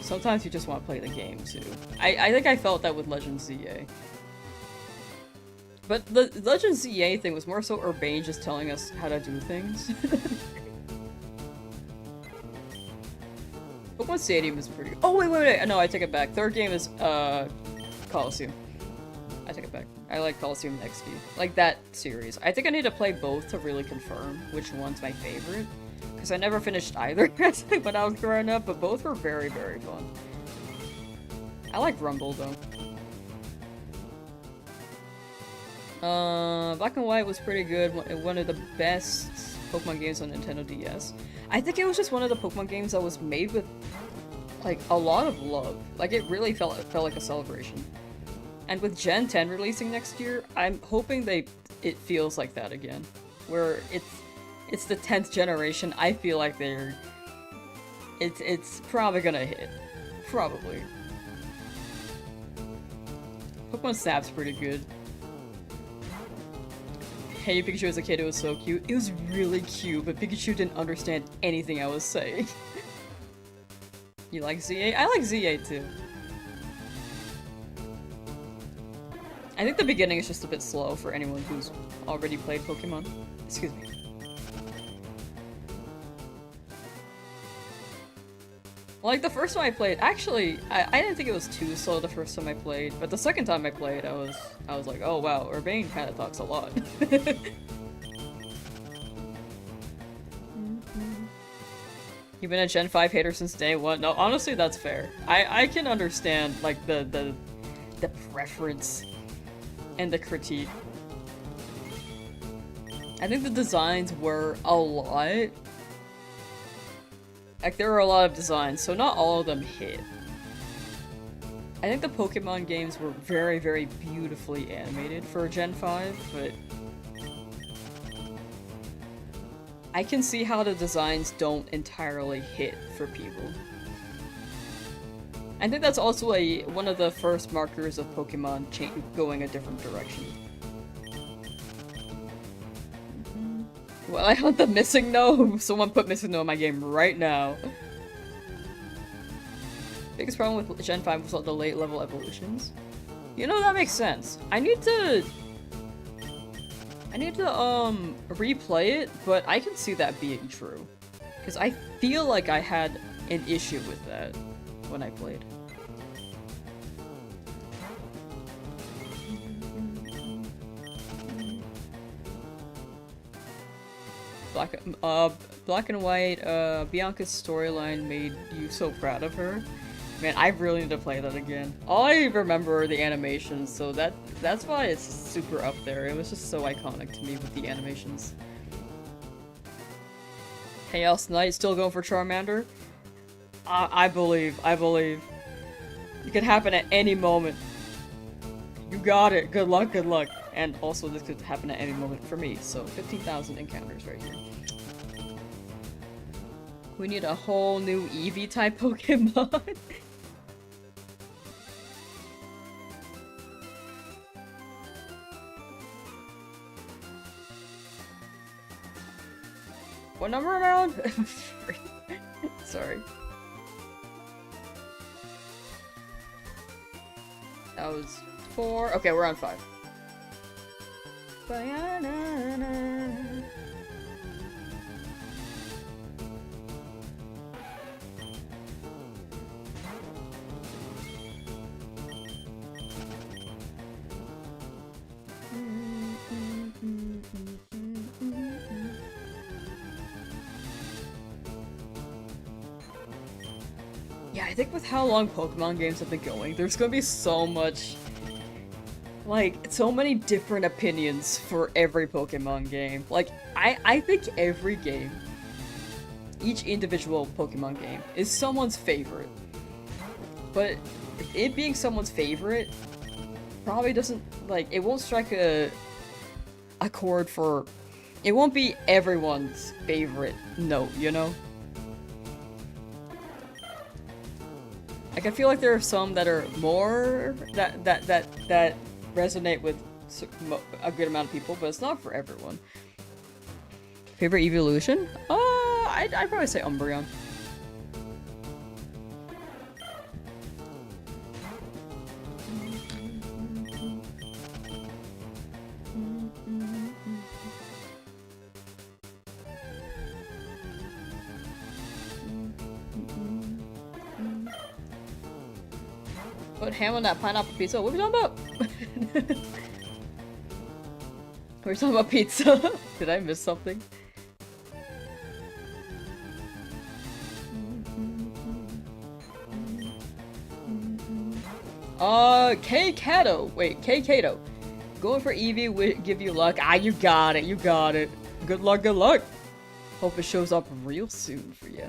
sometimes you just want to play the game too. I think I felt that with Legend ZA. But the Legend ZA thing was more so Urbane just telling us how to do things. Pokemon Stadium is pretty- oh wait, no, I take it back. Third game is, Coliseum. I take it back. I like Coliseum and XD. Like that series. I think I need to play both to really confirm which one's my favorite. Because I never finished either when I was growing up, but both were very, very fun. I like Rumble though. Black and White was pretty good. One of the best Pokemon games on Nintendo DS. I think it was just one of the Pokemon games that was made with, like, a lot of love. Like, it really felt like a celebration. And with Gen 10 releasing next year, I'm hoping it feels like that again. Where it's the 10th generation, I feel like it's probably gonna hit. Probably. Pokemon Snap's pretty good. Hey Pikachu as a kid, it was so cute. It was really cute, but Pikachu didn't understand anything I was saying. You like ZA? I like ZA too. I think the beginning is just a bit slow for anyone who's already played Pokemon. Excuse me. Like, the first time I played, actually, I didn't think it was too slow the first time I played, but the second time I played, I was like, oh wow, Urbane kinda talks a lot. You've been a Gen 5 hater since day one? No, honestly, that's fair. I can understand, like, the preference and the critique. I think the designs were a lot. Like, there were a lot of designs, so not all of them hit. I think the Pokemon games were very, very beautifully animated for Gen 5, but I can see how the designs don't entirely hit for people. I think that's also one of the first markers of Pokemon going a different direction. Well, I hunt the missing no. Someone put missing no in my game right now. Biggest problem with Gen 5 was all the late level evolutions. You know, that makes sense. I need to replay it, but I can see that being true. Because I feel like I had an issue with that when I played. Black and White, Bianca's storyline made you so proud of her. Man, I really need to play that again. All I remember are the animations, so that's why it's super up there. It was just so iconic to me with the animations. Chaos Knight still going for Charmander? I believe. It could happen at any moment. You got it. Good luck, good luck. And also this could happen at any moment for me, so 15,000 encounters right here. We need a whole new Eevee type Pokemon. What number am I on? Sorry. That was 4. Okay, we're on 5. Yeah, I think with how long Pokemon games have been going, there's gonna be so much, like, so many different opinions for every Pokemon game. Like, I think every game, each individual Pokemon game, is someone's favorite. But it being someone's favorite probably doesn't, like, it won't strike a chord for, it won't be everyone's favorite note, you know? Like, I feel like there are some that are more, that resonate with a good amount of people, but it's not for everyone. Favorite evolution? I'd probably say Umbreon. Put ham on that pineapple pizza. What are we talking about? We're talking about pizza. Did I miss something? K-Kato. Wait, K-Kato. Going for Eevee will give you luck. Ah, you got it. You got it. Good luck, good luck. Hope it shows up real soon for you.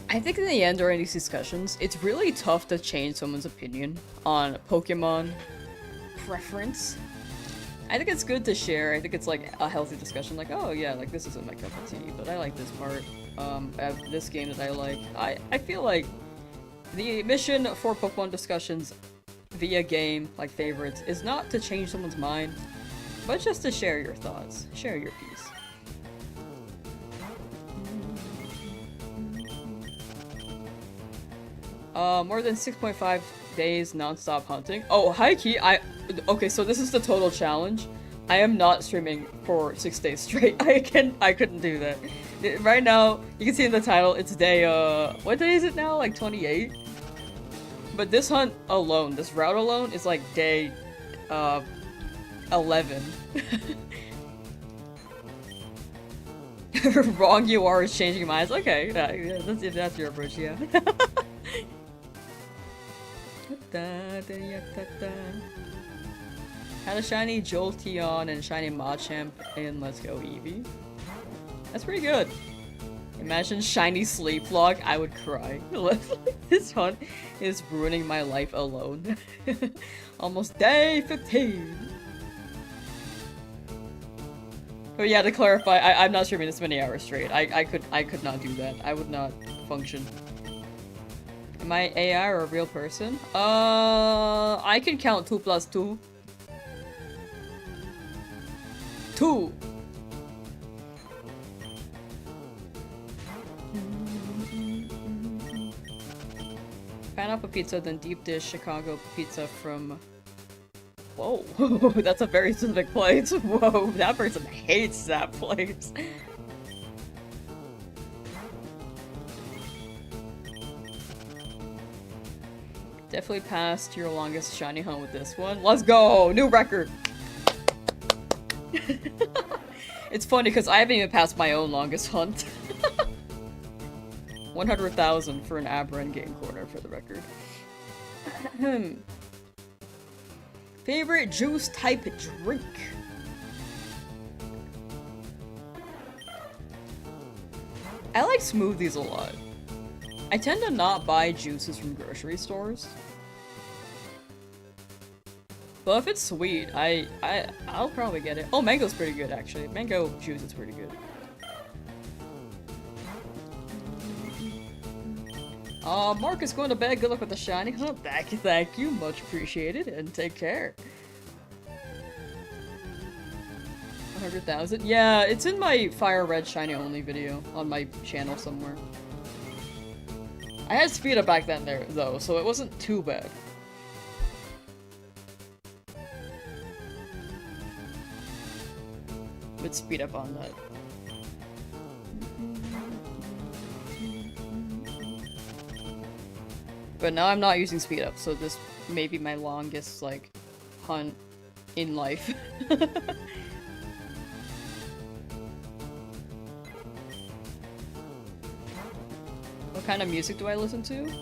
I think in the end, during these discussions, it's really tough to change someone's opinion on Pokemon preference. I think it's good to share. I think it's like a healthy discussion, like, oh yeah, like this isn't my cup of tea, but I like this part of this game that I like. I feel like the mission for Pokemon discussions via game, like favorites, is not to change someone's mind, but just to share your thoughts, share your piece. More than 6.5 days non-stop hunting. Oh, high key, okay, so this is the total challenge. I am not streaming for 6 days straight. I couldn't do that. Right now, you can see in the title, it's day, what day is it now? Like 28? But this hunt alone, this route alone, is like day, 11. Wrong you are is changing minds. Okay, yeah, that's your approach, yeah. Had a shiny Jolteon and shiny Machamp in Let's Go Eevee. That's pretty good. Imagine shiny Sleep Log, I would cry. This hunt is ruining my life alone. Almost day 15. But yeah, to clarify, I'm not streaming this many hours straight. I could not do that. I would not function. Am I AI or a real person? I can count 2 plus 2. 2! Pineapple pizza, then deep dish Chicago pizza from... Whoa, that's a very specific place. Whoa, that person hates that place. Definitely passed your longest shiny hunt with this one. Let's go! New record! It's funny because I haven't even passed my own longest hunt. 100,000 for an Aberrant game corner for the record. Favorite juice type drink? I like smoothies a lot. I tend to not buy juices from grocery stores. But if it's sweet, I'll probably get it. Oh, mango's pretty good actually. Mango juice is pretty good. Marcus going to bed. Good luck with the shiny hunt. Thank you. Much appreciated, and take care. 100,000? Yeah, it's in my FireRed shiny only video on my channel somewhere. I had speed up back then there though, so it wasn't too bad. With speed up on that. But now I'm not using speed up, so this may be my longest, like, hunt in life. What kind of music do I listen to?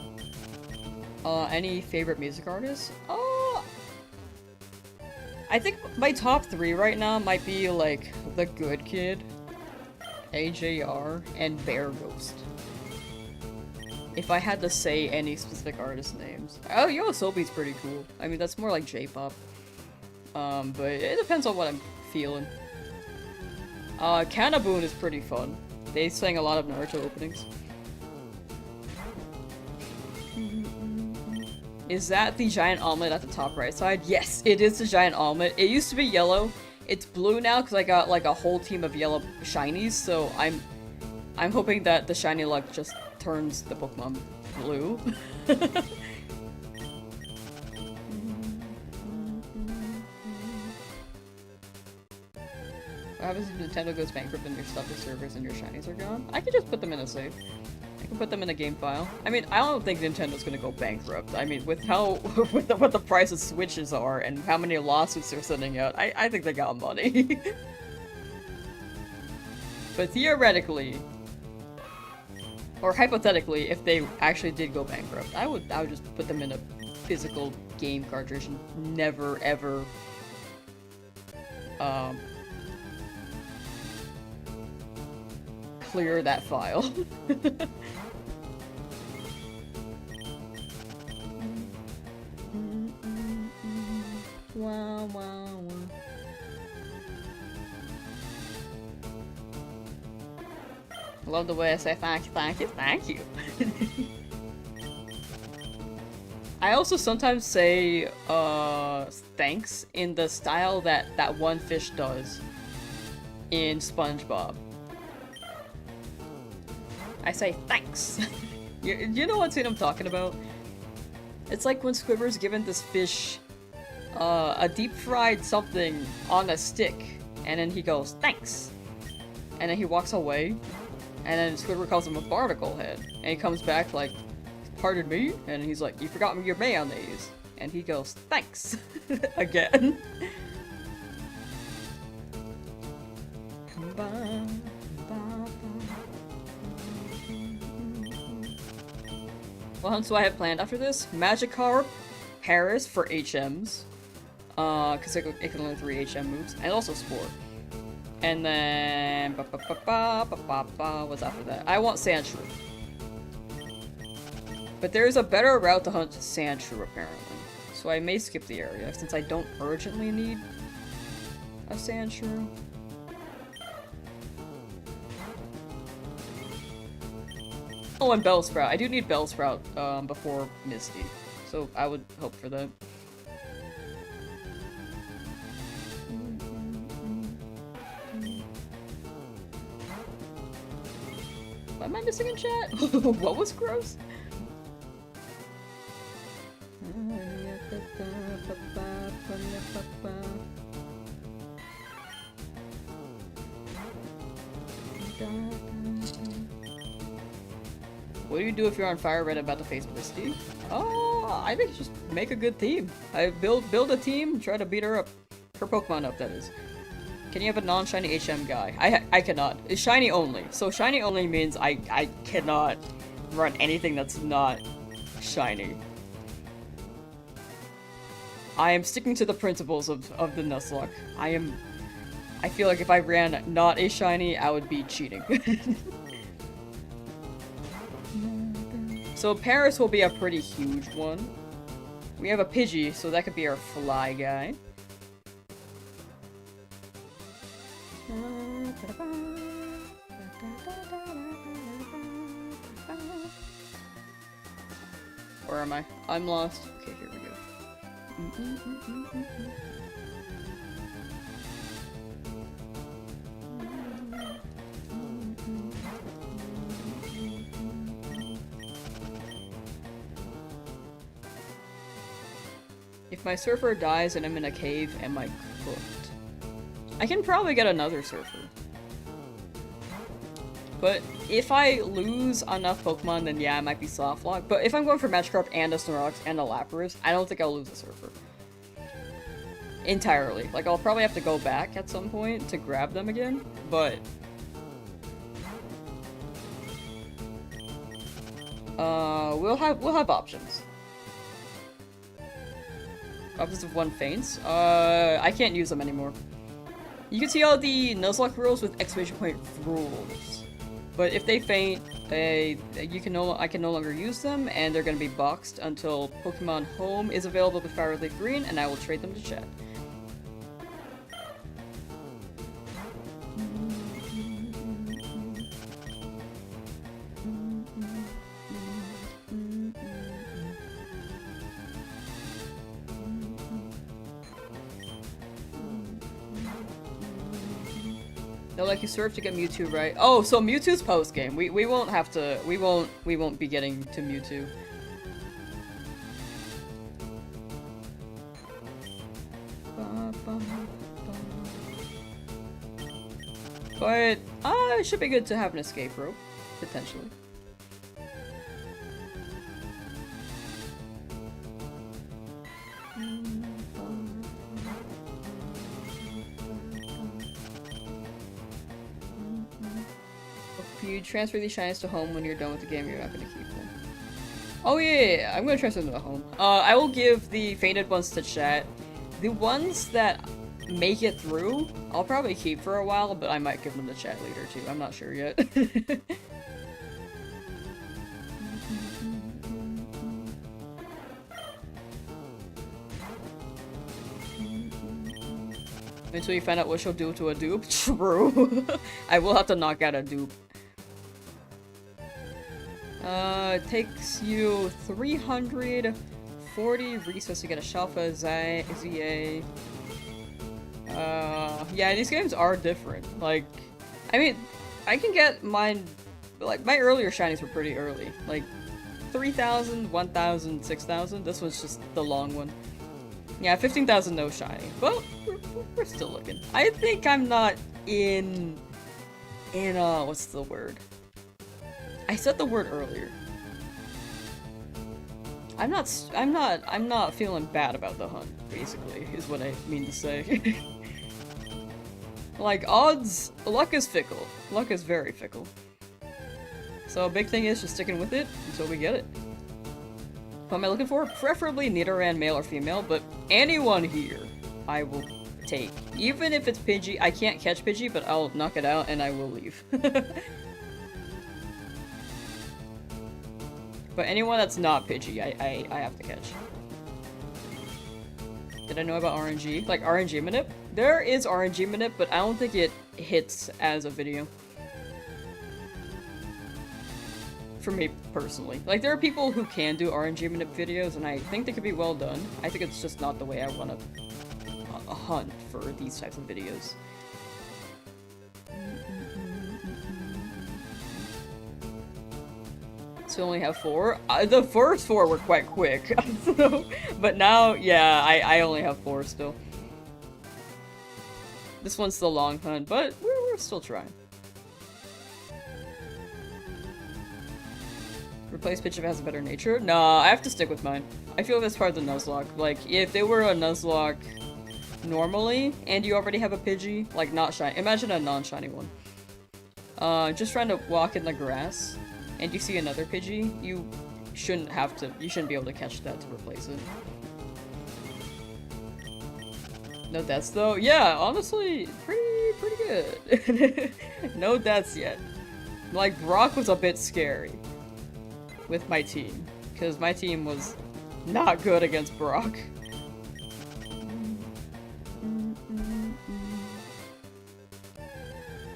Any favorite music artists? I think my top 3 right now might be, like, The Good Kid, AJR, and Bear Ghost. If I had to say any specific artist names. Oh, Yoasobi's pretty cool. I mean, that's more like J-pop. But it depends on what I'm feeling. Kanaboon is pretty fun. They sang a lot of Naruto openings. Is that the giant omelet at the top right side? Yes, it is the giant omelet. It used to be yellow. It's blue now because I got like a whole team of yellow shinies, so I'm hoping that the shiny luck just turns the Pokemon blue. What happens if Nintendo goes bankrupt and your stuff is servers and your shinies are gone? I could just put them in a safe. I can put them in a game file. I mean, I don't think Nintendo's gonna go bankrupt. I mean, with how what the price of Switches are and how many lawsuits they're sending out, I think they got money. But theoretically, or hypothetically, if they actually did go bankrupt, I would just put them in a physical game cartridge and never ever clear that file. Wow, wow, wow. Love the way I say thank you, thank you, thank you. I also sometimes say, thanks in the style that one fish does in SpongeBob. I say thanks. You know what scene I'm talking about? It's like when Squidward's given this fish a deep fried something on a stick, and then he goes, "Thanks," and then he walks away, and then Squidward calls him a barnacle head, and he comes back like, "Pardon me?" and he's like, "You forgot your mayonnaise," and he goes, "Thanks," again. What hunts do I have planned after this? Magikarp, Paris for HMs, because it can learn 3 HM moves, and also Spore. And then, what's after that? I want Sandshrew. But there is a better route to hunt Sandshrew, apparently. So I may skip the area, since I don't urgently need a Sandshrew. Oh, and Bellsprout. I do need Bellsprout before Misty, so I would hope for that. What am I missing in chat? What was gross? What do you do if you're on FireRed about to face Misty? Oh, I think just make a good team. I build a team, try to beat her up. Her Pokemon up, that is. Can you have a non-shiny HM guy? I cannot. It's shiny only. So shiny only means I cannot run anything that's not shiny. I am sticking to the principles of the Nuzlocke. I feel like if I ran not a shiny, I would be cheating. So Paris will be a pretty huge one. We have a Pidgey, so that could be our fly guy. Where am I? I'm lost. Okay, here we go. If my surfer dies and I'm in a cave, am I cooked? I can probably get another surfer. But if I lose enough Pokemon, then yeah, I might be soft locked. But if I'm going for Magikarp and a Snorlax and a Lapras, I don't think I'll lose a surfer. Entirely. Like, I'll probably have to go back at some point to grab them again, but... we'll have options. Options of one faints? I can't use them anymore. You can see all the Nuzlocke rules with exclamation point rules. But if they faint, I can no longer use them, and they're gonna be boxed until Pokemon Home is available with FireRed Leafgreen, and I will trade them to chat. No, like you serve to get Mewtwo right. Oh, so Mewtwo's post game. We won't have to. We won't be getting to Mewtwo. But it should be good to have an escape rope, potentially. If you transfer these shinies to home when you're done with the game, you're not going to keep them. Oh yeah, I'm going to transfer them to home. I will give the fainted ones to chat. The ones that make it through, I'll probably keep for a while, but I might give them to chat later too. I'm not sure yet. Until you find out what she'll do to a dupe. True. I will have to knock out a dupe. It takes you 340 resources to get a Shalfa, ZA. Yeah, these games are different. Like, I mean, I can get mine, like, my earlier shinies were pretty early. Like, 3,000, 1,000, 6,000. This one's just the long one. Yeah, 15,000 no shiny. But we're still looking. I think I'm not in what's the word? I said the word earlier. I'm not feeling bad about the hunt, basically, is what I mean to say. Like, odds, luck is fickle. Luck is very fickle. So a big thing is just sticking with it until we get it. What am I looking for? Preferably Nidoran male or female, but anyone here I will take. Even if it's Pidgey, I can't catch Pidgey, but I'll knock it out and I will leave. But anyone that's not Pidgey, I have to catch. Did I know about RNG? Like RNG manip? There is RNG manip, but I don't think it hits as a video. For me, personally. Like, there are people who can do RNG manip videos, and I think they could be well done. I think it's just not the way I want to hunt for these types of videos. So we only have 4. The first 4 were quite quick, so, but now, yeah, I only have 4 still. This one's the long hunt, but we're still trying. Replace Pidgey if it has a better nature? Nah, I have to stick with mine. I feel that's part of the Nuzlocke. Like, if they were a Nuzlocke normally, and you already have a Pidgey, like not shiny, imagine a non-shiny one. Just trying to walk in the grass, and you see another Pidgey, you shouldn't be able to catch that to replace it. No deaths though? Yeah, honestly, pretty good. No deaths yet. Like, Brock was a bit scary with my team, because my team was not good against Brock.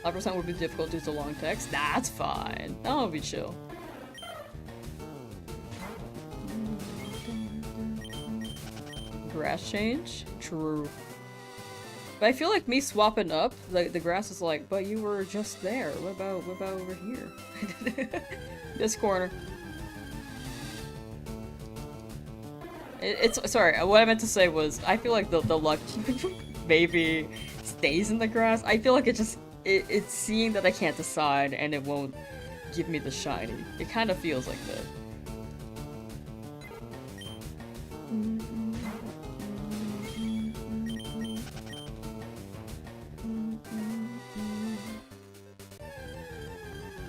A % would be difficult due to long text. That's fine. That'll be chill. Grass change? True. But I feel like me swapping up, like the grass is like, but you were just there. What about over here? This corner. It's sorry, what I meant to say was I feel like the luck maybe stays in the grass. I feel like it's seeing that I can't decide and it won't give me the shiny. It kind of feels like that.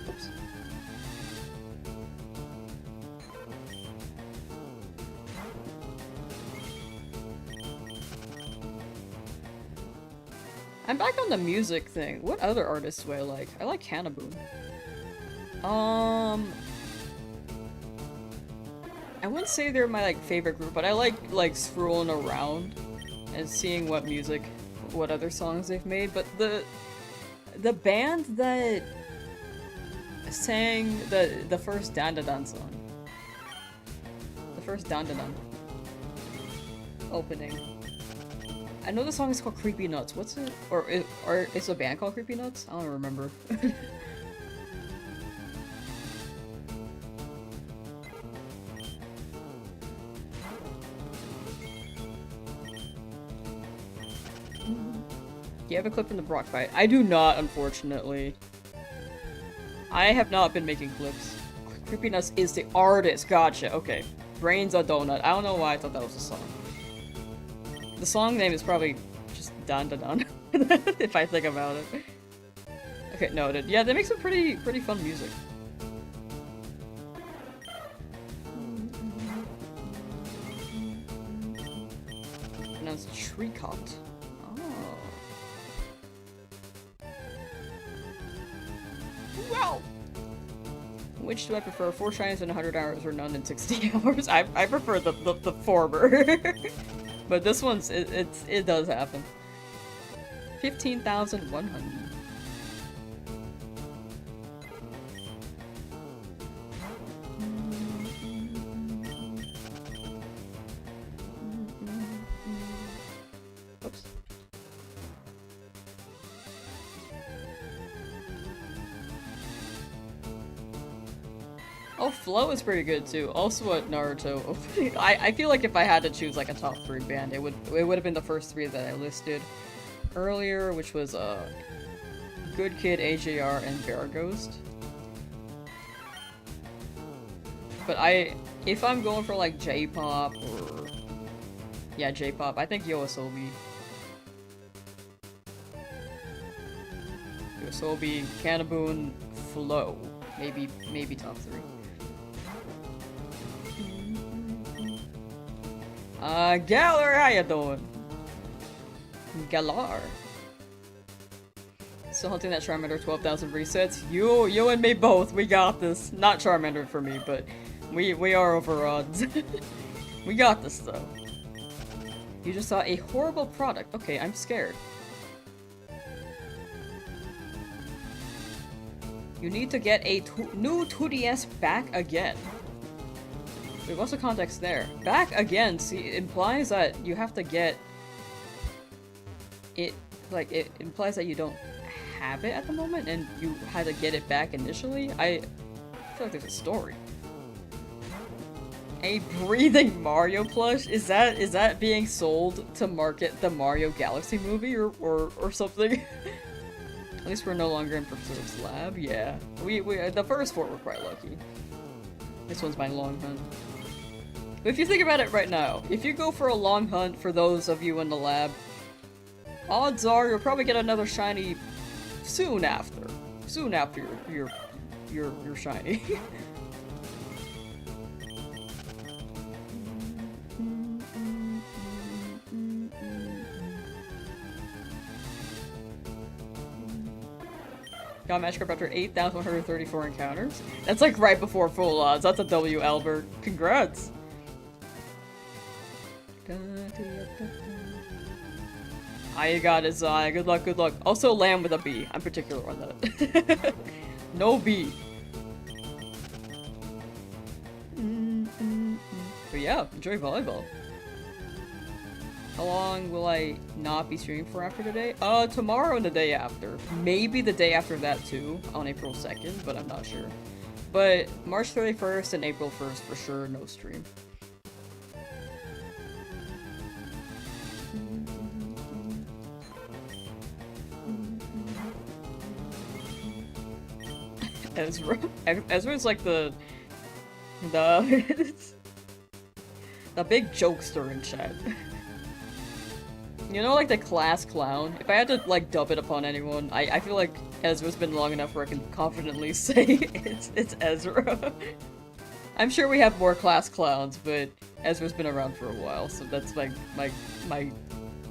Oops. I'm back on the music thing. What other artists do I like? I like Hannibal. I wouldn't say they're my favorite group, but I like scrolling around and seeing what other songs they've made. But the band that sang the first Dan Da Dan song, the first Dan Da Dan opening. I know the song is called Creepy Nuts. What's it? Or is a band called Creepy Nuts? I don't remember. Do you have a clip in the Brock fight? I do not, unfortunately. I have not been making clips. Creepy Nuts is the artist. Gotcha. Okay. Brains a donut. I don't know why I thought that was a song. The song name is probably just Dan Da Dan, if I think about it. Okay, noted. Yeah, they make some pretty fun music. Pronounced Tricot. Oh. Wow! Which do I prefer? 4 shinies in 100 hours or none in 60 hours? I prefer the former. But this one's, it does happen. 15,100. Oops. Oh, Flow is pretty good too. Also at Naruto. I feel like if I had to choose like a top 3 band, it would have been the first 3 that I listed earlier, which was Good Kid, AJR, and Bear Ghost. But if I'm going for like J-pop or yeah, J-pop, I think YOASOBI. YOASOBI, Canaboon, Flow, maybe top 3. Galar, how you doing? Galar. Still hunting that Charmander 12,000 resets. You and me both. We got this. Not Charmander for me, but we are over odds. We got this though. You just saw a horrible product. Okay, I'm scared. You need to get a new 2DS back again. Wait, what's the context there? Back again, see, it implies that you have to get it, like, it implies that you don't have it at the moment and you had to get it back initially? I feel like there's a story. A breathing Mario plush? Is that being sold to market the Mario Galaxy movie or something? At least we're no longer in Preserve's lab, yeah. We the first 4 were quite lucky. This one's my long hunt. But if you think about it right now, if you go for a long hunt for those of you in the lab, odds are you'll probably get another shiny soon after. Soon after your shiny. Got match grip after 8,134 encounters. That's like right before full odds. That's a W, Albert. Congrats! I got it, Zai. Good luck, good luck. Also Lamb with a B. I'm particular on that. No B. But yeah, enjoy volleyball. How long will I not be streaming for after today? Tomorrow and the day after. Maybe the day after that too, on April 2nd, but I'm not sure. But March 31st and April 1st for sure, no stream. Ezra. Ezra's like the big jokester in chat. You know, like the class clown? If I had to, like, dub it upon anyone, I feel like Ezra's been long enough where I can confidently say it's Ezra. I'm sure we have more class clowns, but Ezra's been around for a while, so that's like my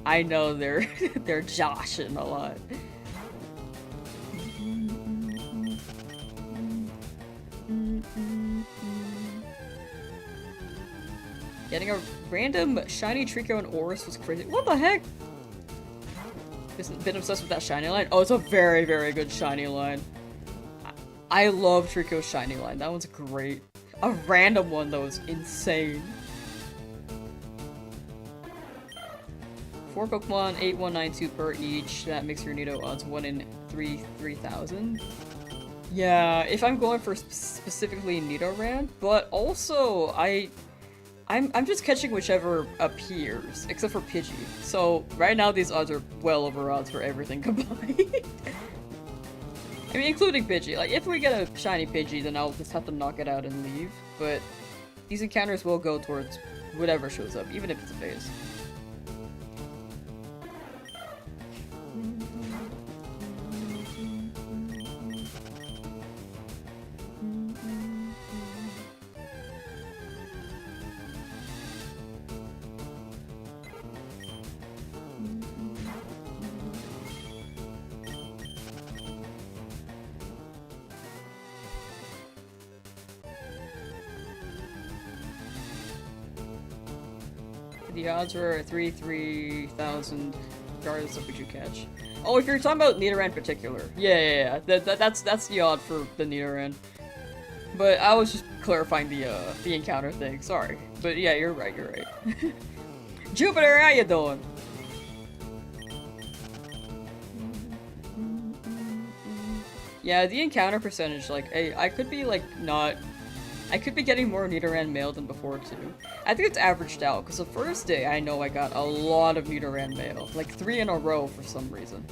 I know they're they're joshing a lot. Getting a random shiny Trico and Oris was crazy. What the heck? Just been obsessed with that shiny line. Oh, it's a very, very good shiny line. I love Trico's shiny line. That one's great. A random one, though, is insane. 4 Pokemon, 8192 per each. That makes your Nido odds 1 in 3,000. Yeah, if I'm going for specifically Nidoran, but also I'm just catching whichever appears, except for Pidgey. So right now these odds are well over odds for everything combined. I mean, including Pidgey. Like, if we get a shiny Pidgey, then I'll just have to knock it out and leave. But these encounters will go towards whatever shows up, even if it's a phase. The odds were 3,000 regardless of what you catch. Oh, if you're talking about Nidoran in particular. Yeah. That's the odd for the Nidoran. But I was just clarifying the encounter thing, sorry. But yeah, you're right. Jupiter, how you doing? Yeah, the encounter percentage, like, I could be, like, not I could be getting more Nidoran Male than before too. I think it's averaged out, because the first day I know I got a lot of Nidoran Male. Like 3 in a row for some reason.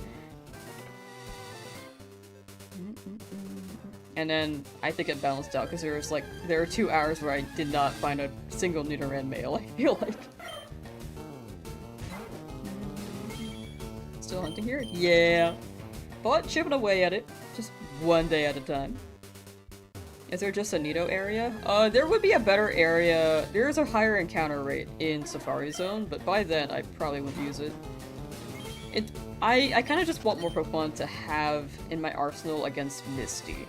And then I think it balanced out, because there were 2 hours where I did not find a single Nidoran Male, I feel like. Still hunting here? Yeah. But chipping away at it. Just one day at a time. Is there just a Nido area? There would be a better area. There is a higher encounter rate in Safari Zone, but by then I probably would use it. I kind of just want more Pokemon to have in my arsenal against Misty.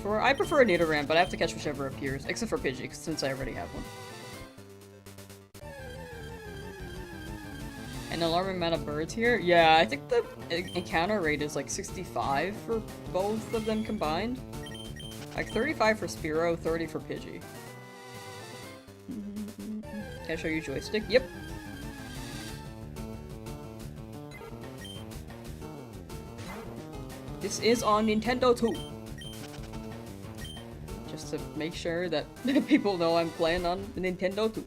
I prefer a Nidoran, but I have to catch whichever appears, except for Pidgey, since I already have one. An alarming amount of birds here? Yeah, I think the encounter rate is like 65 for both of them combined. Like 35 for Spearow, 30 for Pidgey. Can I show you joystick? Yep. This is on Nintendo 2. Just to make sure that people know I'm playing on the Nintendo 2.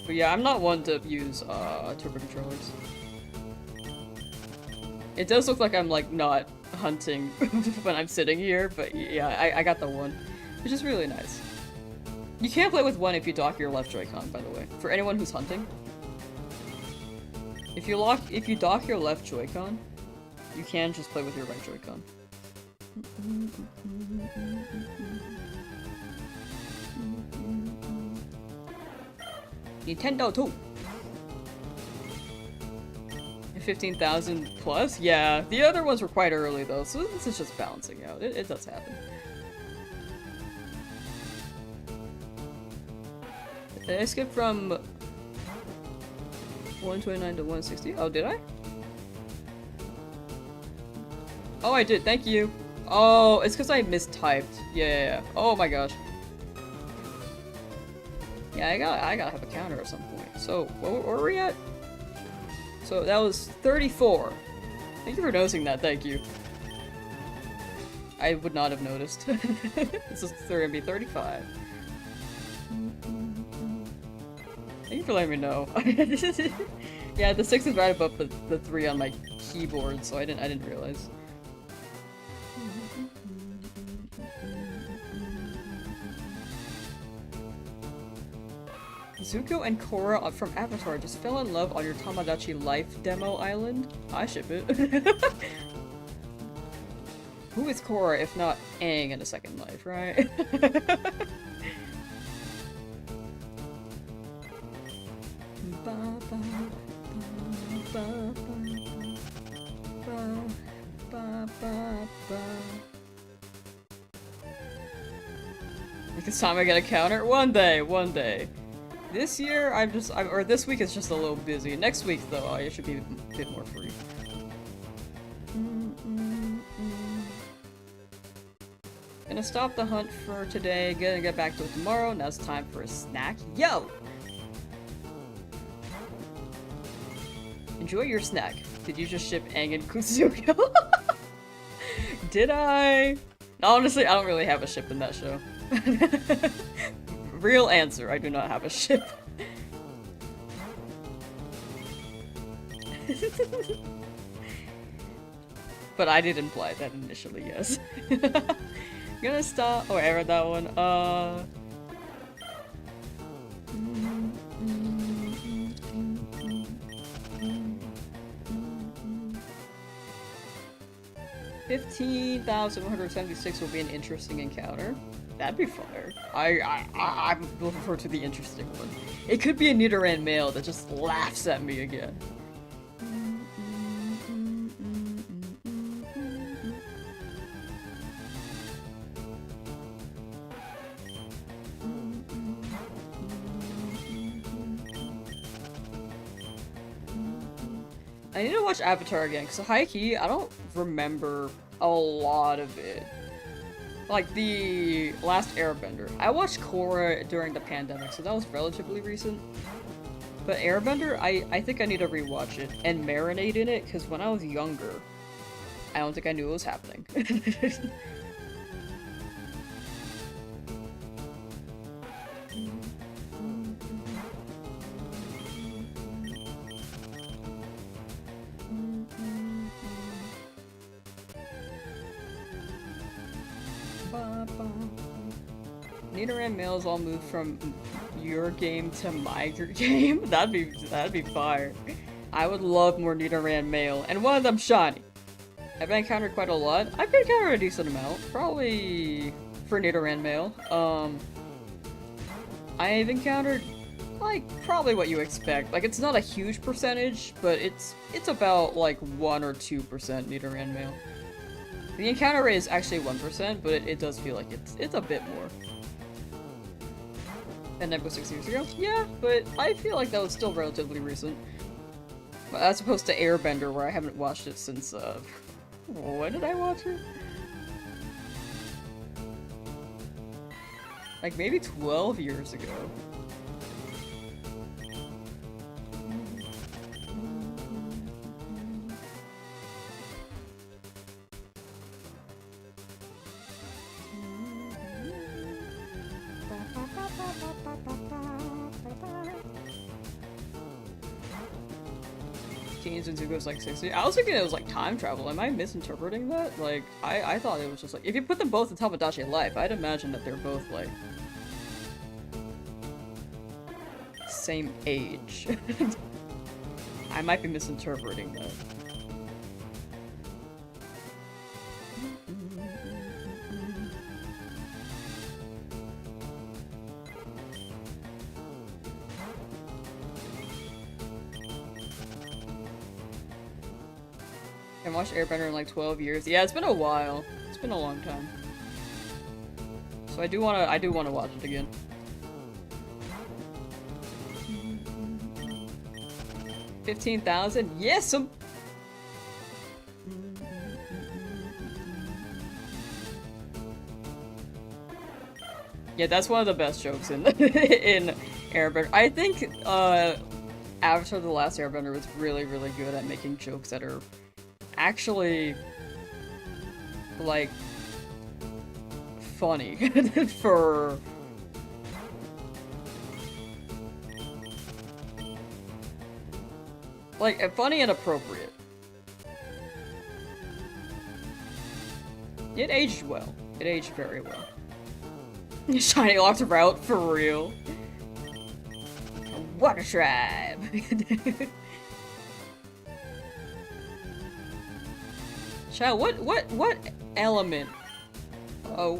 But yeah, I'm not one to use turbo controllers. It does look like I'm like not hunting when I'm sitting here, but yeah, I got the one, which is really nice. You can't play with one if you dock your left Joy-Con, by the way. For anyone who's hunting, if you dock your left Joy-Con, you can just play with your right Joy-Con. Nintendo 2! 15,000 plus? Yeah, the other ones were quite early though, so this is just balancing out. It does happen. Did I skip from 129 to 160? Oh, did I? Oh, I did. Thank you. Oh, it's because I mistyped. Yeah. Oh my gosh. Yeah, I gotta have a counter at some point. So, where were we at? So that was 34. Thank you for noticing that. Thank you. I would not have noticed. This is gonna be 35. Thank you for letting me know. Yeah, the 6 is right above the 3 on my keyboard, so I didn't realize. Zuko and Korra from Avatar just fell in love on your Tamagotchi Life demo island. I ship it. Who is Korra if not Aang in a Second Life, right? Because time I get a counter? One day. This year, or this week is just a little busy. Next week, though, I should be a bit more free. Gonna stop the hunt for today, gonna get back to it tomorrow. Now it's time for a snack. Yo! Enjoy your snack. Did you just ship Aang and Kuzuko? Did I? Honestly, I don't really have a ship in that show. Real answer, I do not have a ship. But I did imply that initially, yes. Gonna stop. Oh, I read that one. 15,176 will be an interesting encounter. That'd be fire. I'm looking forward to the interesting one. It could be a Nidoran Male that just laughs at me again. I need to watch Avatar again, because high-key, I don't remember a lot of it. Like the last Airbender. I watched Korra during the pandemic, so that was relatively recent. But Airbender, I think I need to rewatch it and marinate in it, because when I was younger, I don't think I knew it was happening. Nidoran Males all moved from your game to my game? That'd be fire. I would love more Nidoran Male, and one of them shiny. I've encountered quite a lot. I've encountered a decent amount, probably for Nidoran Male. I've encountered like probably what you expect. Like it's not a huge percentage, but it's about like 1 or 2% Nidoran Male. The encounter rate is actually 1%, but it does feel like it's a bit more. And that was 6 years ago? Yeah, but I feel like that was still relatively recent. As opposed to Airbender, where I haven't watched it since, when did I watch it? Like, maybe 12 years ago. Teens and Zuko's like 60. I was thinking it was like time travel. Am I misinterpreting that? Like, I thought it was just like, if you put them both in Tamagotchi Life, I'd imagine that they're both like same age. I might be misinterpreting that. I watched Airbender in like 12 years. Yeah, it's been a while. It's been a long time. So I do wanna watch it again. $15,000? Yes! Yeah, that's one of the best jokes in in Airbender. I think Avatar: The Last Airbender was really, really good at making jokes that are actually like funny for like funny and appropriate. It aged well. It aged very well. Shiny locked route for real. Water tribe. Child, what element? Oh,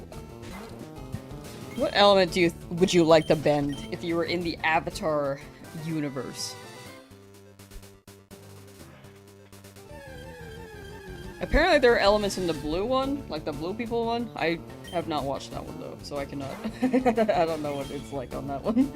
what element would you like to bend if you were in the Avatar universe? Apparently there are elements in the blue one, like the blue people one. I have not watched that one though, so I cannot. I don't know what it's like on that one.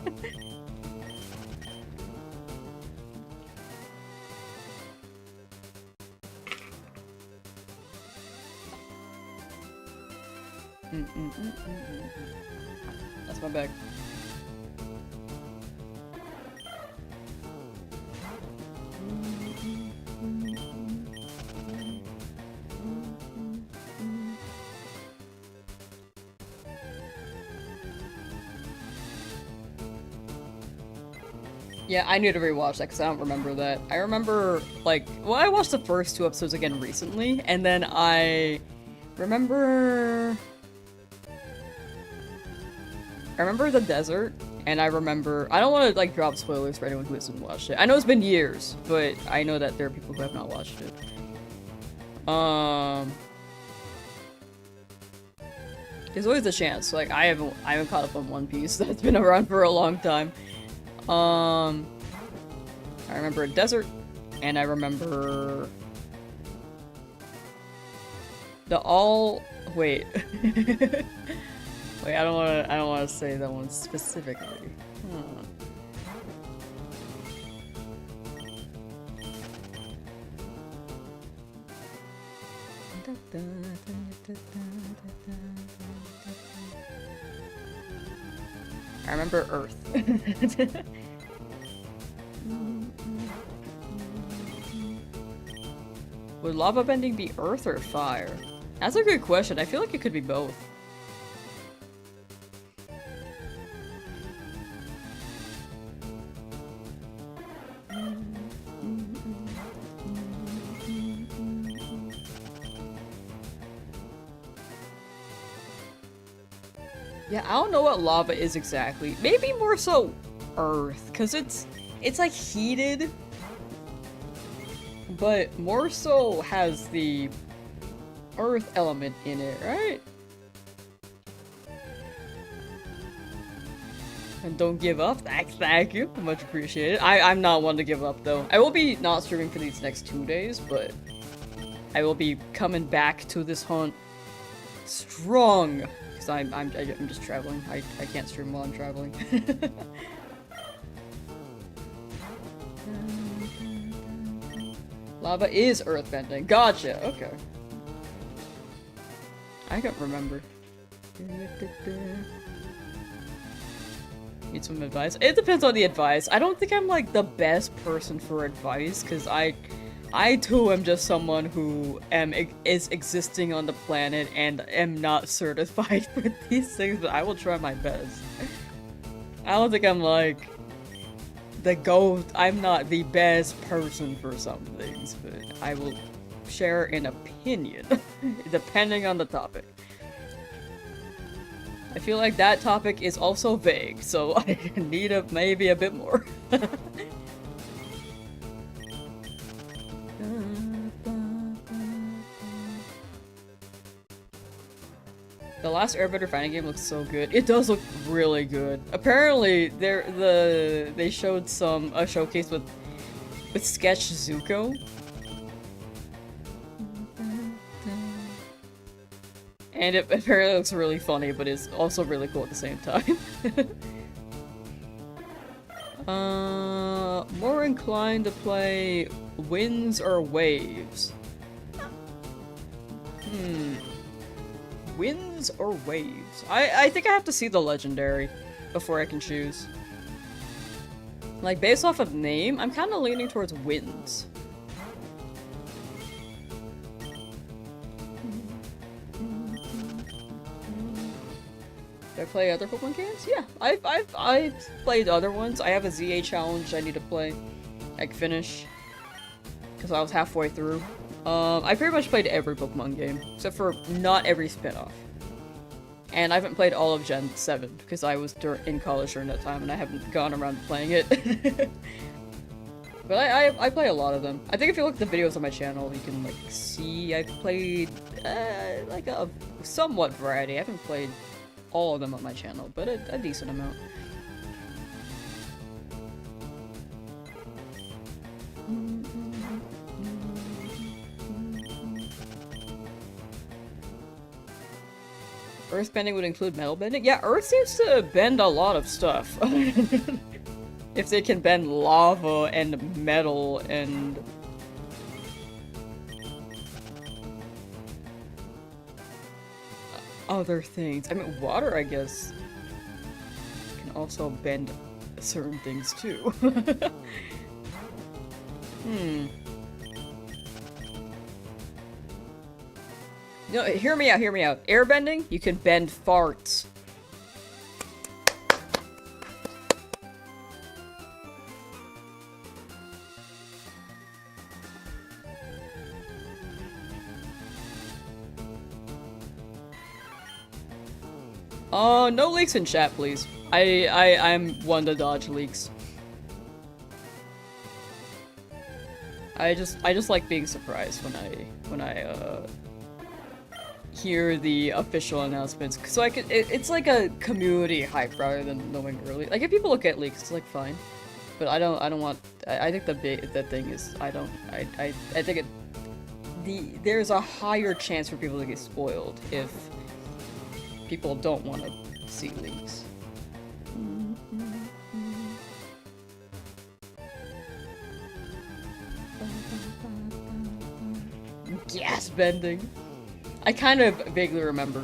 That's my bag. Yeah, I need to rewatch that because I don't remember that. I remember, like, well, I watched the first 2 episodes again recently, and then I remember the desert, and I don't want to, like, drop spoilers for anyone who hasn't watched it. I know it's been years, but I know that there are people who have not watched it. There's always a chance. Like, I haven't caught up on One Piece. That's been around for a long time. I remember a desert, and I remember wait. Wait, I don't wanna say that one specifically. I remember Earth. Would lava bending be Earth or Fire? That's a good question. I feel like it could be both. Yeah, I don't know what lava is exactly. Maybe more so Earth, because it's like heated, but more so has the Earth element in it, right? And don't give up. Thank you. Much appreciated. I'm not one to give up though. I will be not streaming for these next 2 days, but I will be coming back to this hunt strong. Because I'm just traveling. I can't stream while I'm traveling. Lava is earthbending. Gotcha. Okay. I can't remember. Need some advice? It depends on the advice. I don't think I'm like the best person for advice because I too am just someone who is existing on the planet and am not certified for these things, but I will try my best. I don't think I'm like the GOAT. I'm not the best person for some things, but I will share an opinion depending on the topic. I feel like that topic is also vague, so I need maybe a bit more. The last Airbender fighting game looks so good. It does look really good. Apparently, they showed a showcase with Sketch Zuko. And it apparently looks really funny, but it's also really cool at the same time. More inclined to play winds or waves? Winds or waves? I think I have to see the legendary before I can choose. Like, based off of name, I'm kind of leaning towards winds. Do I play other Pokemon games? Yeah, I've played other ones. I have a ZA challenge I need to play, like finish, because I was halfway through. I pretty much played every Pokemon game, except for not every spin-off. And I haven't played all of Gen 7, because I was in college during that time, and I haven't gone around playing it. But I play a lot of them. I think if you look at the videos on my channel, you can, like, see I've played, like, a somewhat variety. I haven't played all of them on my channel, but a decent amount. Earth bending would include metal bending? Yeah, Earth seems to bend a lot of stuff. If they can bend lava and metal and... other things. I mean, water, I guess, can also bend certain things too. No, hear me out. Airbending, you can bend farts. Oh, no leaks in chat, please. I'm one to dodge leaks. I just like being surprised when I hear the official announcements, so it's like a community hype rather than knowing early. Like, if people look at leaks, it's like fine, but I don't want. I think the thing is I think there's a higher chance for people to get spoiled if people don't want to see leaks. Gas bending. I kind of vaguely remember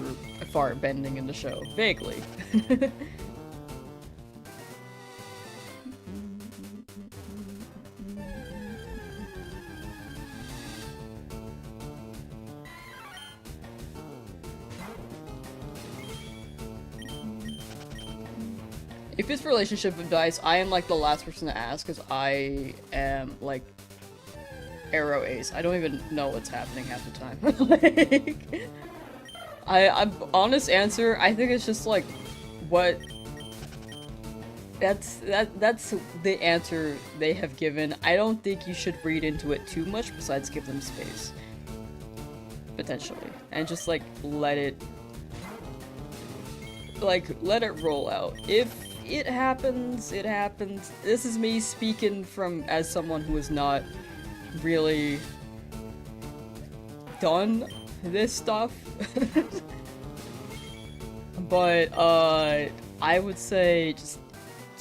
fart bending in the show. Vaguely. If it's relationship advice, I am like the last person to ask because I am like arrow ace. I don't even know what's happening half the time. Like, I'm honest answer. I think it's just like what. That's the answer they have given. I don't think you should read into it too much. Besides, give them space, potentially, and just like let it roll out. If it happens, it happens. This is me speaking from as someone who has not really done this stuff. But I would say just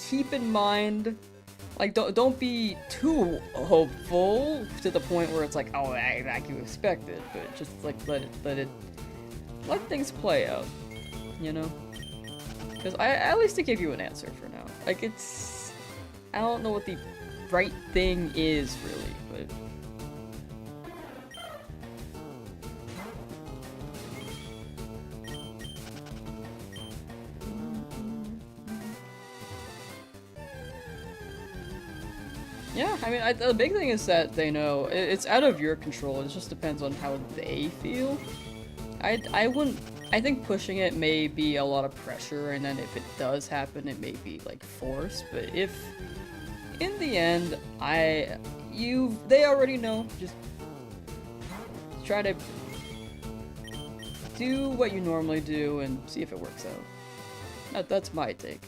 keep in mind, like don't be too hopeful to the point where it's like, oh, like you expected, but just like let things play out, you know? Because at least I gave you an answer for now. Like, it's... I don't know what the right thing is, really, but... Yeah, I mean, the big thing is that they know. It's out of your control, it just depends on how they feel. I think pushing it may be a lot of pressure, and then if it does happen, it may be like forced. But if, in the end, they already know. Just try to do what you normally do and see if it works out. That's my take.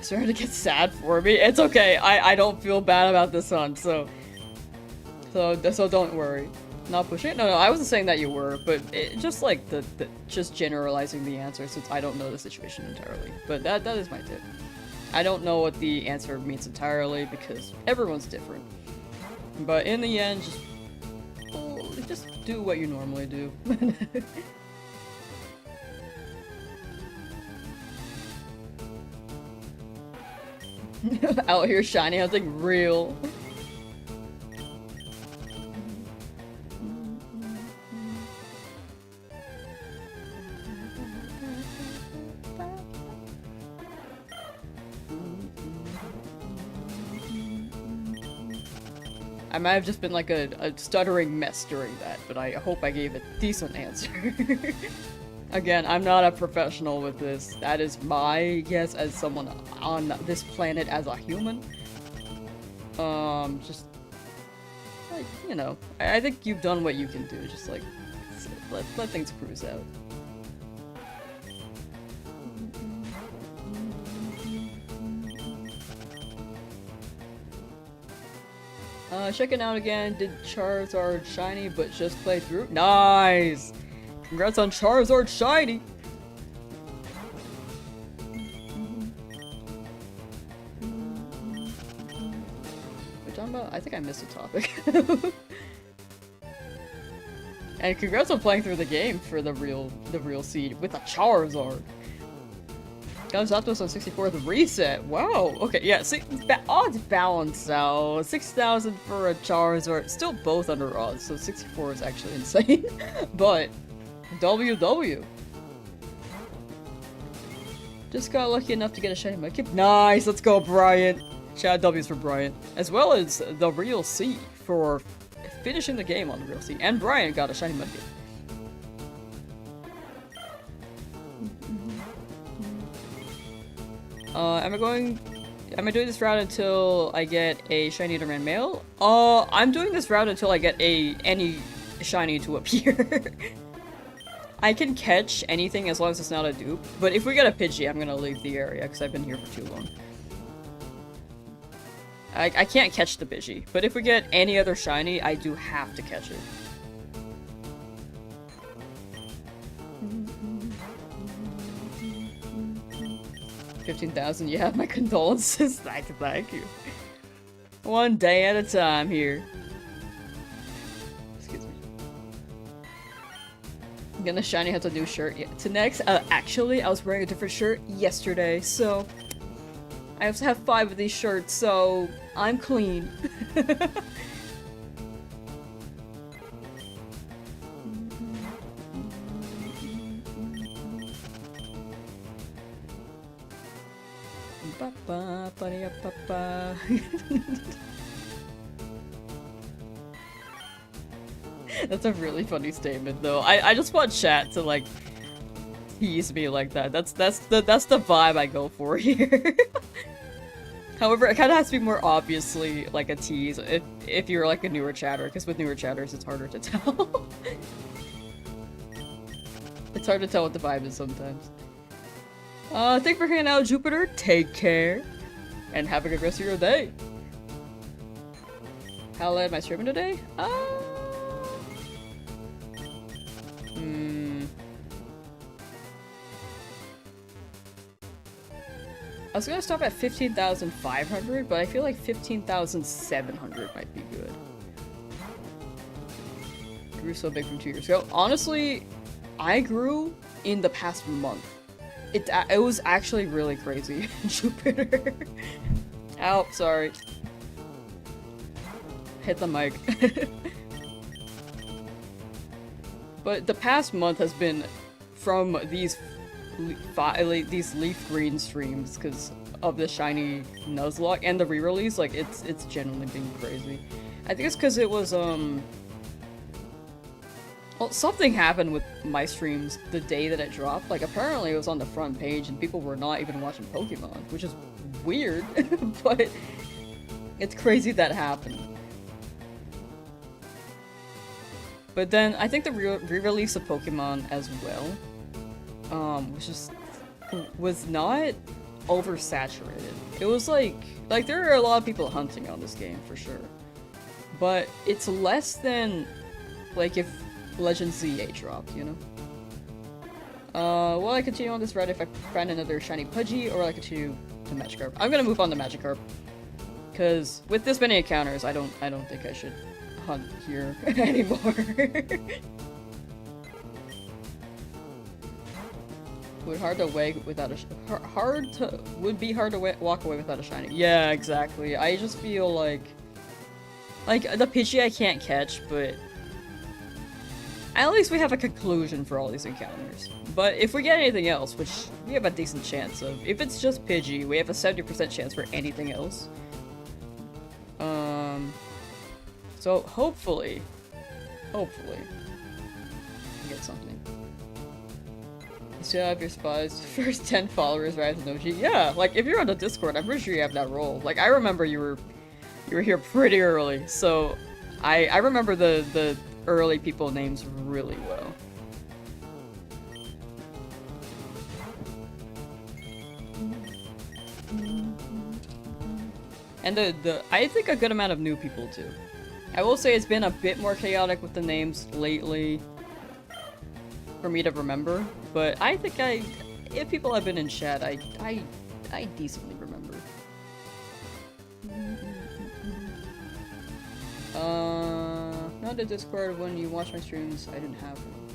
Starting to get sad for me. It's okay. I don't feel bad about this one, so don't worry. Not pushing it. No, I wasn't saying that you were, but just like just generalizing the answer since I don't know the situation entirely. But that is my tip. I don't know what the answer means entirely because everyone's different. But in the end, just do what you normally do. Out here shiny hunting real. I might have just been like a stuttering mess during that, but I hope I gave a decent answer. Again, I'm not a professional with this. That is my guess as someone on this planet as a human. Just, like, you know, I think you've done what you can do. Just, like, let things cruise out. Checking out again. Did Charizard shiny, but just play through? Nice! Congrats on Charizard shiny! We're talking about? I think I missed a topic. And congrats on playing through the game for the real seed with a Charizard. Got Zapdos on 64th reset. Wow. Okay, yeah. See, odds balance out. 6,000 for a Charizard. Still both under odds, so 64 is actually insane. But WW. Just got lucky enough to get a shiny Mudkip. Nice. Let's go, Bryant. Shout out W's for Bryant, as well as the real C for finishing the game on the real C. And Bryant got a shiny Mudkip. Am I doing this route until I get a shiny Nidoran Male? I'm doing this route until I get any shiny to appear. I can catch anything as long as it's not a dupe, but if we get a Pidgey, I'm gonna leave the area because I've been here for too long. I can't catch the Pidgey, but if we get any other shiny, I do have to catch it. 15,000. You have my condolences. Thank you. One day at a time here. Excuse me. I'm gonna shiny has a new shirt. Yeah. To next, actually, I was wearing a different shirt yesterday, so I also have 5 of these shirts, so I'm clean. That's a really funny statement, though. I just want chat to like tease me like that. That's the vibe I go for here. However, it kind of has to be more obviously like a tease if you're like a newer chatter, because with newer chatters it's harder to tell. It's hard to tell what the vibe is sometimes. Thanks for hanging out, Jupiter. Take care. And have a good rest of your day. How late am I streaming today? I was gonna stop at 15,500, but I feel like 15,700 might be good. Grew so big from 2 years ago. Honestly, I grew in the past month. It was actually really crazy. Jupiter. Ow, sorry. Hit the mic. But the past month has been from these Leafgreen streams because of the shiny Nuzlocke and the re-release. Like it's genuinely been crazy. I think it's because it was well, something happened with my streams the day that it dropped. Like, apparently it was on the front page and people were not even watching Pokemon, which is weird, but it's crazy that happened. But then, I think the re-release of Pokemon as well, was not oversaturated. It was like there are a lot of people hunting on this game, for sure. But it's less than, like, if Legend Z8 dropped, you know? Will I continue on this route if I find another shiny Pidgey, or will I continue to Magikarp? I'm gonna move on to Magikarp. Cause with this many encounters, I don't think I should hunt here anymore. Would be hard to walk away without a shiny. Yeah, exactly. I just feel like the Pidgey I can't catch, but at least we have a conclusion for all these encounters. But if we get anything else, which we have a decent chance of, if it's just Pidgey, we have a 70% chance for anything else. So hopefully, we get something. You still have your spies. First 10 followers right as an OG. Yeah, like if you're on the Discord, I'm pretty sure you have that role. Like I remember you were here pretty early, so I remember the early people names really well. And I think a good amount of new people too. I will say it's been a bit more chaotic with the names lately for me to remember, but I think if people have been in chat, I decently remember. Not the Discord when you watch my streams, I didn't have one.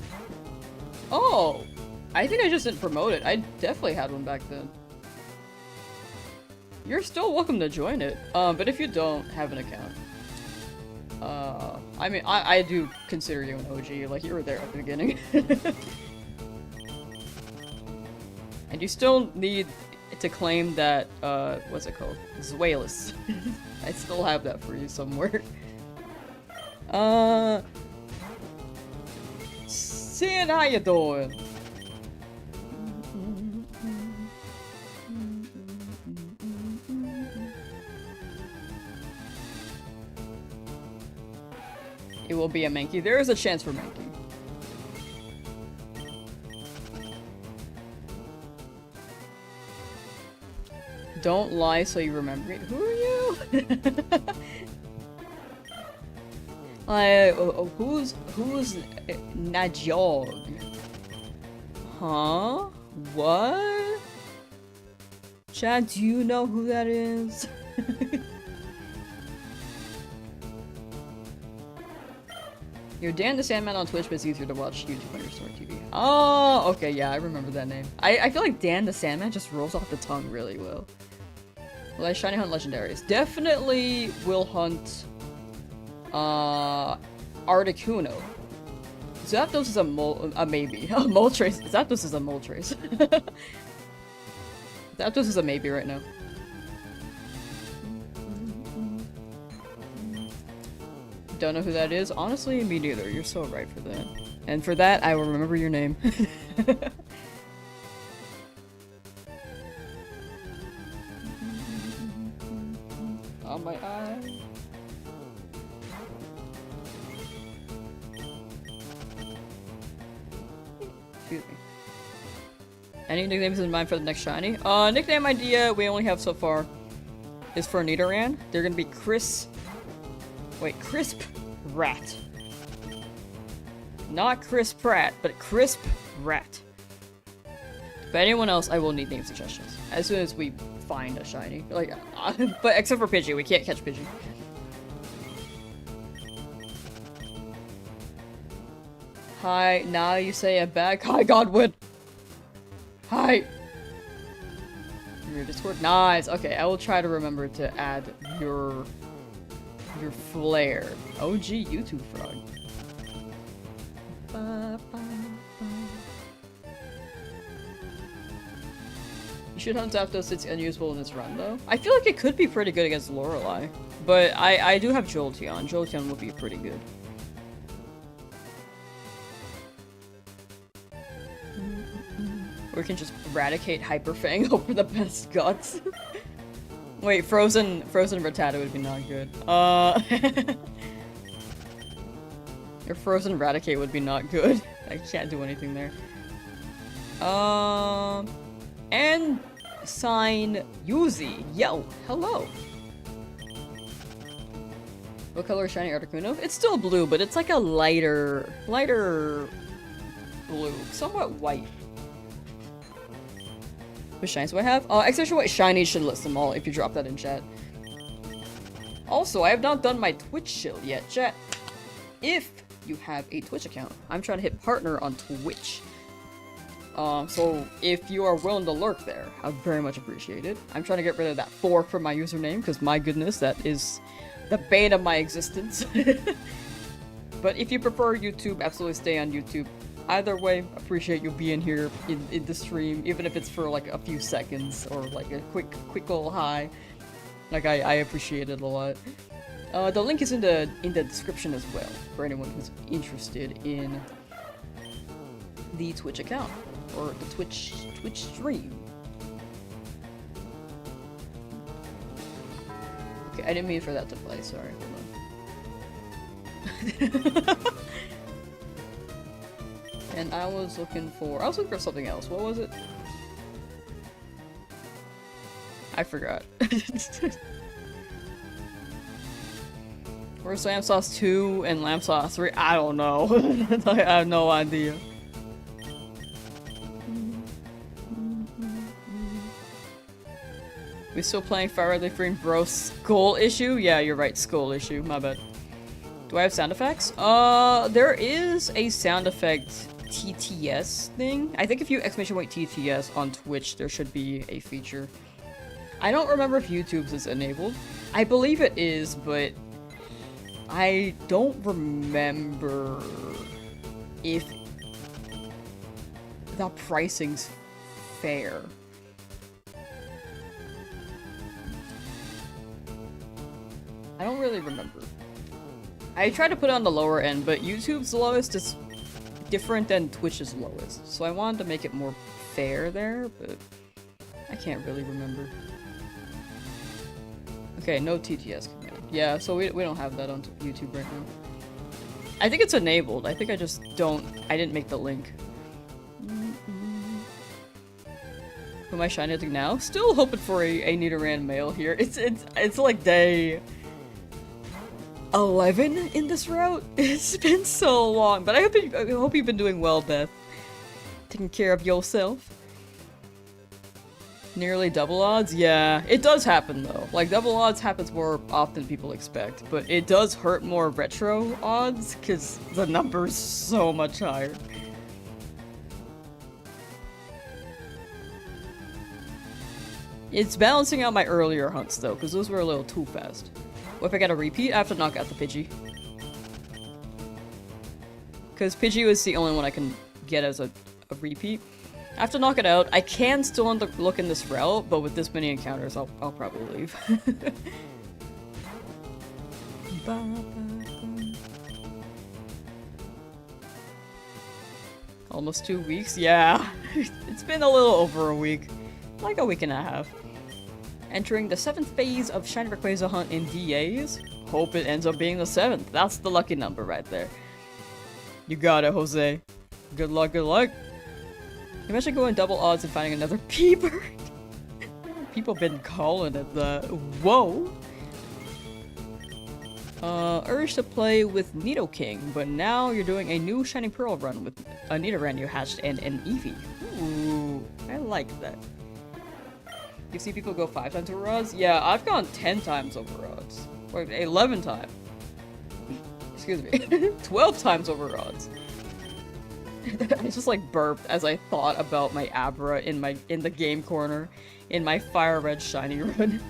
Oh! I think I just didn't promote it. I definitely had one back then. You're still welcome to join it, but if you don't have an account, I mean, I do consider you an OG, like you were there at the beginning. And you still need to claim that, what's it called? Zuelis. I still have that for you somewhere. Seeing how you doing? It will be a Mankey. There is a chance for Mankey. Don't lie so you remember me. Who are you? Who's Najog? Huh? What? Chad, do you know who that is? You're Dan the Sandman on Twitch, but it's easier to watch YouTube underscore TV. Oh, okay, yeah, I remember that name. I feel like Dan the Sandman just rolls off the tongue really well. Will I shiny hunt legendaries? Definitely will hunt Articuno. Zapdos is a maybe. A Moltres. Zapdos is a Moltres. Zapdos is a maybe right now. Don't know who that is? Honestly, me neither. You're so right for that. And for that, I will remember your name. On my eye. Excuse me. Any nicknames in mind for the next shiny? Nickname idea we only have so far is for Nidoran. They're gonna be Crisp Rat. Not Chris Pratt, but Crisp Rat. But anyone else, I will need name suggestions as soon as we find a shiny. Like, but except for Pidgey, we can't catch Pidgey. Hi, now you say it back. Hi, Godwin. Hi. Your Discord. Nice. Okay, I will try to remember to add your flair. OG YouTube frog. You should hunt Zapdos, it's unusable in this run though. I feel like it could be pretty good against Lorelei. But I do have Jolteon. Jolteon would be pretty good. Or we can just eradicate Hyperfang over the best guts. Wait, Frozen Rattata would be not good. Your Frozen Raticate would be not good. I can't do anything there. And sign Yuzi. Yo, hello. What color is shiny Articuno? It's still blue, but it's like a lighter blue, somewhat white. What shinies do I have? Exception white shinies should list them all if you drop that in chat. Also, I have not done my Twitch shield yet, chat. If you have a Twitch account, I'm trying to hit partner on Twitch. So if you are willing to lurk there, I would very much appreciate it. I'm trying to get rid of that fork from my username, because my goodness, that is the bane of my existence. But if you prefer YouTube, absolutely stay on YouTube. Either way, appreciate you being here in the stream, even if it's for like a few seconds or like a quick little hi. Like I appreciate it a lot. The link is in the description as well for anyone who's interested in the Twitch account or the Twitch stream. Okay, I didn't mean for that to play. Sorry. Hold on. And I was looking for something else. What was it? I forgot. Where's Lamsauce 2 and Lamsauce 3? I don't know. I have no idea. We still playing FireRed Leafgreen bro skull issue? Yeah, you're right, skull issue. My bad. Do I have sound effects? There is a sound effect TTS thing. I think if you exclamation TTS on Twitch, there should be a feature. I don't remember if YouTube's is enabled. I believe it is, but I don't remember if the pricing's fair. I don't really remember. I tried to put it on the lower end, but YouTube's lowest is different than Twitch's lowest. So I wanted to make it more fair there, but I can't really remember. Okay, no TTS command. Yeah, so we don't have that on YouTube right now. I think it's enabled. I think I just don't... I didn't make the link. Who am I shining now? Still hoping for a Nidoran Male here. It's like day 11 in this route. It's been so long, but I hope you've been doing well, Beth. Taking care of yourself. Nearly double odds? Yeah, it does happen though. Like, double odds happens more often than people expect, but it does hurt more retro odds because the number's so much higher. It's balancing out my earlier hunts though, because those were a little too fast. What if I get a repeat? I have to knock out the Pidgey. Because Pidgey was the only one I can get as a repeat. I have to knock it out. I can still look in this route, but with this many encounters, I'll probably leave. Almost 2 weeks? Yeah. It's been a little over a week. Like a week and a half. Entering the 7th phase of Shiny Rayquaza hunt in DAs. Hope it ends up being the 7th. That's the lucky number right there. You got it, Jose. Good luck, good luck. Imagine going double odds and finding another P-bird. People been calling it the whoa. Urge to play with Nidoking, but now you're doing a new Shining Pearl run with a Nidoran you hatched and an Eevee. Ooh, I like that. You see people go 5 times over odds? Yeah, I've gone 10 times over odds. Or 11 times. Excuse me. 12 times over odds. I just like burped as I thought about my Abra in the game corner in my FireRed shiny run.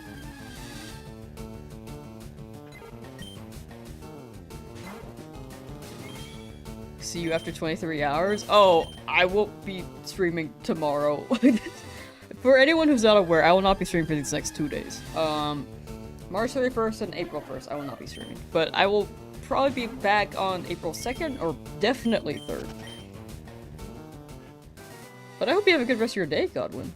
See you after 23 hours? Oh, I won't be streaming tomorrow. For anyone who's not aware, I will not be streaming for these next 2 days. March 31st and April 1st, I will not be streaming. But I will probably be back on April 2nd or definitely 3rd. But I hope you have a good rest of your day, Godwin.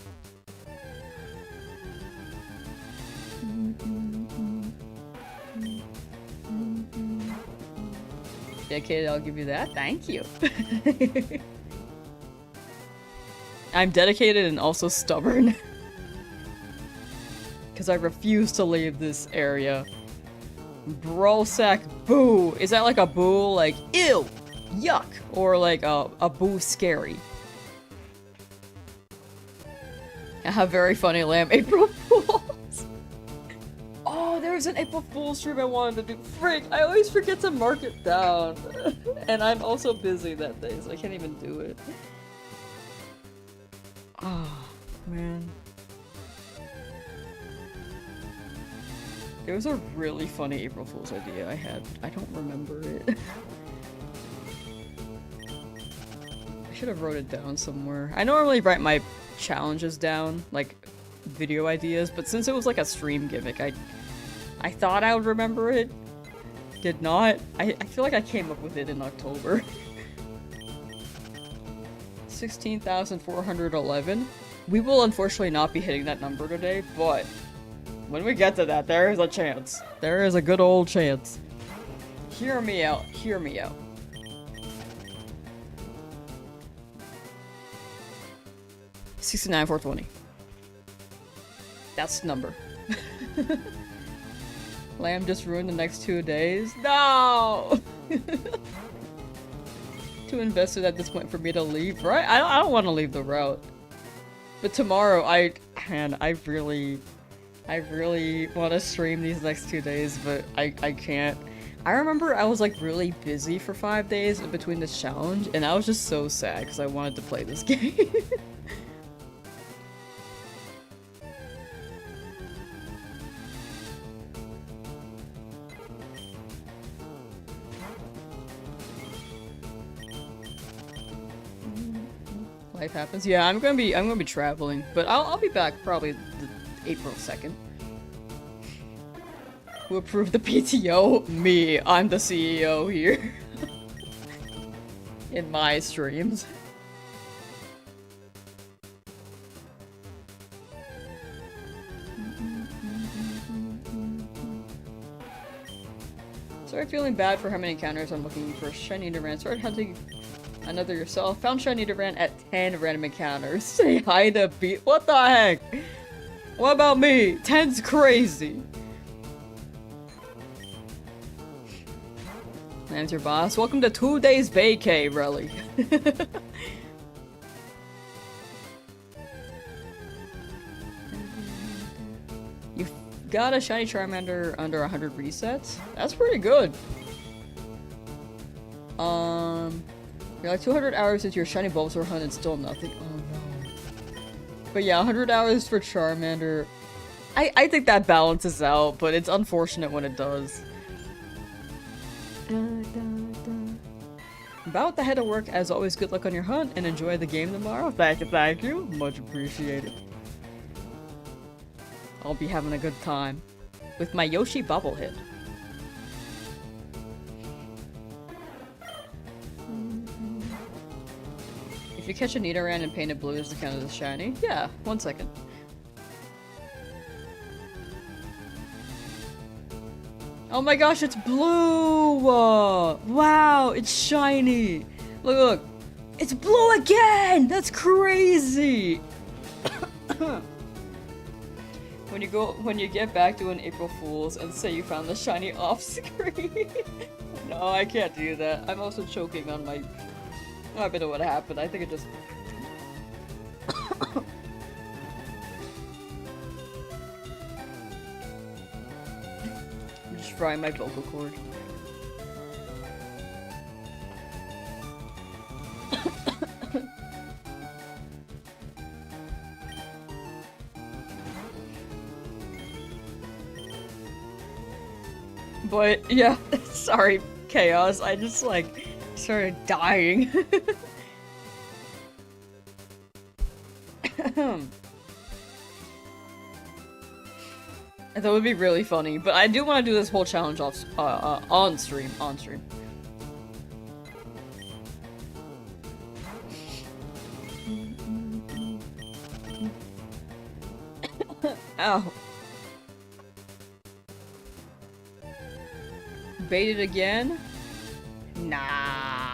Dedicated, I'll give you that. Thank you. I'm dedicated and also stubborn. Because I refuse to leave this area. Brawlsack boo! Is that like a boo like, ew! Yuck! Or like a boo scary? A very funny lamb. April Fools! Oh, there was an April Fool's stream I wanted to do. Frick, I always forget to mark it down. And I'm also busy that day, so I can't even do it. Oh, man. It was a really funny April Fool's idea I had. I don't remember it. I should have wrote it down somewhere. I normally write my challenges down, like video ideas, but since it was like a stream gimmick, I thought I would remember it. Did not. I feel like I came up with it in October. 16,411. We will unfortunately not be hitting that number today, but when we get to that, there is a chance. There is a good old chance. Hear me out. Hear me out. 69,420. That's the number. Lamb just ruined the next 2 days. No! Too invested at this point for me to leave, right? I don't want to leave the route. But tomorrow, I really want to stream these next 2 days, but I can't. I remember I was like really busy for 5 days in between this challenge, and I was just so sad because I wanted to play this game. Life happens. Yeah, I'm gonna be traveling, but I'll be back probably April 2nd. Who approved the PTO? Me. I'm the CEO here. In my streams. Started feeling bad for how many encounters I'm looking for shiny Nidoran. Started hunting another yourself. Found shiny Nidoran at 10 random encounters. Say hi to beat. What the heck? What about me? 10's crazy. Lamb's your boss. Welcome to 2 days vacay, really. got a shiny Charmander under 100 resets. That's pretty good. You're like 200 hours into your shiny Bulbasaur hunt and still nothing. Oh no. But yeah, 100 hours for Charmander. I think that balances out, but it's unfortunate when it does. About the head of work, as always, good luck on your hunt and enjoy the game tomorrow. Thank you. Much appreciated. I'll be having a good time with my Yoshi bobblehead. If you catch a Nidoran and paint it blue, does it count as a shiny? Yeah, 1 second. Oh my gosh, it's blue! Wow, it's shiny! Look, look! It's blue again! That's crazy! When you get back to an April Fool's and say you found the shiny off screen. No, I can't do that. I'm also choking on my... Oh, I don't know what happened. I think it just... I'm just frying my vocal cord. But, yeah, sorry, Chaos, I just, like, started dying. That would be really funny, but I do want to do this whole challenge off, on stream. Ow. Baited again? Nah,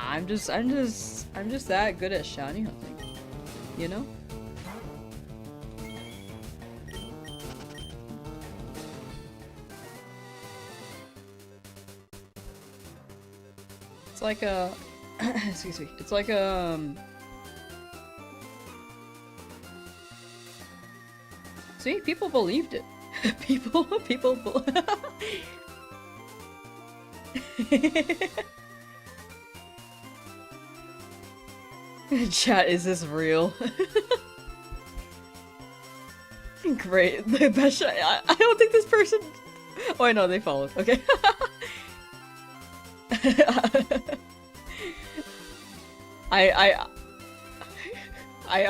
I'm just that good at shiny hunting, you know? It's like a, excuse me, it's like see, people believed it. people Chat, is this real? Great, the best shot. I don't think this person. Oh, I know they followed. Okay. I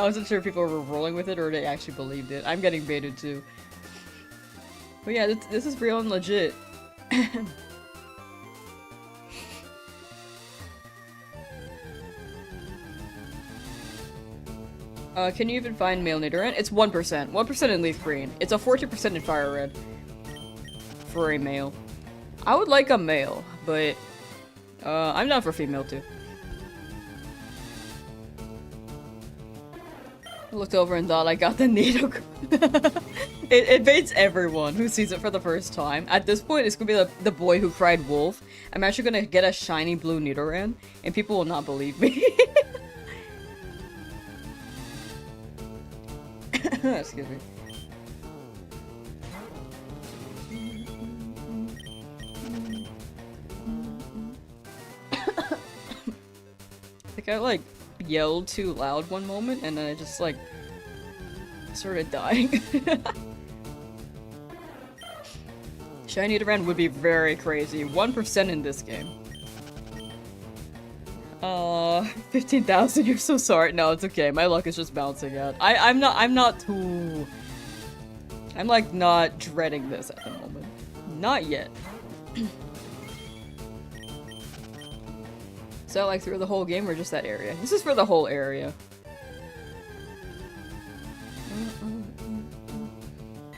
wasn't sure if people were rolling with it or they actually believed it. I'm getting baited too. But yeah, this is real and legit. Can you even find male Nidoran? It's 1%. 1% in Leafgreen. It's a 40% in FireRed. For a male. I would like a male, but I'm down for female too. I looked over and thought I got the Nidoran. It baits everyone who sees it for the first time. At this point, it's gonna be the boy who cried wolf. I'm actually gonna get a shiny blue Nidoran, and people will not believe me. Excuse me. I think I like yelled too loud one moment and then I just like started dying. Shiny Nidoran would be very crazy. 1% in this game. 15,000, you're so sorry. No, it's okay. My luck is just bouncing out. I'm not too... I'm like not dreading this at the moment. Not yet. So like through the whole game or just that area? This is for the whole area.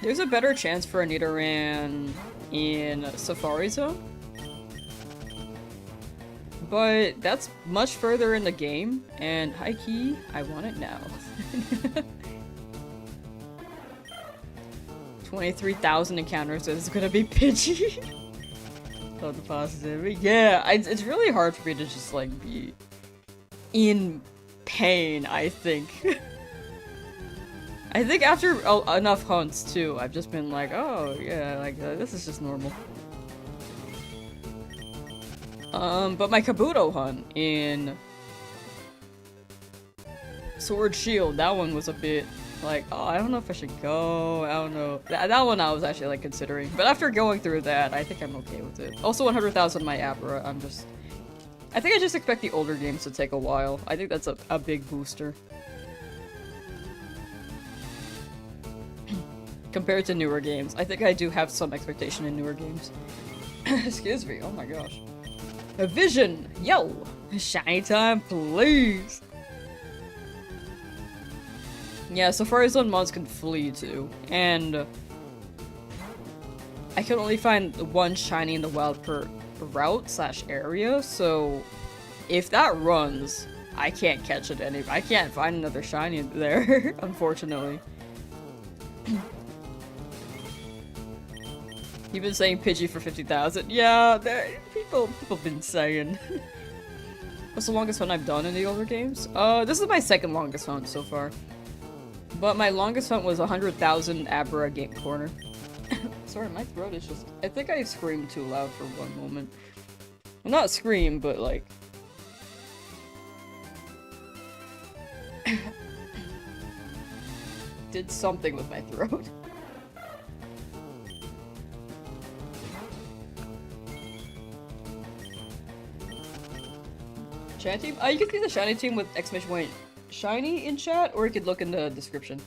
There's a better chance for a Nidoran in Safari Zone. But that's much further in the game, and high key, I want it now. 23,000 encounters, is gonna be Pidgey. Oh, the positivity. Yeah, it's really hard for me to just like be in pain, I think. I think after enough hunts too, I've just been like, oh yeah, like this is just normal. But my Kabuto hunt in Sword Shield, that one was a bit like, oh, I don't know if I should go. I don't know. That one I was actually like considering, but after going through that, I think I'm okay with it. Also, 100,000 my Abra. I think I just expect the older games to take a while. I think that's a big booster. Compared to newer games. I think I do have some expectation in newer games. Excuse me, oh my gosh. A vision! Yo! Shiny time, please! Yeah, so far as on mods can flee too. And I can only find one shiny in the wild per route / area, so if that runs, I can't catch it I can't find another shiny there, unfortunately. You've been saying Pidgey for 50,000. Yeah, people been saying. What's the longest hunt I've done in the older games? This is my second longest hunt so far. But my longest hunt was 100,000 Abra game corner. Sorry, my throat is just... I think I screamed too loud for one moment. Well, not scream, but like... did something with my throat. Shiny team? You can see the shiny team with exclamation point shiny in chat, or you could look in the description.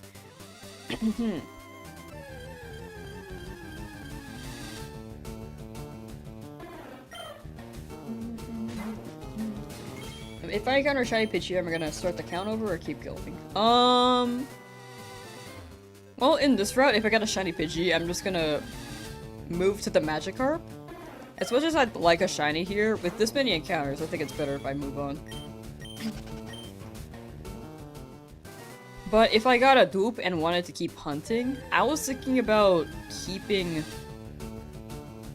If I encounter a shiny Pidgey, am I gonna start the count over or keep going? Well, in this route, if I got a shiny Pidgey, I'm just gonna move to the Magikarp. As much as I'd like a shiny here, with this many encounters, I think it's better if I move on. But if I got a dupe and wanted to keep hunting, I was thinking about keeping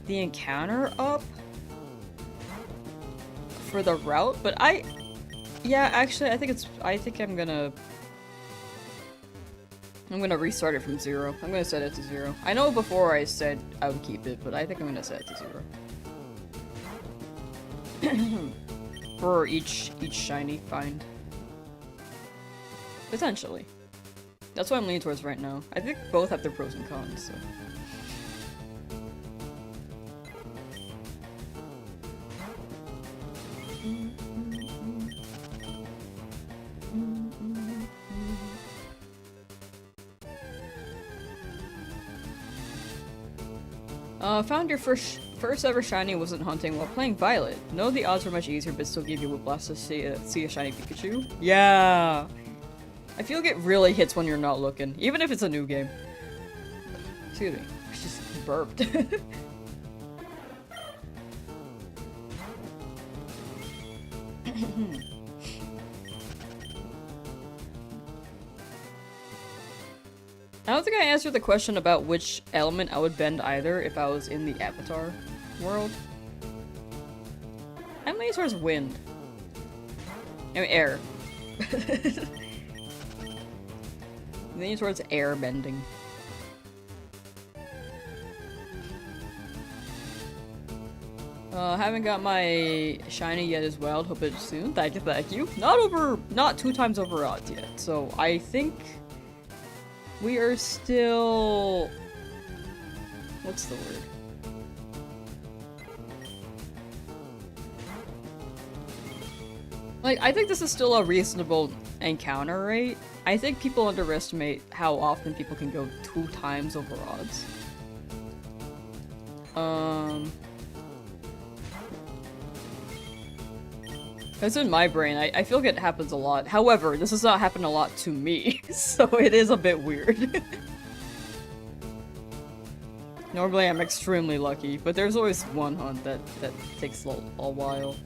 the encounter up for the route, but yeah, actually, I think I'm gonna restart it from 0. I'm gonna set it to 0. I know before I said I would keep it, but I think I'm gonna set it to 0. For each shiny find. Potentially. That's what I'm leaning towards right now. I think both have their pros and cons, so. Found your first ever shiny wasn't hunting while playing Violet. Know the odds were much easier, but still give you whiplash to see a shiny Pikachu? Yeah! I feel like it really hits when you're not looking, even if it's a new game. Excuse me, I just burped. I don't think I answered the question about which element I would bend either if I was in the Avatar world. I'm leaning towards wind. I mean, air. I'm leaning towards air bending. Haven't got my shiny yet as well. Hope it's soon. Thank you. Not 2 times over odds yet. So I think we are still... What's the word? Like, I think this is still a reasonable encounter rate. I think people underestimate how often people can go 2 times over odds. Because in my brain, I feel like it happens a lot. However, this has not happened a lot to me, so it is a bit weird. Normally I'm extremely lucky, but there's always one hunt that takes a while.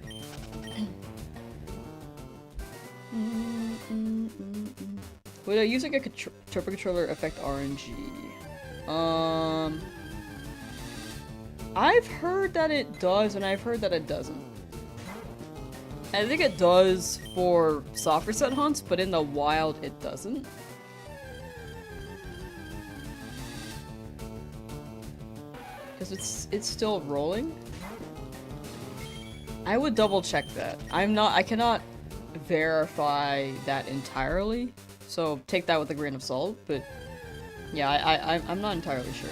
Would using a Turbo Controller affect RNG? I've heard that it does, and I've heard that it doesn't. I think it does for soft reset hunts, but in the wild it doesn't. says it's still rolling. I would double check that. I cannot verify that entirely, so take that with a grain of salt, but yeah, I'm not entirely sure.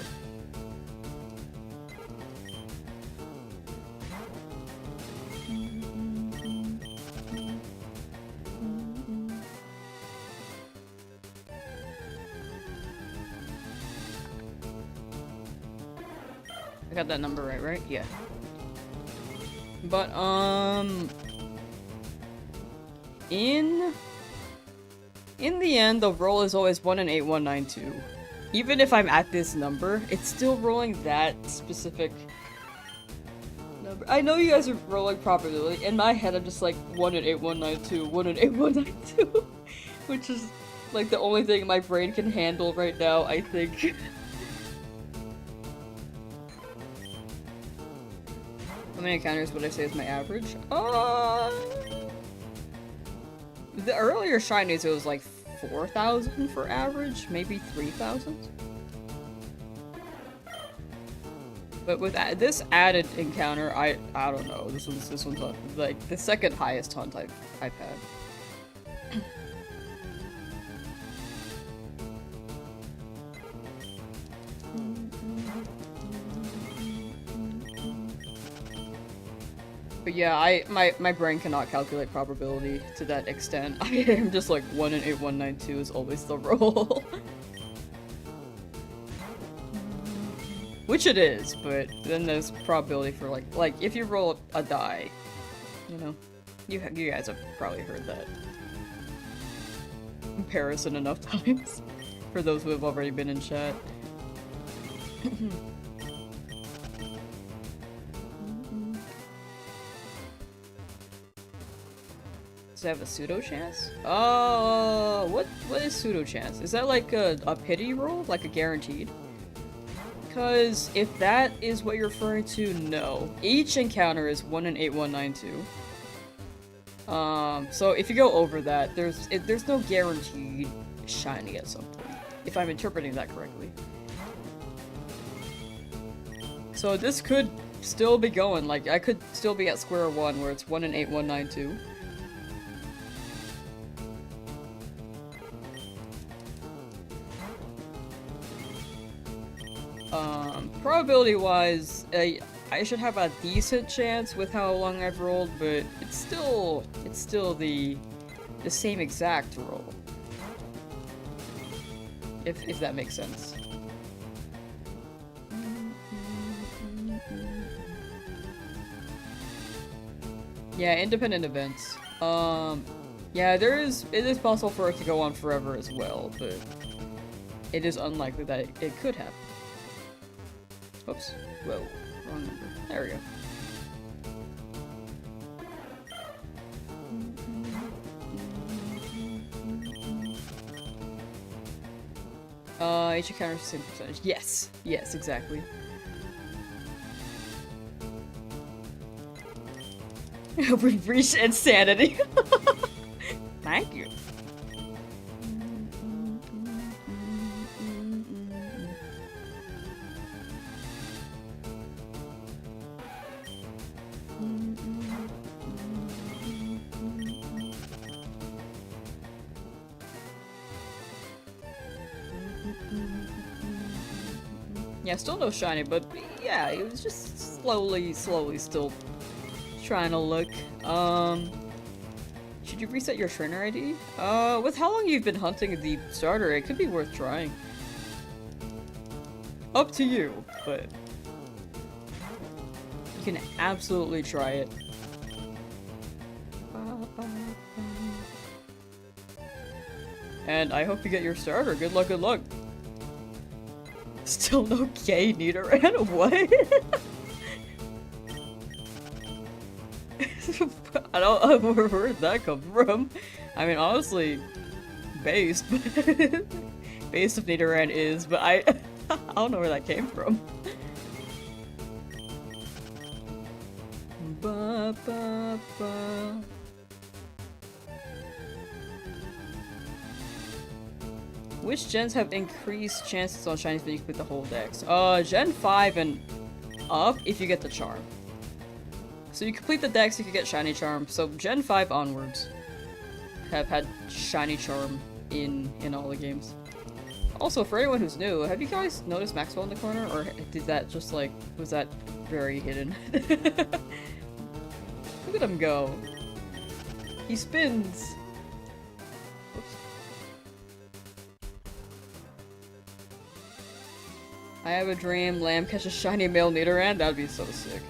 I got that number right? Yeah. But, in the end, the roll is always 1 and 8, 1, 9, 2. Even if I'm at this number, it's still rolling that specific number. I know you guys are rolling probability. In my head, I'm just like 1 and 8, 1, 9, 2, 1 and 8, 1, 9, 2. Which is, like, the only thing my brain can handle right now, I think. How many encounters would I say is my average? The earlier shinies it was like 4,000 for average, maybe 3,000. But with this added encounter, I don't know. This one's like the second highest hunt I've had. But yeah, my brain cannot calculate probability to that extent. I am just like 1 and 8, 1, 9, 2 is always the roll. Which it is, but then there's probability for like if you roll a die, you know, you guys have probably heard that comparison enough times for those who have already been in chat. Does it have a pseudo chance? Oh, what is pseudo chance? Is that like a pity roll, like a guaranteed? Because if that is what you're referring to, no. Each encounter is 1 and 8, 1, 9, 2. So if you go over that, there's no guaranteed shiny at some point, if I'm interpreting that correctly. So this could still be going, like I could still be at square one where it's 1 and 8, 1, 9, 2. Probability-wise, I should have a decent chance with how long I've rolled, but it's still the same exact roll. If that makes sense. Yeah, independent events. Yeah, it is possible for it to go on forever as well, but it is unlikely that it could happen. Oops. Whoa. Wrong number. There we go. Each encounter is the same percentage. Yes. Yes, exactly. We've reached insanity. Thank you. Yeah, still no shiny, but yeah, it was just slowly still trying to look. Should you reset your trainer ID? With how long you've been hunting the starter, it could be worth trying. Up to you, but you can absolutely try it. And I hope you get your starter. Good luck, good luck. Still no gay Nidoran? What? I don't know where'd that come from. I mean, honestly, based, based of Nidoran is, but I don't know where that came from. Ba, ba, ba. Which gens have increased chances on shinies when you complete the whole dex? Gen 5 and up if you get the charm. So you complete the dex, you can get shiny charm. So Gen 5 onwards have had shiny charm in all the games. Also, for anyone who's new, have you guys noticed Maxwell in the corner, or did that just like, was that very hidden? Look at him go. He spins. Oops. I have a dream Lamb catches shiny male Nidoran. That'd be so sick.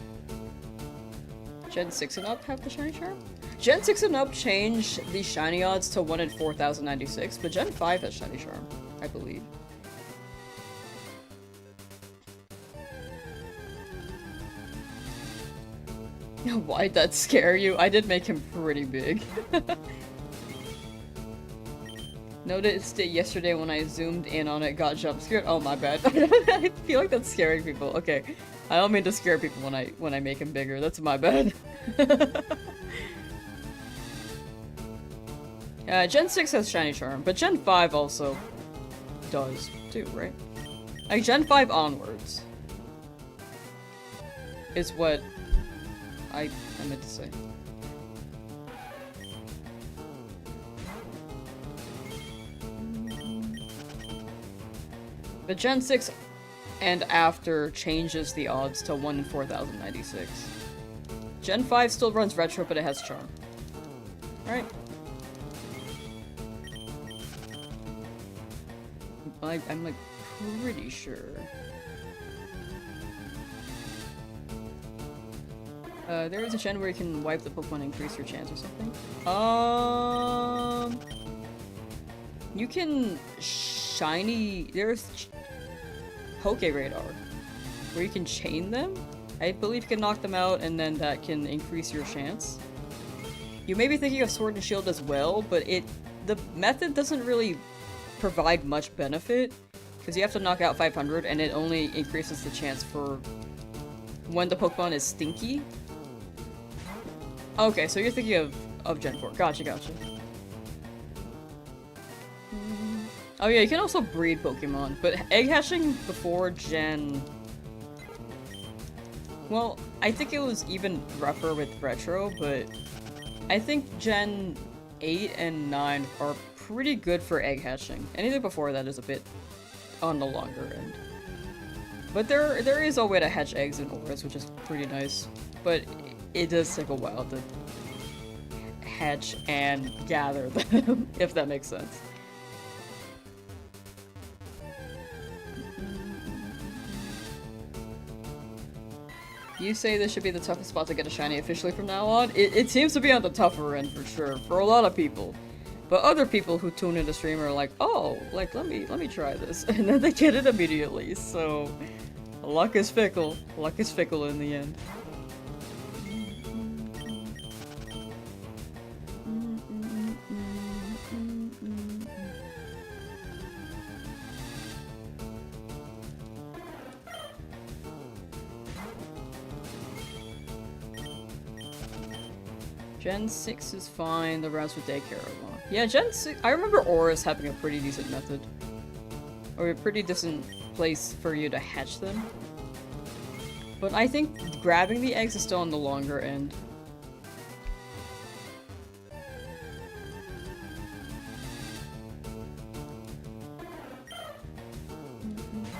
Gen 6 and up have the shiny charm? Gen 6 and up changed the shiny odds to 1 in 4096, but Gen 5 has shiny charm, I believe. Why'd that scare you? I did make him pretty big. Noticed it yesterday when I zoomed in on it, got jump scared. Oh my bad. I feel like that's scaring people. Okay. I don't mean to scare people when I make him bigger. That's my bad. Gen 6 has shiny charm, but Gen 5 also does too, right? Like Gen 5 onwards is what I meant to say. But Gen 6 and after changes the odds to 1 in 4096. Gen 5 still runs retro, but it has charm. Alright. I'm like pretty sure. There is a gen where you can wipe the Pokemon and increase your chance or something. You can shiny. There's Poke Radar where you can chain them. I believe you can knock them out, and then that can increase your chance. You may be thinking of Sword and Shield as well, but the method doesn't really provide much benefit because you have to knock out 500, and it only increases the chance for when the Pokemon is stinky. Okay, so you're thinking of Gen 4. Gotcha. Oh yeah, you can also breed Pokemon, but egg hatching before Gen... Well, I think it was even rougher with Retro, but I think Gen 8 and 9 are pretty good for egg hatching. Anything before that is a bit on the longer end. But there is a way to hatch eggs in auras, which is pretty nice. But it does take a while to hatch and gather them, if that makes sense. You say this should be the toughest spot to get a shiny officially from now on? It seems to be on the tougher end for sure, for a lot of people. But other people who tune into stream are like, oh, like let me try this, and then they get it immediately. So luck is fickle. Luck is fickle in the end. Gen 6 is fine, the routes with daycare are long. Yeah, Gen 6- I remember Auras having a pretty decent method. Or a pretty decent place for you to hatch them. But I think grabbing the eggs is still on the longer end.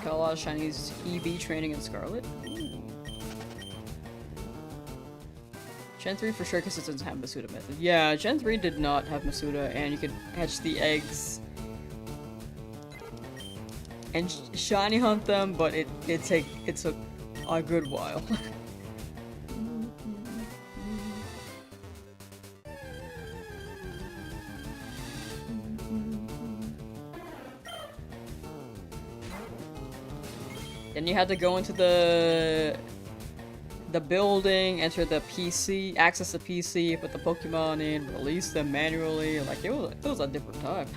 Got a lot of shinies EV training in Scarlet. Gen 3 for sure because it doesn't have Masuda method. Yeah, Gen 3 did not have Masuda, and you could hatch the eggs and shiny hunt them, but it took a good while. Then you had to go into the building, enter the PC, access the PC, put the Pokemon in, release them manually. Like it was a different time.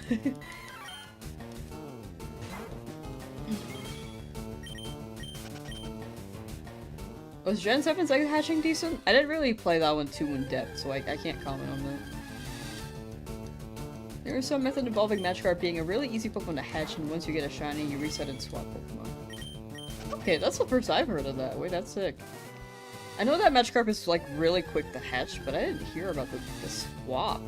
Was Gen 7's egg hatching decent? I didn't really play that one too in depth, so I can't comment on that. There is some method involving Magikarp being a really easy Pokemon to hatch, and once you get a shiny, you reset and swap Pokemon. Okay, that's the first I've heard of that. Wait, that's sick. I know that Magikarp is like really quick to hatch, but I didn't hear about the swap.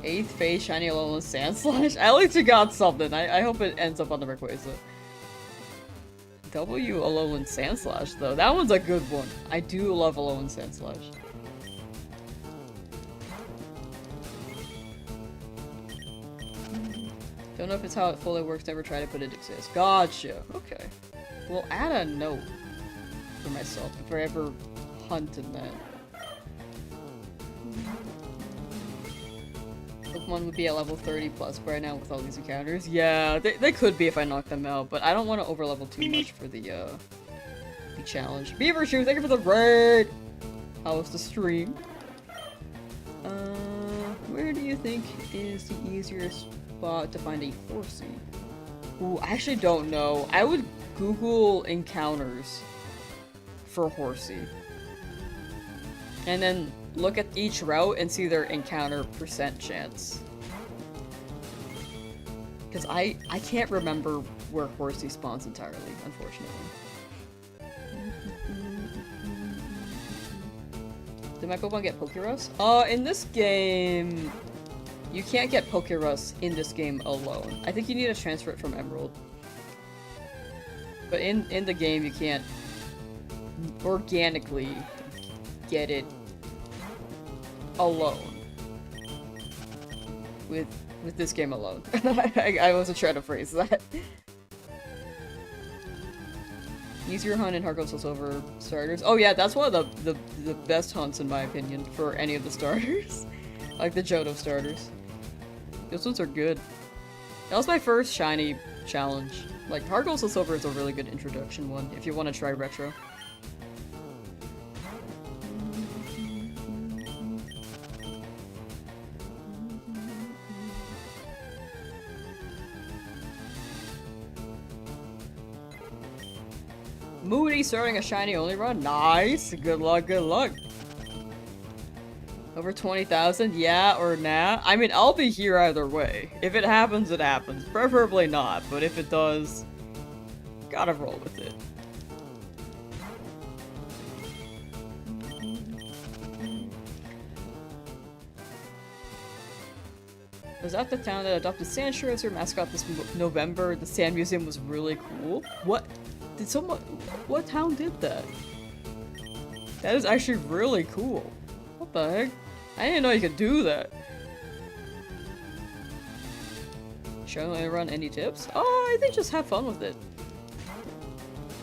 8th phase shiny Alolan Sandslash? At least you got something. I hope it ends up on the Rayquaza. W Alolan Sandslash though. That one's a good one. I do love Alolan Sandslash. Don't know if it's how it fully works, never tried it, but it exists. Gotcha. Okay. We'll add a note for myself if I ever hunt in that. Pokemon would be at level 30 plus right now with all these encounters. Yeah, they could be if I knock them out, but I don't want to overlevel too much for the challenge. Beaver Shoe, thank you for the raid! How was the stream? Where do you think is the easiest spot to find a Horsey? Ooh, I actually don't know. I would Google encounters for Horsey. And then look at each route and see their encounter percent chance. Because I can't remember where Horsey spawns entirely, unfortunately. Did my Pokemon get Pokerus? In this game, you can't get Pokerus in this game alone. I think you need to transfer it from Emerald. But in the game, you can't organically get it alone. With this game alone. I wasn't trying to phrase that. Easier hunt in Heart Gold Soul Silver starters. Oh yeah, that's one of the best hunts in my opinion for any of the starters. Like the Johto starters. Those ones are good. That was my first shiny challenge. Like Heart Gold Soul Silver is a really good introduction one if you want to try retro. Moody starting a shiny only run. Nice. Good luck, good luck. Over 20,000? Yeah or nah? I mean, I'll be here either way. If it happens, it happens. Preferably not, but if it does, gotta roll with it. Was that the town that adopted Sandshrew as their mascot this November? The Sand Museum was really cool. What? Did someone- what town did that? That is actually really cool. What the heck? I didn't know you could do that. Should I run any tips? Oh, I think just have fun with it.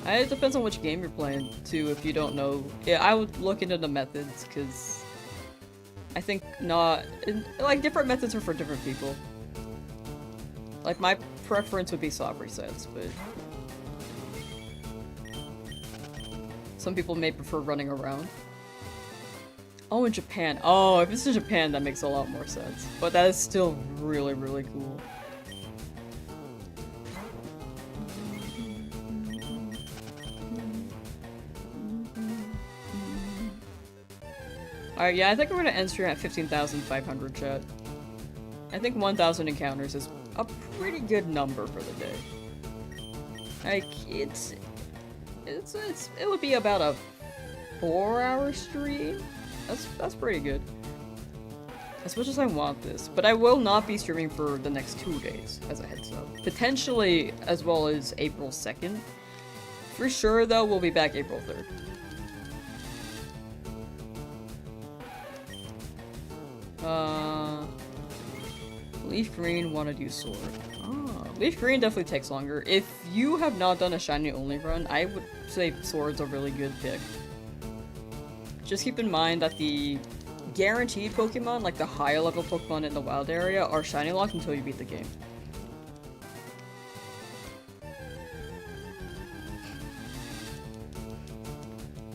It depends on which game you're playing, too, if you don't know. Yeah, I would look into the methods, because I think not- like, different methods are for different people. Like, my preference would be soft resets, but some people may prefer running around. Oh, in Japan. Oh, if it's in Japan, that makes a lot more sense. But that is still really, really cool. Alright, yeah, I think we're gonna end stream at 15,500, chat. I think 1,000 encounters is a pretty good number for the day. Like, it would be about a 4-hour stream. That's pretty good. As much as I want this, but I will not be streaming for the next 2 days, as a heads up. Potentially as well as April 2nd. For sure, though, we'll be back April 3rd. Leafgreen wanna do sword. Ah, Leafgreen definitely takes longer. If you have not done a shiny only run, I would say sword's a really good pick. Just keep in mind that the guaranteed Pokemon, like the higher level Pokemon in the wild area, are shiny locked until you beat the game.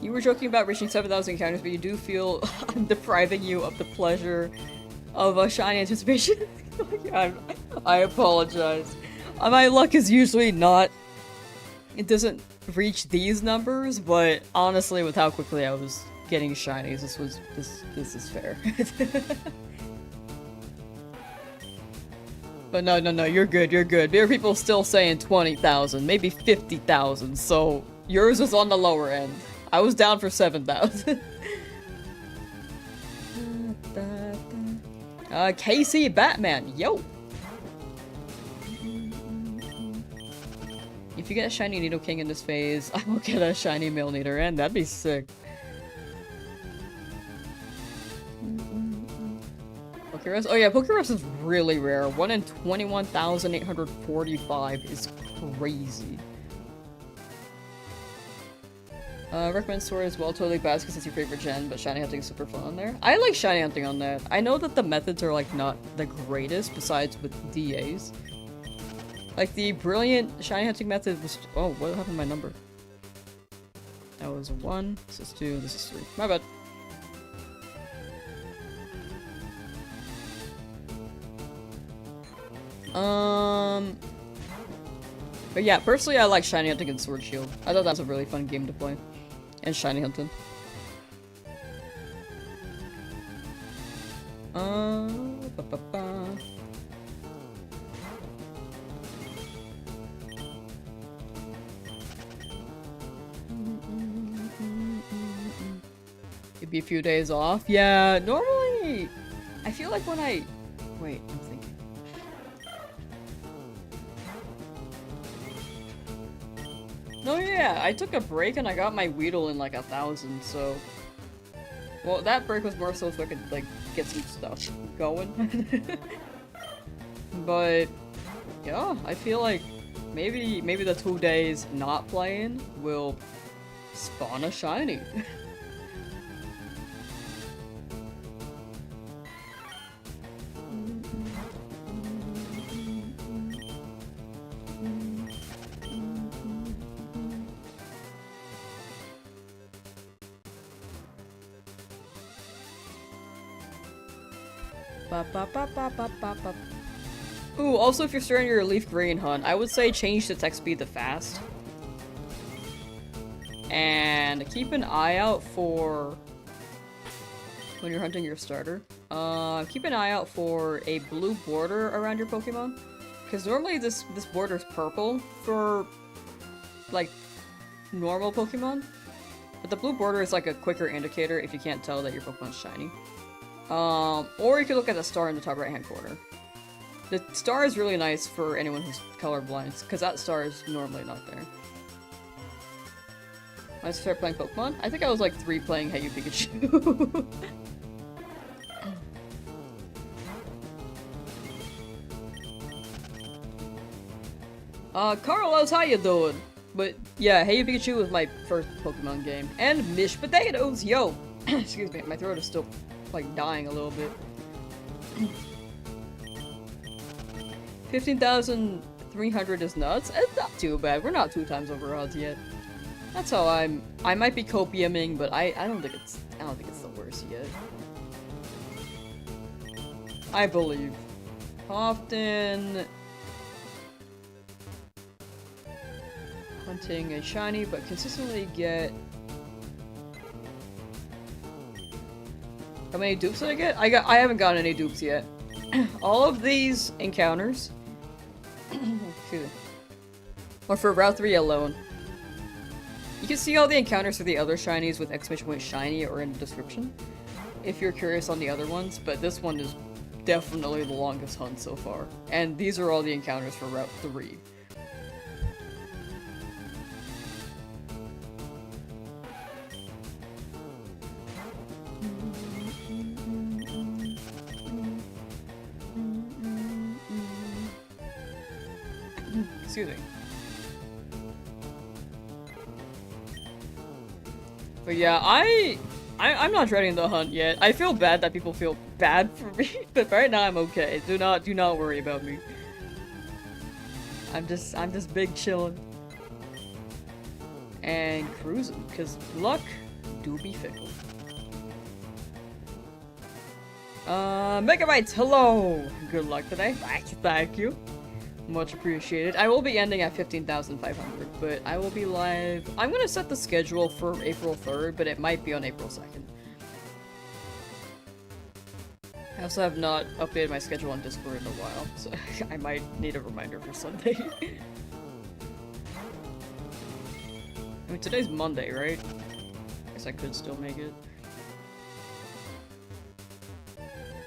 You were joking about reaching 7,000 encounters, but you do feel I'm depriving you of the pleasure of a shiny anticipation. I apologize. My luck is usually not... It doesn't reach these numbers, but honestly, with how quickly I was getting shinies, this is fair. But no, you're good, you're good. There are people still saying 20,000, maybe 50,000, so yours is on the lower end. I was down for 7,000. KC Batman, yo! If you get a shiny Nidoking in this phase, I will get a shiny male Nidoran. That'd be sick. Pokerus? Oh yeah, Pokerus is really rare. 1 in 21,845 is crazy. Recommend Sword as well. Totally bad because it's your favorite gen, but shiny hunting is super fun on there. I like shiny hunting on that. I know that the methods are like not the greatest besides with DAs. Like the brilliant shiny hunting method was— oh, what happened to my number? That was 1, this is 2, this is 3. My bad. But yeah, personally I like shiny hunting and Sword Shield. I thought that was a really fun game to play. And shiny hunting. It'd be a few days off. Yeah, normally I feel like when I— wait, I'm thinking. No, yeah, I took a break and I got my Weedle in like 1,000, so— well, that break was more so I could like get some stuff going. But yeah, I feel like maybe the 2 days not playing will spawn a shiny. Ooh, also if you're starting your Leafgreen hunt, I would say change the text speed to fast. And keep an eye out for— when you're hunting your starter. Keep an eye out for a blue border around your Pokemon. Because normally this border's purple for like normal Pokemon. But the blue border is like a quicker indicator if you can't tell that your Pokemon's shiny. Or you could look at the star in the top right hand corner. The star is really nice for anyone who's colorblind, because that star is normally not there. When I started playing Pokemon, I think I was like 3 playing Hey You Pikachu. Carlos, how you doing? But yeah, Hey You Pikachu was my first Pokemon game. And Mish Potatoes, yo! Excuse me, my throat is still like dying a little bit. 15,300 is nuts. It's not too bad. We're not 2 times over odds yet. That's how I might be copiuming, but I don't think it's the worst yet. I believe. Often hunting a shiny, but consistently get— how many dupes did I get? I haven't gotten any dupes yet. All of these encounters, excuse me, or for Route 3 alone. You can see all the encounters for the other shinies with ! shiny or in the description, if you're curious on the other ones, but this one is definitely the longest hunt so far. And these are all the encounters for Route 3. Excuse me. But yeah, I'm not dreading the hunt yet. I feel bad that people feel bad for me, but right now I'm okay. Do not worry about me. I'm just big chillin' and cruising, cause luck do be fickle. Megabytes, hello! Good luck today. Thank you. Much appreciated. I will be ending at 15,500, but I will be live. I'm gonna set the schedule for April 3rd, but it might be on April 2nd. also have not updated my schedule on Discord in a while, so I might need a reminder for Sunday. I mean, today's Monday, right? Guess I could still make it.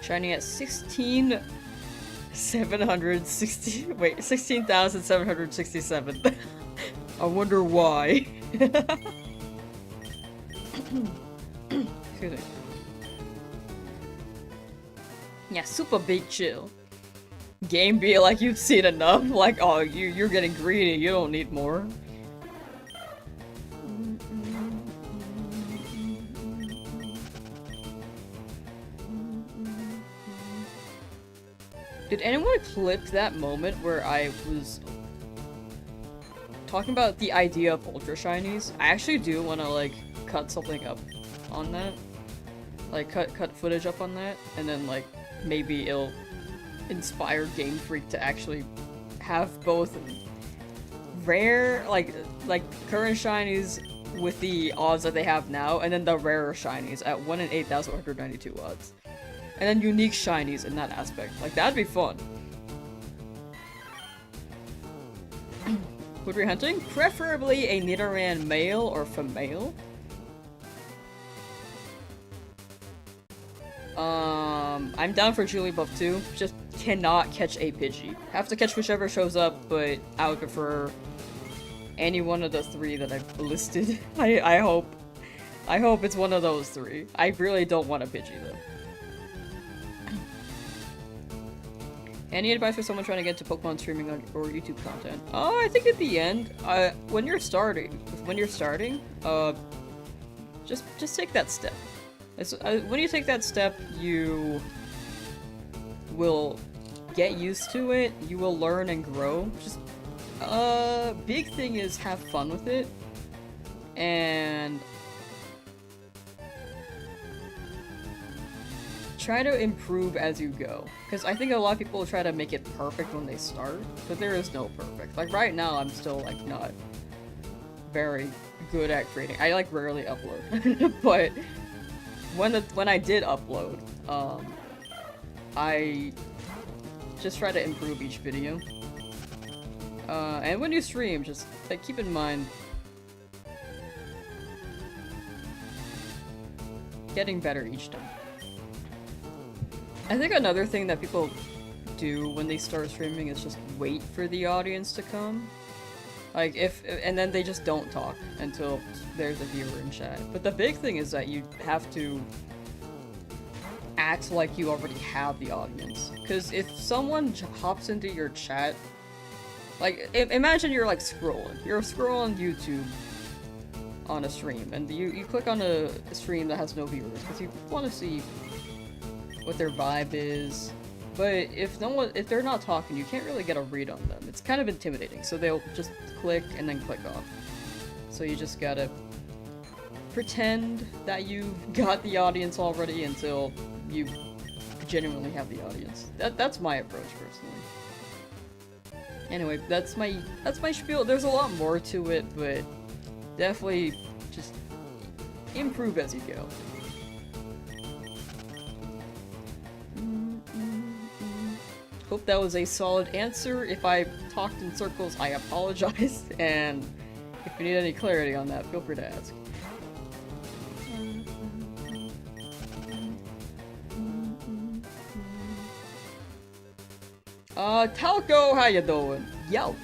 Shiny at 16,760. Wait, 16,767. I wonder why. Excuse me. Yeah, super big chill. Game be like you've seen enough. Like, oh, you're getting greedy. You don't need more. Did anyone clip that moment where I was talking about the idea of Ultra Shinies? I actually do want to, like, cut something up on that. Like, cut footage up on that, and then, like, maybe it'll inspire Game Freak to actually have both rare, like current Shinies with the odds that they have now, and then the rarer Shinies at 1 in 8,192 odds. And then unique Shinies in that aspect. Like, that'd be fun. Would we be hunting? Preferably a Nidoran male or female. I'm down for Julie buff too. Just cannot catch a Pidgey. Have to catch whichever shows up, but I would prefer any one of the three that I've listed. I hope it's one of those three. I really don't want a Pidgey though. Any advice for someone trying to get into Pokemon streaming or YouTube content? I think at the end, when you're starting, just take that step. When you take that step, you will get used to it. You will learn and grow. Just big thing is have fun with it, and try to improve as you go. Because I think a lot of people try to make it perfect when they start, but there is no perfect. Like right now, I'm still like not very good at creating. I like rarely upload, but when I did upload, I just try to improve each video. And when you stream, just like keep in mind getting better each time. I think another thing that people do when they start streaming is just wait for the audience to come. Like and then they just don't talk until there's a viewer in chat. But the big thing is that you have to act like you already have the audience. Because if someone hops into your chat, like imagine you're like you're scrolling YouTube on a stream, and you click on a stream that has no viewers because you want to see what their vibe is, but if they're not talking, you can't really get a read on them. It's kind of intimidating, so they'll just click and then click off. So you just gotta pretend that you've got the audience already until you genuinely have the audience. That's my approach personally. Anyway, that's my spiel. There's a lot more to it, but definitely just improve as you go. Hope that was a solid answer. If I talked in circles, I apologize, and if you need any clarity on that, feel free to ask. Talco, how you doing? Yo!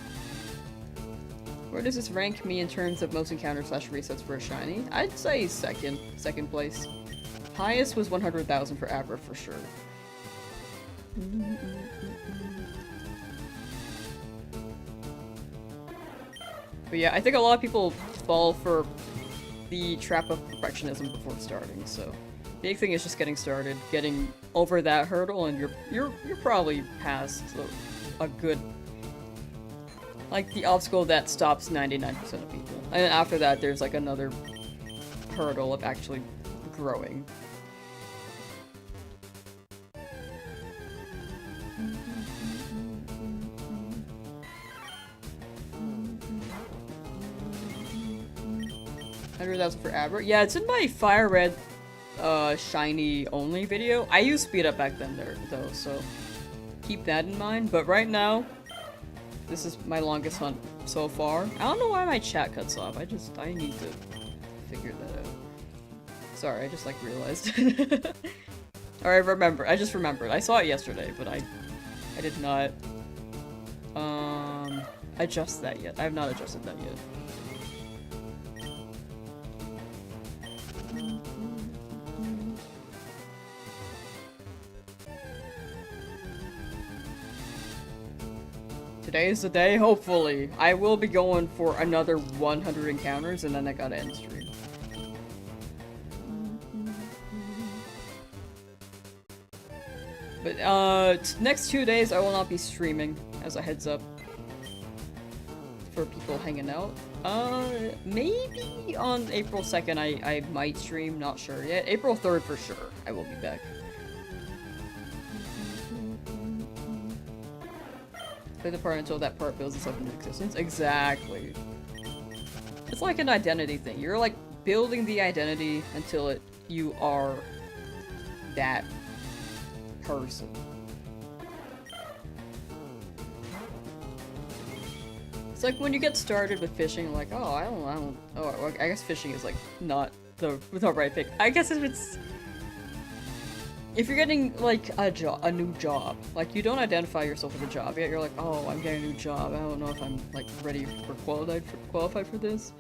Where does this rank me in terms of most encounters / resets for a shiny? I'd say second place. Highest was 100,000 for Abra for sure. But yeah, I think a lot of people fall for the trap of perfectionism before starting, so big thing is just getting started, getting over that hurdle, and you're probably past a good, like, the obstacle that stops 99% of people. And after that, there's like another hurdle of actually growing. $100,000 for Abra. Yeah, it's in my FireRed Shiny Only video. I used speed up back then there though, so keep that in mind. But right now, this is my longest hunt so far. I don't know why my chat cuts off. I need to figure that out. Sorry, I just like realized. Alright, I just remembered. I saw it yesterday, but I did not adjust that yet. I have not adjusted that yet. Today is the day, hopefully. I will be going for another 100 encounters and then I gotta end stream. But next 2 days I will not be streaming, as a heads up. For people hanging out. Maybe on April 2nd I might stream, not sure yet. April 3rd for sure, I will be back. Play the part until that part builds itself into existence. Exactly. It's like an identity thing. You're like building the identity until you are that person. It's like when you get started with fishing, like, oh, I guess fishing is like not the right pick. I guess if you're getting like a new job, like you don't identify yourself with a job yet, you're like, oh, I'm getting a new job, I don't know if I'm like ready or qualified for this.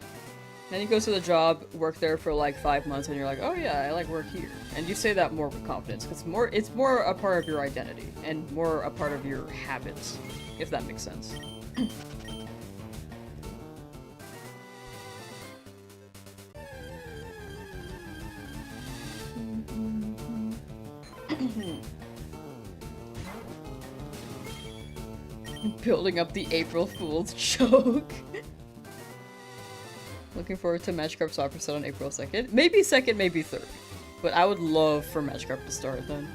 Then you go to the job, work there for like 5 months, and you're like, oh yeah, I like work here. And you say that more with confidence, because it's more a part of your identity, and more a part of your habits, if that makes sense. Building up the April Fool's joke. Looking forward to Magikarp Soccer Set on April 2nd. Maybe 2nd, maybe 3rd. But I would love for Magikarp to start then.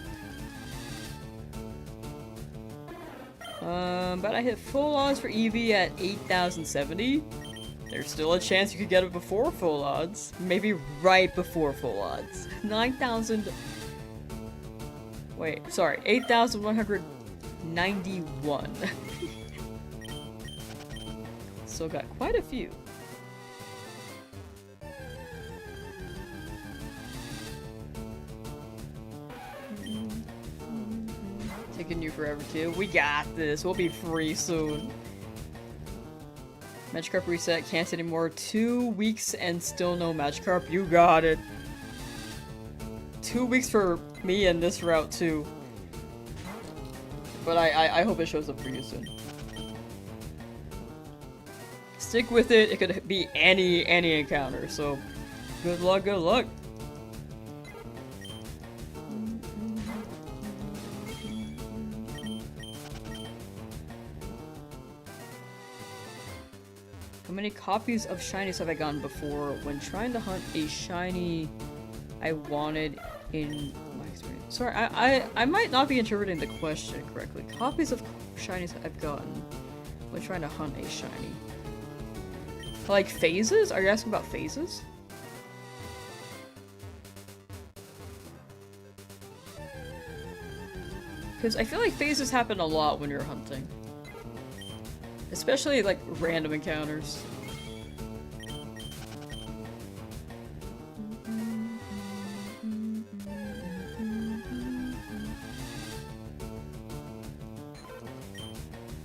But I hit full odds for Eevee at 8,070. There's still a chance you could get it before full odds. Maybe right before full odds. 9,000... Wait, sorry. 8,191. Still got quite a few. Taking you forever too. We got this. We'll be free soon. Magikarp reset. Can't anymore. 2 weeks and still no Magikarp. You got it. 2 weeks for me and this route too. But I hope it shows up for you soon. Stick with it. It could be any encounter. So good luck. Good luck. How many copies of Shinies have I gotten before when trying to hunt a Shiny I wanted in my experience? Sorry, I might not be interpreting the question correctly. Copies of Shinies I've gotten when trying to hunt a Shiny. Like phases? Are you asking about phases? Because I feel like phases happen a lot when you're hunting. Especially like random encounters.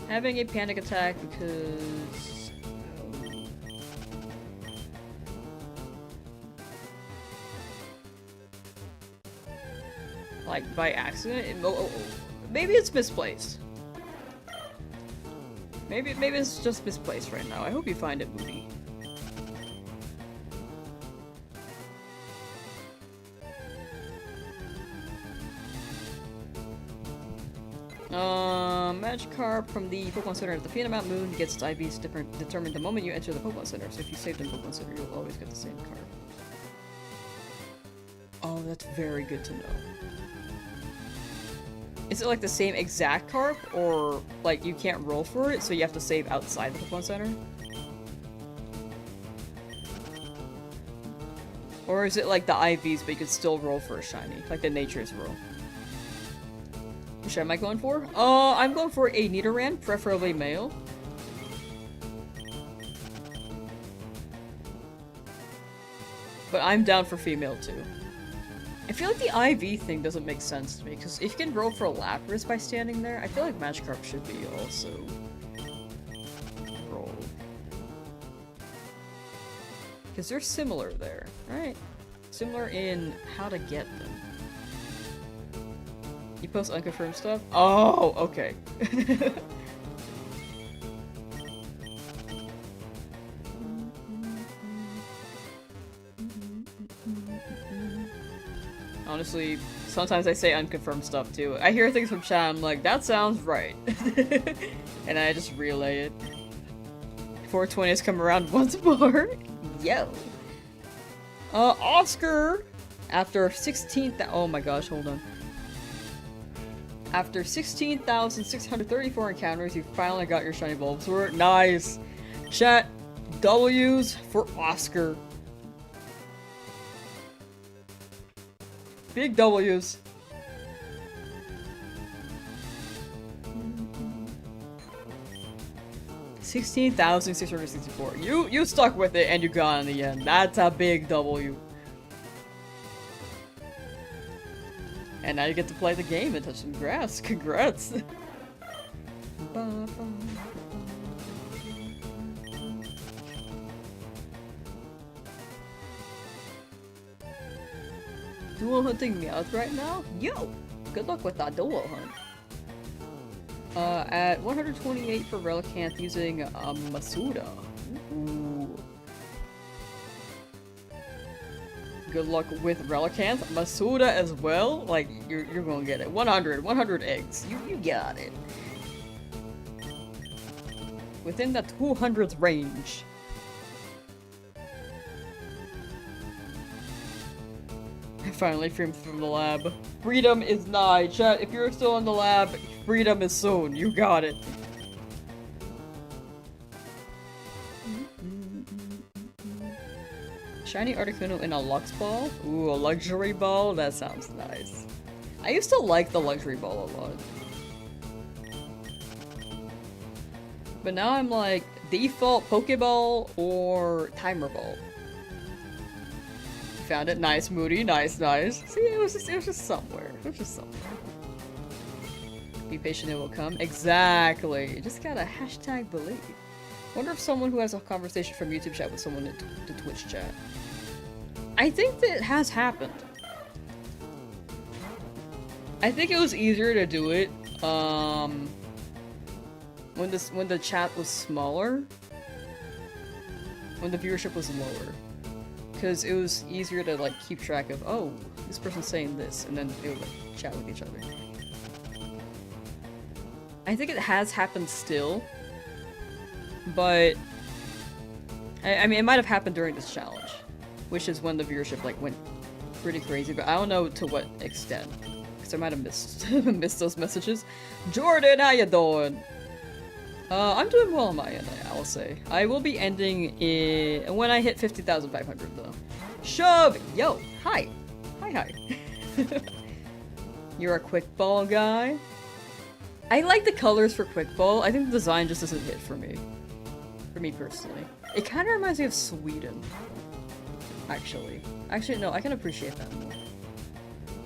Having a panic attack because... like by accident? Maybe it's misplaced. Maybe it's just misplaced right now. I hope you find it, Moody. Magikarp from the Pokemon Center at the Phenomount Moon gets its IVs determined the moment you enter the Pokemon Center. So if you saved in Pokemon Center, you'll always get the same card. Oh, that's very good to know. Is it like the same exact carp, or like you can't roll for it, so you have to save outside the Pokemon Center? Or is it like the IVs, but you could still roll for a shiny, like the nature's roll? Which am I going for? I'm going for a Nidoran, preferably male. But I'm down for female too. I feel like the IV thing doesn't make sense to me, because if you can roll for Lapras by standing there, I feel like Magikarp should be also rolled. Because they're similar there, right? Similar in how to get them. You post unconfirmed stuff? Oh, okay. Honestly, sometimes I say unconfirmed stuff too. I hear things from chat, I'm like, that sounds right. And I just relay it. 420 has come around once more. Yo! Oscar! After 16,000- oh my gosh, hold on. After 16,634 encounters, you finally got your shiny Bulbasaur. Nice! Chat, W's for Oscar. Big W's. $16,664. You stuck with it and you got in the end. That's a big W. And now you get to play the game and touch some grass. Congrats. Dual hunting Meowth right now? Yo! Good luck with that dual hunt. At 128 for Relicanth using Masuda. Ooh. Good luck with Relicanth. Masuda as well? Like, you're gonna get it. 100 eggs. You got it. Within the 200th range. Finally freedom from the lab. Freedom is nigh. Chat, if you're still in the lab, freedom is soon. You got it. Shiny Articuno in a Lux Ball? Ooh, a luxury ball? That sounds nice. I used to like the luxury ball a lot. But now I'm like, default Pokeball or Timer Ball. Found it. Nice, Moody. Nice, nice. See, it was just somewhere. It was just somewhere. Be patient, it will come. Exactly. You just gotta hashtag believe. Wonder if someone who has a conversation from YouTube chat with someone to Twitch chat. I think that has happened. I think it was easier to do it, when the chat was smaller. When the viewership was lower. Because it was easier to like keep track of, oh, this person's saying this, and then they would like chat with each other. I think it has happened still, but I mean it might have happened during this challenge, which is when the viewership like went pretty crazy, but I don't know to what extent, because I might have missed missed those messages. Jordan, how you doing? I'm doing well on my end, I will say. I will be ending when I hit 50,500 though. Shove! Yo! Hi! Hi. You're a quick ball guy? I like the colors for quick ball. I think the design just doesn't hit for me. For me personally. It kind of reminds me of Sweden. Actually. Actually, no, I can appreciate that more.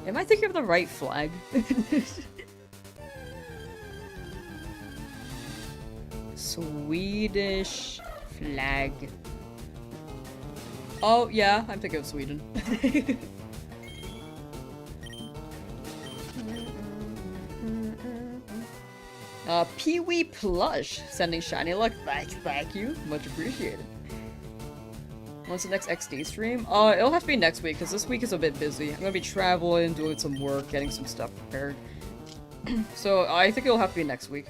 Am I thinking of the right flag? Swedish flag. Oh, yeah, I'm thinking of Sweden. Pee-wee Plush sending shiny luck. Thank you. Much appreciated. When's the next XD stream? It'll have to be next week, because this week is a bit busy. I'm gonna be traveling, doing some work, getting some stuff prepared. So, I think it'll have to be next week.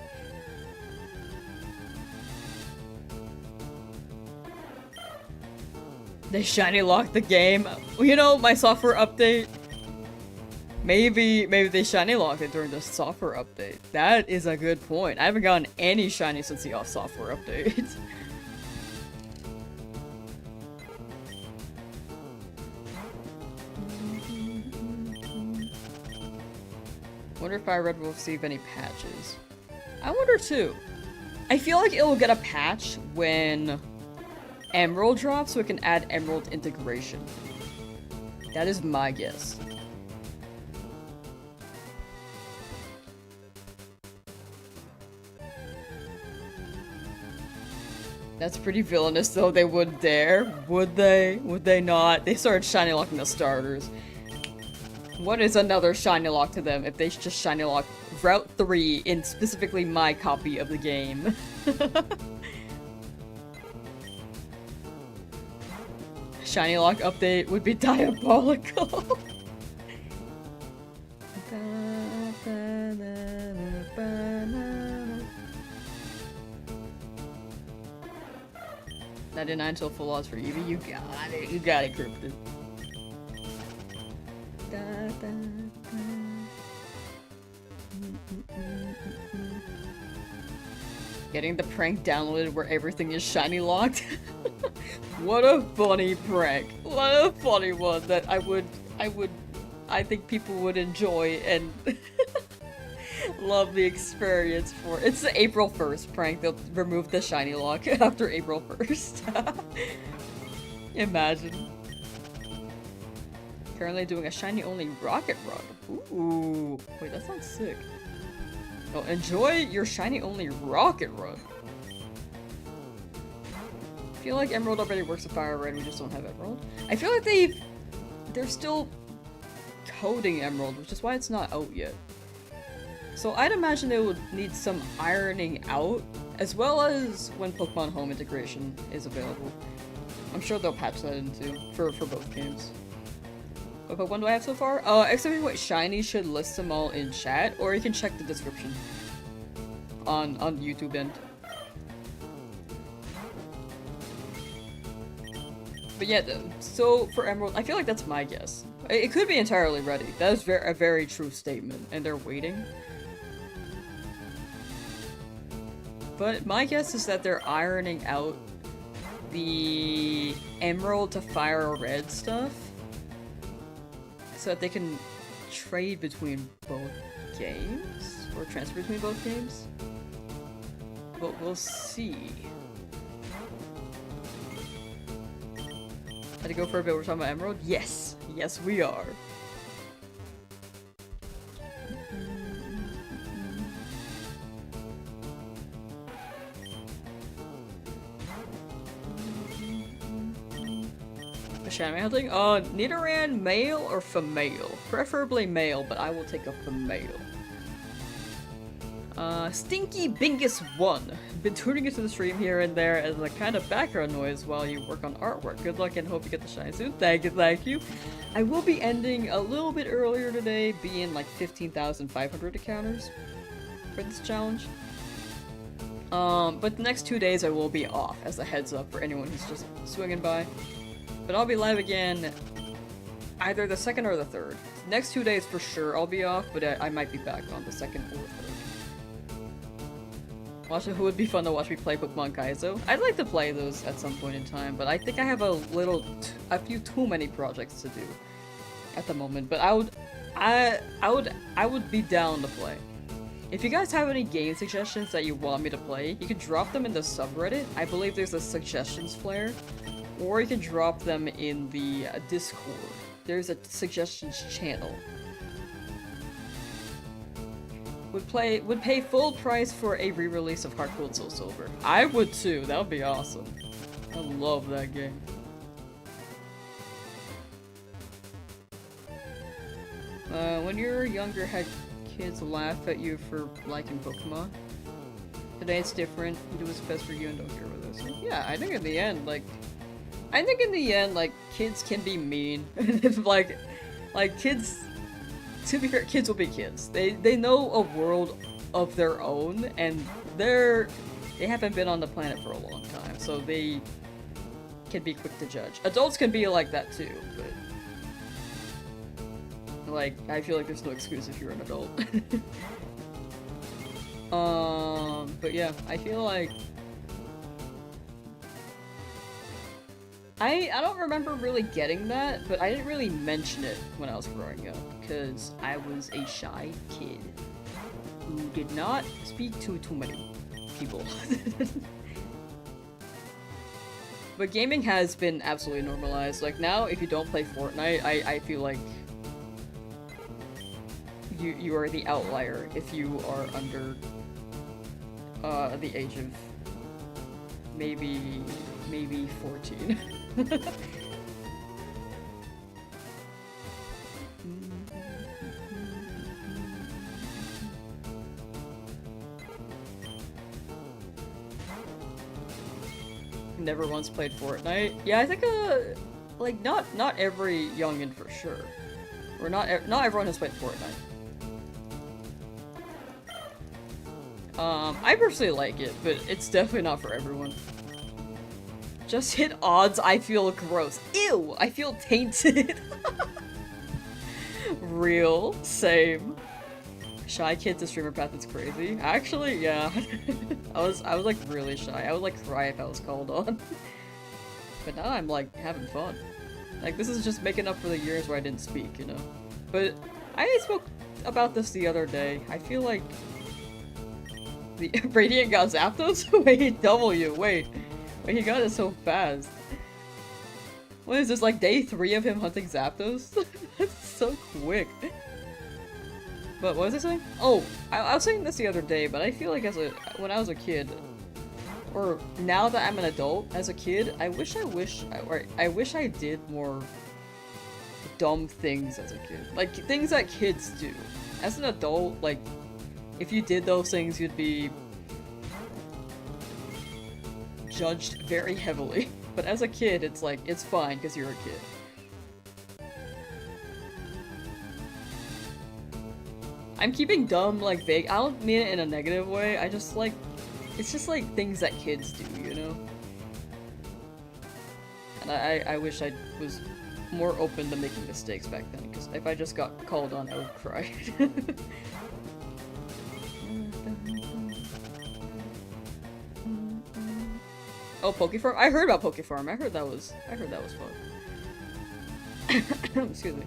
They shiny locked the game. You know, my software update. Maybe they shiny locked it during the software update. That is a good point. I haven't gotten any shiny since the software update. Wonder if FireRed will receive any patches. I wonder too. I feel like it will get a patch when Emerald drops, so it can add Emerald integration. That is my guess. That's pretty villainous though, they wouldn't dare. Would they? Would they not? They started shiny locking the starters. What is another shiny lock to them if they just shiny lock Route 3 in specifically my copy of the game? Shiny lock update would be diabolical. $99 till full odds for Eevee. You got it. You got it, Cryptid. Getting the prank downloaded where everything is shiny locked. What a funny prank. What a funny one that I think people would enjoy and love the experience for. It's the April 1st prank. They'll remove the shiny lock after April 1st. Imagine. Currently doing a shiny only rocket run. Ooh. Wait, that sounds sick. Oh, enjoy your shiny only rocket run. I feel like Emerald already works with FireRed, we just don't have Emerald. I feel like they're still coding Emerald, which is why it's not out yet. So I'd imagine they would need some ironing out, as well as when Pokemon Home integration is available. I'm sure they'll patch that in too, for both games. What Pokemon do I have so far? Except what shiny should list them all in chat, or you can check the description on YouTube end. But yeah, so for Emerald, I feel like that's my guess. It could be entirely ready. That is a very true statement, and they're waiting. But my guess is that they're ironing out the Emerald to FireRed stuff, so that they can trade between both games? Or transfer between both games? But we'll see. Had to go for a bit, we're talking about Emerald? Yes! Yes, we are. Shiny hunting? Nidoran male or female? Preferably male, but I will take a female. Stinky Bingus 1. Been tuning into the stream here and there as a kind of background noise while you work on artwork. Good luck and hope you get the shiny soon. Thank you, thank you. I will be ending a little bit earlier today, being like 15,500 encounters for this challenge. But the next 2 days I will be off, as a heads up for anyone who's just swinging by. But I'll be live again either the 2nd or the 3rd. Next 2 days for sure I'll be off, but I might be back on the 2nd or 3rd. Watching who would be fun to watch me play Pokemon Kaizo. I'd like to play those at some point in time, but I think I have a few too many projects to do at the moment. But I would be down to play. If you guys have any game suggestions that you want me to play, you can drop them in the subreddit. I believe there's a suggestions flare. Or you can drop them in the Discord. There's a suggestions channel. Would pay full price for a re-release of Heart Gold Soul Silver. I would too, that would be awesome. I love that game. When you were younger, had kids laugh at you for liking Pokemon? Today it's different, you do what's best for you and don't care what others say. Yeah, I think in the end, like, kids can be mean. like kids, to be fair, kids will be kids. They know a world of their own, and they haven't been on the planet for a long time, so they can be quick to judge. Adults can be like that too, but like, I feel like there's no excuse if you're an adult. But yeah, I feel like I don't remember really getting that, but I didn't really mention it when I was growing up, because I was a shy kid who did not speak to too many people. But gaming has been absolutely normalized. Like now, if you don't play Fortnite, I feel like you are the outlier if you are under the age of maybe 14. Never once played Fortnite. Yeah, I think like not every youngin for sure. Or not everyone has played Fortnite. I personally like it, but it's definitely not for everyone. Just hit odds, I feel gross. Ew! I feel tainted. Real. Same. Shy kid to streamer path, it's crazy. Actually, yeah. I was like really shy. I would like cry if I was called on. But now I'm like having fun. Like this is just making up for the years where I didn't speak, you know? But I spoke about this the other day. I feel like the Radiant got Zapdos? Wait, W, wait, he got it so fast. What is this, like day 3 of him hunting Zapdos? That's so quick. But what was I saying? Oh, I was saying this the other day, but I feel like when I was a kid, or now that I'm an adult, as a kid, I wish I did more dumb things as a kid. Like, things that kids do. As an adult, like, if you did those things, you'd be judged very heavily. But as a kid, it's like, it's fine because you're a kid. I'm keeping dumb, like, vague. I don't mean it in a negative way. I just, like, it's just, like, things that kids do, you know? And I wish I was more open to making mistakes back then, because if I just got called on, I would cry. Oh, Pokefarm? I heard about Pokefarm. I heard that was fun. Excuse me.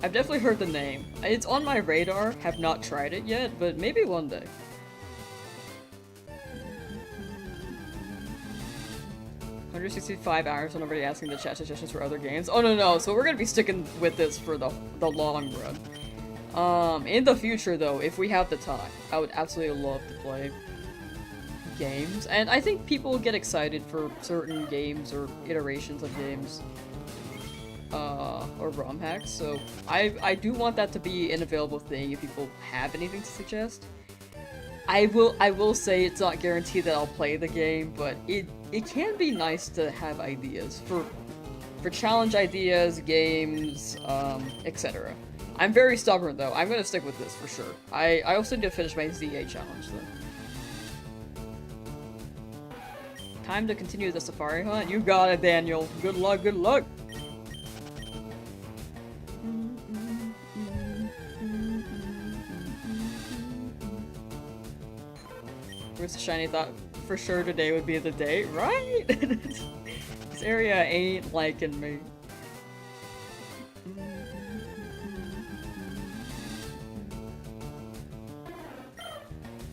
I've definitely heard the name. It's on my radar, have not tried it yet, but maybe one day. 165 hours, and already asking the chat suggestions for other games. Oh no, so we're gonna be sticking with this for the long run. In the future though, if we have the time, I would absolutely love to play games. And I think people will get excited for certain games or iterations of games. Or ROM hacks, so I do want that to be an available thing if people have anything to suggest. I will say it's not guaranteed that I'll play the game, but it can be nice to have ideas for challenge ideas, games, etc. I'm very stubborn though. I'm gonna stick with this for sure. I also need to finish my ZA challenge though. Time to continue the safari hunt? You got it, Daniel. Good luck, good luck! Where's the shiny thought for sure today would be the day, right? This area ain't liking me.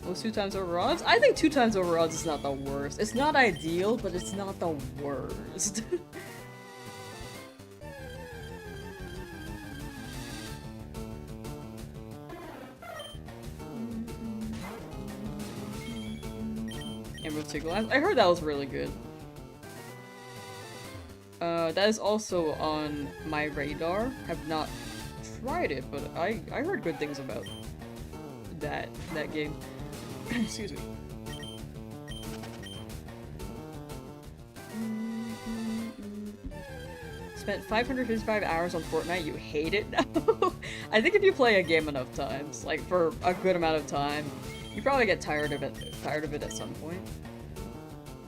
Was 2 times over odds? I think 2 times over odds is not the worst. It's not ideal, but it's not the worst. I heard that was really good. That is also on my radar. Have not tried it, but I heard good things about that game. Excuse me. Spent 555 hours on Fortnite, you hate it now? I think if you play a game enough times, like for a good amount of time, you probably get tired of it at some point.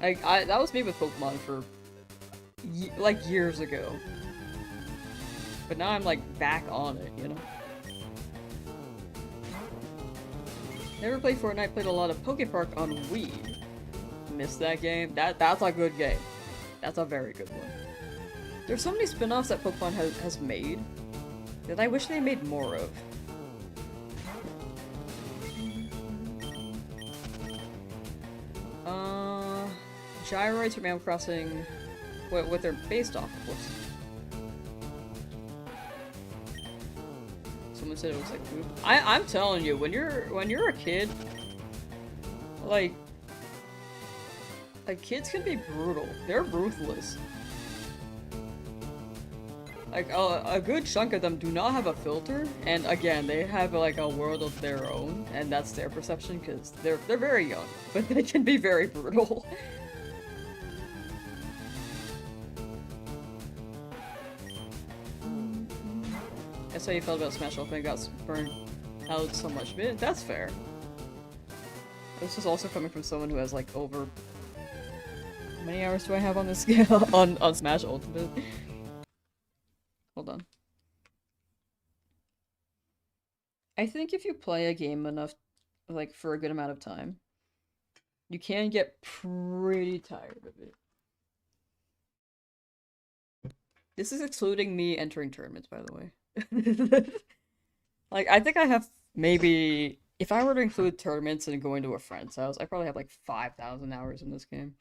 Like, that was me with Pokemon for, like, years ago. But now I'm, like, back on it, you know? Never played Fortnite, played a lot of Pokepark on Wii. missed that game. That's a good game. That's a very good one. There's so many spin-offs that Pokemon has made that I wish they made more of. Gyroids from Animal Crossing, what they're based off, of course. Someone said it looks like poop. I'm telling you, when you're a kid, like kids can be brutal. They're ruthless. Like a good chunk of them do not have a filter, and again, they have like a world of their own, and that's their perception because they're very young, but they can be very brutal. That's how you felt about Smash Ultimate, got burned out so much. But that's fair. This is also coming from someone who has like over... How many hours do I have on this scale? on Smash Ultimate? Hold on. I think if you play a game enough, like for a good amount of time, you can get pretty tired of it. This is excluding me entering tournaments, by the way. Like, I think I have maybe, if I were to include tournaments and going to a friend's house, I probably have like 5,000 hours in this game.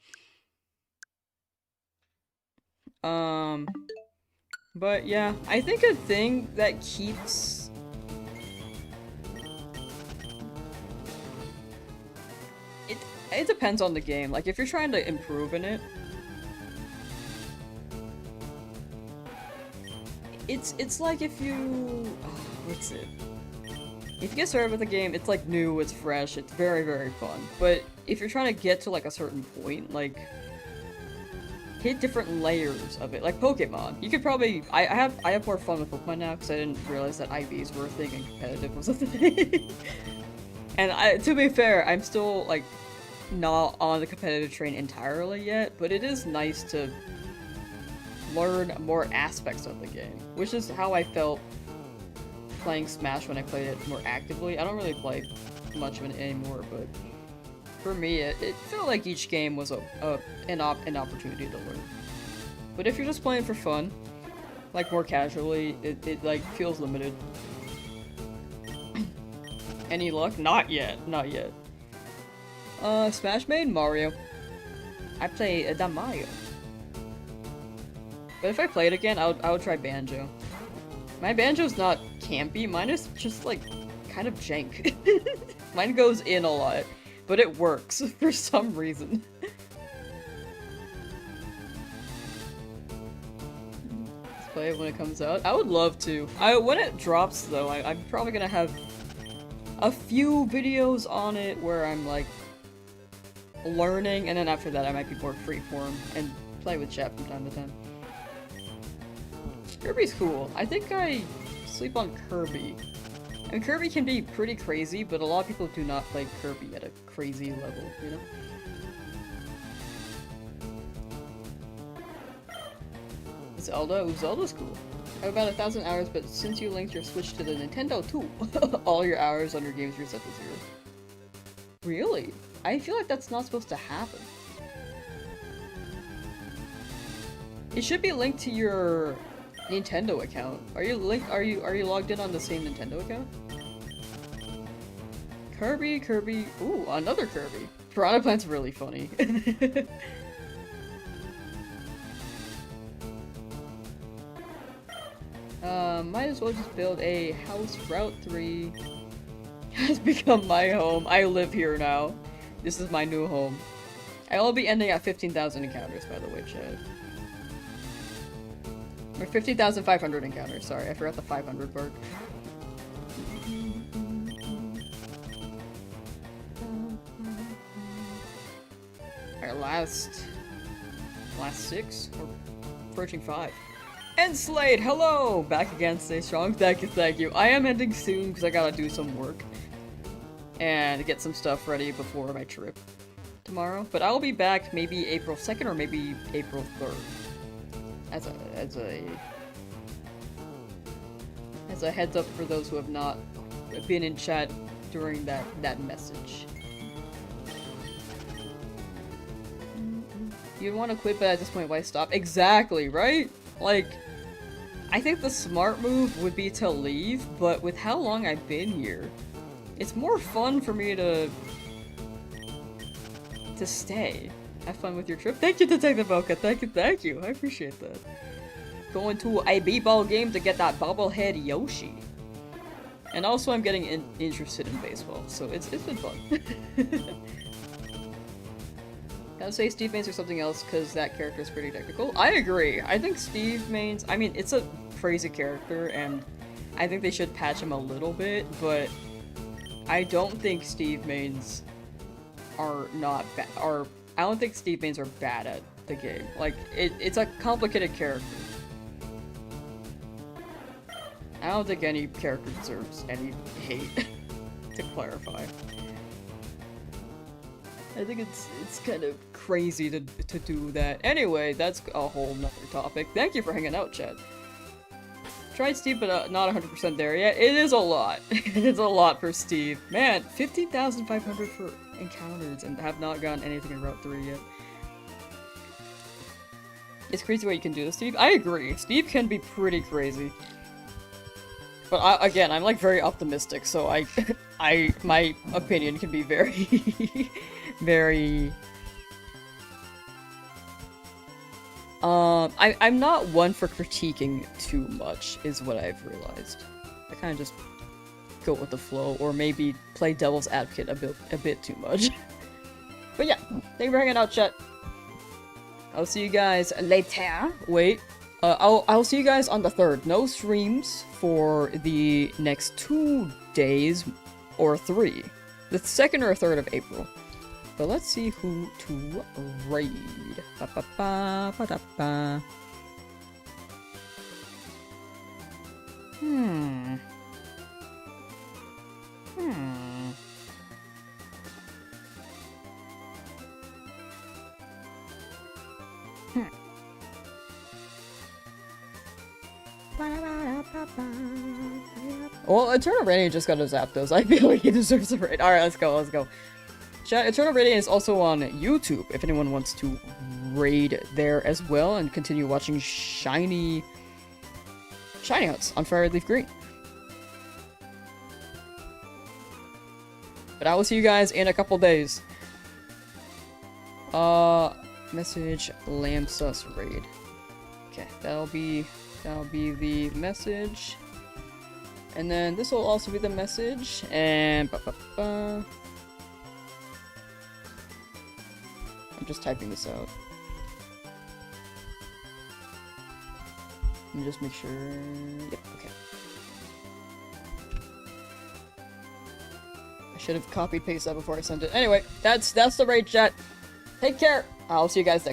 But yeah, I think a thing that keeps... It depends on the game. Like, if you're trying to improve in it, it's like if you... what's it? If you get started with a game, it's like new, it's fresh, it's very, very fun. But if you're trying to get to like a certain point, like... hit different layers of it, like Pokemon. You could probably... I have more fun with Pokemon now because I didn't realize that IVs were a thing and competitive was a thing. And to be fair, I'm still like not on the competitive train entirely yet, but it is nice to learn more aspects of the game, which is how I felt playing Smash when I played it more actively. I don't really play much of it anymore, but for me, it felt like each game was an opportunity to learn. But if you're just playing for fun, like more casually, it like feels limited. Any luck? Not yet. Not yet. Smash made Mario. I play the Mario. But if I play it again, I would try Banjo. My Banjo's not campy, mine is just like kind of jank. Mine goes in a lot, but it works for some reason. Let's play it when it comes out. I would love to. When it drops though, I'm probably gonna have a few videos on it where I'm like learning, and then after that I might be more freeform and play with chat from time to time. Kirby's cool. I think I sleep on Kirby. And Kirby can be pretty crazy, but a lot of people do not play Kirby at a crazy level, you know? Zelda? Ooh, Zelda's cool. I have about 1,000 hours, but since you linked your Switch to the Nintendo too, all your hours on your games reset to 0. Really? I feel like that's not supposed to happen. It should be linked to your Nintendo account. Are you logged in on the same Nintendo account? Kirby. Ooh, another Kirby. Piranha Plant's really funny. Might as well just build a house. Route 3 has become my home. I live here now. This is my new home. I will be ending at 15,000 encounters, by the way, chat. Or 15,500 encounters, sorry, I forgot the 500 part. Our last 6? Or approaching 5. And Slade, hello! Back again, stay strong, thank you. I am ending soon because I gotta do some work. And get some stuff ready before my trip tomorrow. But I will be back maybe April 2nd or maybe April 3rd. As a heads up for those who have not been in chat during that message. You'd want to quit, but at this point, why stop? Exactly, right? Like, I think the smart move would be to leave, but with how long I've been here, it's more fun for me to stay. Have fun with your trip. Thank you, Detective Oka. Thank you. I appreciate that. Going to a b-ball game to get that bobblehead Yoshi. And also I'm getting interested in baseball, so it's been fun. Gotta say Steve mains or something else, because that character is pretty technical. I agree. I think Steve mains, I mean, it's a crazy character, and I think they should patch him a little bit, but I don't think Steve mains are not bad, I don't think Steve mains are bad at the game. Like, it's a complicated character. I don't think any character deserves any hate, to clarify. I think it's kind of crazy to do that. Anyway, that's a whole nother topic. Thank you for hanging out, Chad. Tried Steve, but not 100% there yet. It is a lot. It is a lot for Steve. Man, 15,500 for encounters and have not gotten anything in Route 3 yet. It's crazy what you can do to Steve. I agree. Steve can be pretty crazy. But again, I'm like very optimistic, so my opinion can be very, very... I'm not one for critiquing too much, is what I've realized. I kind of just go with the flow, or maybe play devil's advocate a bit too much. But yeah, thank you for hanging out, chat. I'll see you guys later. Wait. I'll see you guys on the 3rd. No streams for the next 2 days, or 3. The 2nd or 3rd of April. But let's see who to raid. Ba -ba -ba, ba -da -ba. Hmm. Well, Eternal Radiant just got a Zapdos. I feel like he deserves a raid. Alright, let's go, let's go. Chat, Eternal Radiant is also on YouTube, if anyone wants to raid there as well and continue watching shiny hunts on FireRed Leafgreen. But I will see you guys in a couple days. Message Lamsauce raid. Okay, that'll be the message. And then this will also be the message, and I'm just typing this out. Let me just make sure. Yep, okay. I should have copied pasted that before I sent it. Anyway, that's the raid, chat. Take care. I'll see you guys next.